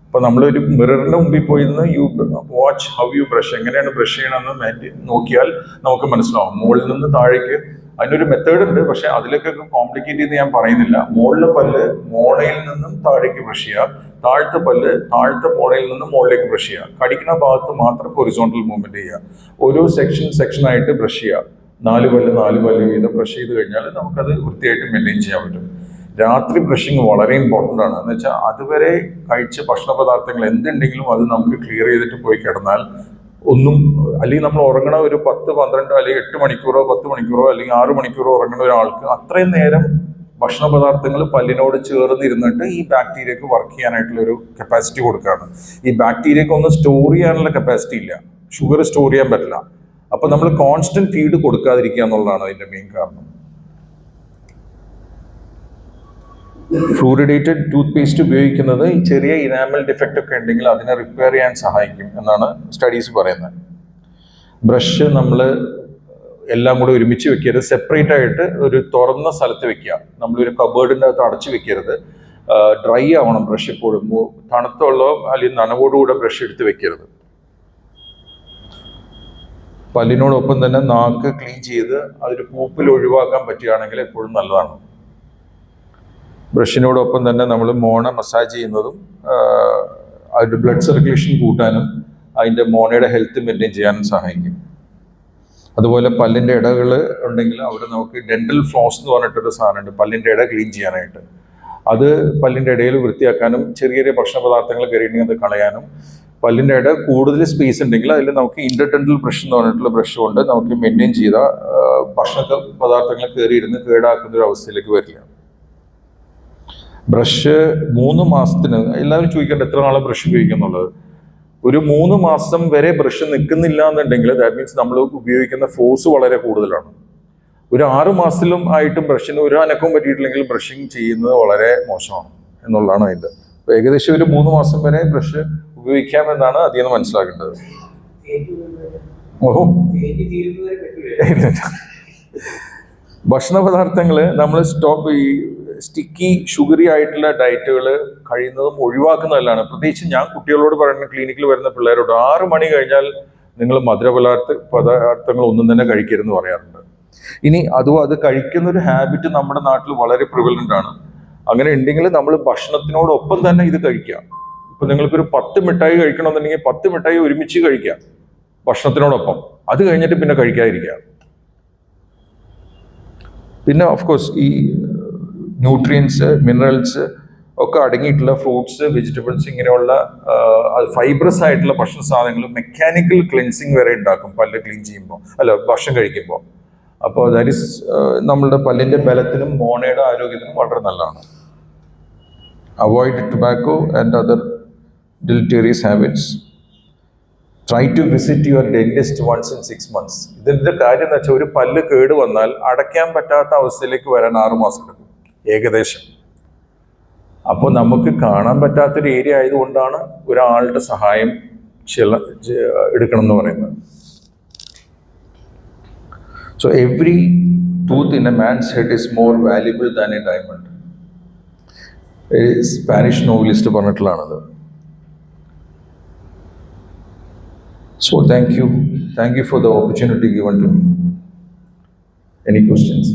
അപ്പോൾ നമ്മളൊരു മിററിന്റെ മുമ്പിൽ പോയി നിന്ന് വാച്ച് ഹൗ യു ബ്രഷ്, എങ്ങനെയാണ് ബ്രഷ് ചെയ്യണമെന്ന് നോക്കിയാൽ നമുക്ക് മനസ്സിലാവും. മുകളിൽ നിന്ന് താഴേക്ക് അതിനൊരു മെത്തേഡ് ഉണ്ട്, പക്ഷെ അതിലേക്കൊക്കെ കോംപ്ലിക്കേറ്റ് ചെയ്ത് ഞാൻ പറയുന്നില്ല. മുകളിലെ പല്ല് മോണയിൽ നിന്നും താഴേക്ക് ബ്രഷ് ചെയ്യുക, താഴത്തെ പല്ല് താഴത്തെ മോണയിൽ നിന്നും മുകളിലേക്ക് ബ്രഷ് ചെയ്യുക. കടിക്കുന്ന ഭാഗത്ത് മാത്രം ഹൊറിസോണ്ടൽ മൂവ്മെന്റ് ചെയ്യുക. ഓരോ സെക്ഷനായിട്ട് ബ്രഷ് ചെയ്യുക. 4 പല്ല് വീതം ബ്രഷ് ചെയ്ത് കഴിഞ്ഞാൽ നമുക്കത് വൃത്തിയായിട്ട് മെയിൻറ്റെയിൻ ചെയ്യാൻ പറ്റും. രാത്രി ബ്രഷിങ് വളരെ ഇമ്പോർട്ടൻ്റ് ആണ്. എന്ന് വെച്ചാൽ അതുവരെ കഴിച്ച ഭക്ഷണ പദാർത്ഥങ്ങൾ എന്തുണ്ടെങ്കിലും അത് നമുക്ക് ക്ലിയർ ചെയ്തിട്ട് പോയി കിടന്നാൽ ഒന്നും, അല്ലെങ്കിൽ നമ്മൾ ഉറങ്ങണ ഒരു 10, 12 അല്ലെങ്കിൽ 8 മണിക്കൂറോ 10 മണിക്കൂറോ അല്ലെങ്കിൽ 6 മണിക്കൂറോ ഉറങ്ങുന്ന ഒരാൾക്ക് അത്രയും നേരം ഭക്ഷണ പദാർത്ഥങ്ങൾ പല്ലിനോട് ചേർന്നിരുന്നിട്ട് ഈ ബാക്ടീരിയക്ക് വർക്ക് ചെയ്യാനായിട്ടുള്ള ഒരു കപ്പാസിറ്റി കൊടുക്കുകയാണ്. ഈ ബാക്ടീരിയക്ക് ഒന്നും സ്റ്റോർ ചെയ്യാനുള്ള കപ്പാസിറ്റി ഇല്ല. ഷുഗർ സ്റ്റോർ ചെയ്യാൻ പറ്റില്ല. അപ്പോൾ നമ്മൾ കോൺസ്റ്റന്റ് ഫീഡ് കൊടുക്കാതിരിക്കുക എന്നുള്ളതാണ് അതിന്റെ മെയിൻ കാരണം. ഫ്ലൂറിഡേറ്റഡ് ടൂത്ത് പേസ്റ്റ് ഉപയോഗിക്കുന്നത് ഈ ചെറിയ ഇനാമൽ ഡിഫക്റ്റ് ഒക്കെ ഉണ്ടെങ്കിൽ അതിനെ റിപ്പയർ ചെയ്യാൻ സഹായിക്കും എന്നാണ് സ്റ്റഡീസ് പറയുന്നത്. ബ്രഷ് നമ്മൾ എല്ലാം കൂടെ ഒരുമിച്ച് വെക്കരുത്, സെപ്പറേറ്റ് ആയിട്ട് ഒരു തുറന്ന സ്ഥലത്ത് വെക്കുക. നമ്മളൊരു കബേർഡിൻ്റെ അകത്ത് അടച്ചു വെക്കരുത്. ഡ്രൈ ആവണം ബ്രഷ് എപ്പോഴും. തണുത്തുള്ള അല്ലെങ്കിൽ നനവോടുകൂടെ ബ്രഷ് എടുത്ത് വെക്കരുത്. പല്ലിനോടൊപ്പം തന്നെ നാക്ക് ക്ലീൻ ചെയ്ത് അതൊരു പൂപ്പിൽ ഒഴിവാക്കാൻ പറ്റുകയാണെങ്കിൽ എപ്പോഴും നല്ലതാണ്. ബ്രഷിനോടൊപ്പം തന്നെ നമ്മൾ മോണ മസാജ് ചെയ്യുന്നതും അതിൻ്റെ ബ്ലഡ് സർക്കുലേഷൻ കൂട്ടാനും അതിൻ്റെ മോണയുടെ ഹെൽത്ത് മെയിൻറ്റെയിൻ ചെയ്യാനും സഹായിക്കും. അതുപോലെ പല്ലിൻ്റെ ഇടകൾ ഉണ്ടെങ്കിൽ അവിടെ നമുക്ക് ഡെന്റൽ ഫ്ലോസ് എന്ന് പറഞ്ഞിട്ടൊരു സാധനമുണ്ട് പല്ലിൻ്റെ ഇട ക്ലീൻ ചെയ്യാനായിട്ട്. അത് പല്ലിൻ്റെ ഇടയിൽ വൃത്തിയാക്കാനും ചെറിയ ചെറിയ ഭക്ഷണ പദാർത്ഥങ്ങൾ കയറിയിട്ടുണ്ടെങ്കിൽ അത് കളയാനും, പല്ലിൻ്റെ ഇട കൂടുതൽ സ്പേസ് ഉണ്ടെങ്കിൽ അതിൽ നമുക്ക് ഇന്റർഡെന്റൽ ബ്രഷ് എന്ന് പറഞ്ഞിട്ടുള്ള ബ്രഷ് കൊണ്ട് നമുക്ക് മെയിൻറ്റെയിൻ ചെയ്ത ഭക്ഷണ പദാർത്ഥങ്ങൾ കയറിയിരുന്ന് കേടാക്കുന്ന ഒരു അവസ്ഥയിലേക്ക് വരില്ല. ബ്രഷ് 3 മാസത്തിന്, എല്ലാവരും ചോദിക്കേണ്ട എത്ര നാളെ ബ്രഷ് ഉപയോഗിക്കുക എന്നുള്ളത്. ഒരു 3 മാസം വരെ ബ്രഷ് നിൽക്കുന്നില്ല എന്നുണ്ടെങ്കിൽ ദാറ്റ് മീൻസ് നമ്മൾ ഉപയോഗിക്കുന്ന ഫോഴ്സ് വളരെ കൂടുതലാണ്. ഒരു 6 മാസത്തിലും ആയിട്ടും ബ്രഷിന് ഒരു അനക്കവും പറ്റിയിട്ടില്ലെങ്കിൽ ബ്രഷിങ് ചെയ്യുന്നത് വളരെ മോശമാണ് എന്നുള്ളതാണ് അതിൻ്റെ. അപ്പോൾ ഏകദേശം ഒരു 3 മാസം വരെ ബ്രഷ് ഉപയോഗിക്കാമെന്നാണ് അതിൽ നിന്ന് മനസ്സിലാക്കേണ്ടത്. ഓഹോ, ഭക്ഷണ പദാർത്ഥങ്ങൾ നമ്മൾ ഈ സ്റ്റിക്കി ഷുഗറി ആയിട്ടുള്ള ഡയറ്റുകൾ കഴിയുന്നതും ഒഴിവാക്കുന്നതല്ലാണ്. പ്രത്യേകിച്ച് ഞാൻ കുട്ടികളോട് പറയുന്ന, ക്ലിനിക്കിൽ വരുന്ന പിള്ളേരോട് 6 മണി കഴിഞ്ഞാൽ നിങ്ങൾ മധുര പദാർത്ഥങ്ങൾ ഒന്നും തന്നെ കഴിക്കരുതെന്ന് പറയാറുണ്ട്. ഇനി അത് കഴിക്കുന്ന ഒരു ഹാബിറ്റ് നമ്മുടെ നാട്ടിൽ വളരെ പ്രിവലന്റ് ആണ്. അങ്ങനെ ഉണ്ടെങ്കിൽ നമ്മൾ ഭക്ഷണത്തിനോടൊപ്പം തന്നെ ഇത് കഴിക്കാം. ഇപ്പൊ നിങ്ങൾക്കൊരു 10 മിഠായി കഴിക്കണമെന്നുണ്ടെങ്കിൽ 10 മിഠായി ഒരുമിച്ച് കഴിക്കാം ഭക്ഷണത്തിനോടൊപ്പം. അത് കഴിഞ്ഞിട്ട് പിന്നെ കഴിക്കാതിരിക്കുക. പിന്നെ ഓഫ് കോഴ്സ് ഈ ന്യൂട്രിയൻസ്, മിനറൽസ് ഒക്കെ അടങ്ങിയിട്ടുള്ള ഫ്രൂട്ട്സ്, വെജിറ്റബിൾസ്, ഇങ്ങനെയുള്ള ഫൈബ്രസ് ആയിട്ടുള്ള ഭക്ഷണ സാധനങ്ങൾ മെക്കാനിക്കൽ ക്ലെൻസിങ് വരെ ഉണ്ടാക്കും പല്ല് ക്ലീൻ ചെയ്യുമ്പോൾ, ഭക്ഷണം കഴിക്കുമ്പോൾ. അപ്പോൾ ദാറ്റ് ഈസ് നമ്മളുടെ പല്ലിൻ്റെ ബലത്തിനും മോണയുടെ ആരോഗ്യത്തിനും വളരെ നല്ലതാണ്. Avoid tobacco and other deleterious habits. Try to visit your dentist once in 6 months. ഇതിൻ്റെ കാര്യം എന്ന് വെച്ചാൽ ഒരു പല്ല് കേട് വന്നാൽ അടയ്ക്കാൻ പറ്റാത്ത അവസ്ഥയിലേക്ക് വരാൻ 6 മാസം എടുക്കും ഏകദേശം. അപ്പോൾ നമുക്ക് കാണാൻ പറ്റാത്തൊരു ഏരിയ ആയതുകൊണ്ടാണ് ഒരാളുടെ സഹായം എടുക്കണം എന്ന് പറയുന്നത്. So every tooth in a man's head is more valuable than a diamond. Spanish novelist പറഞ്ഞിട്ടുള്ളതാണത്. So thank you for the opportunity given to me. Any questions?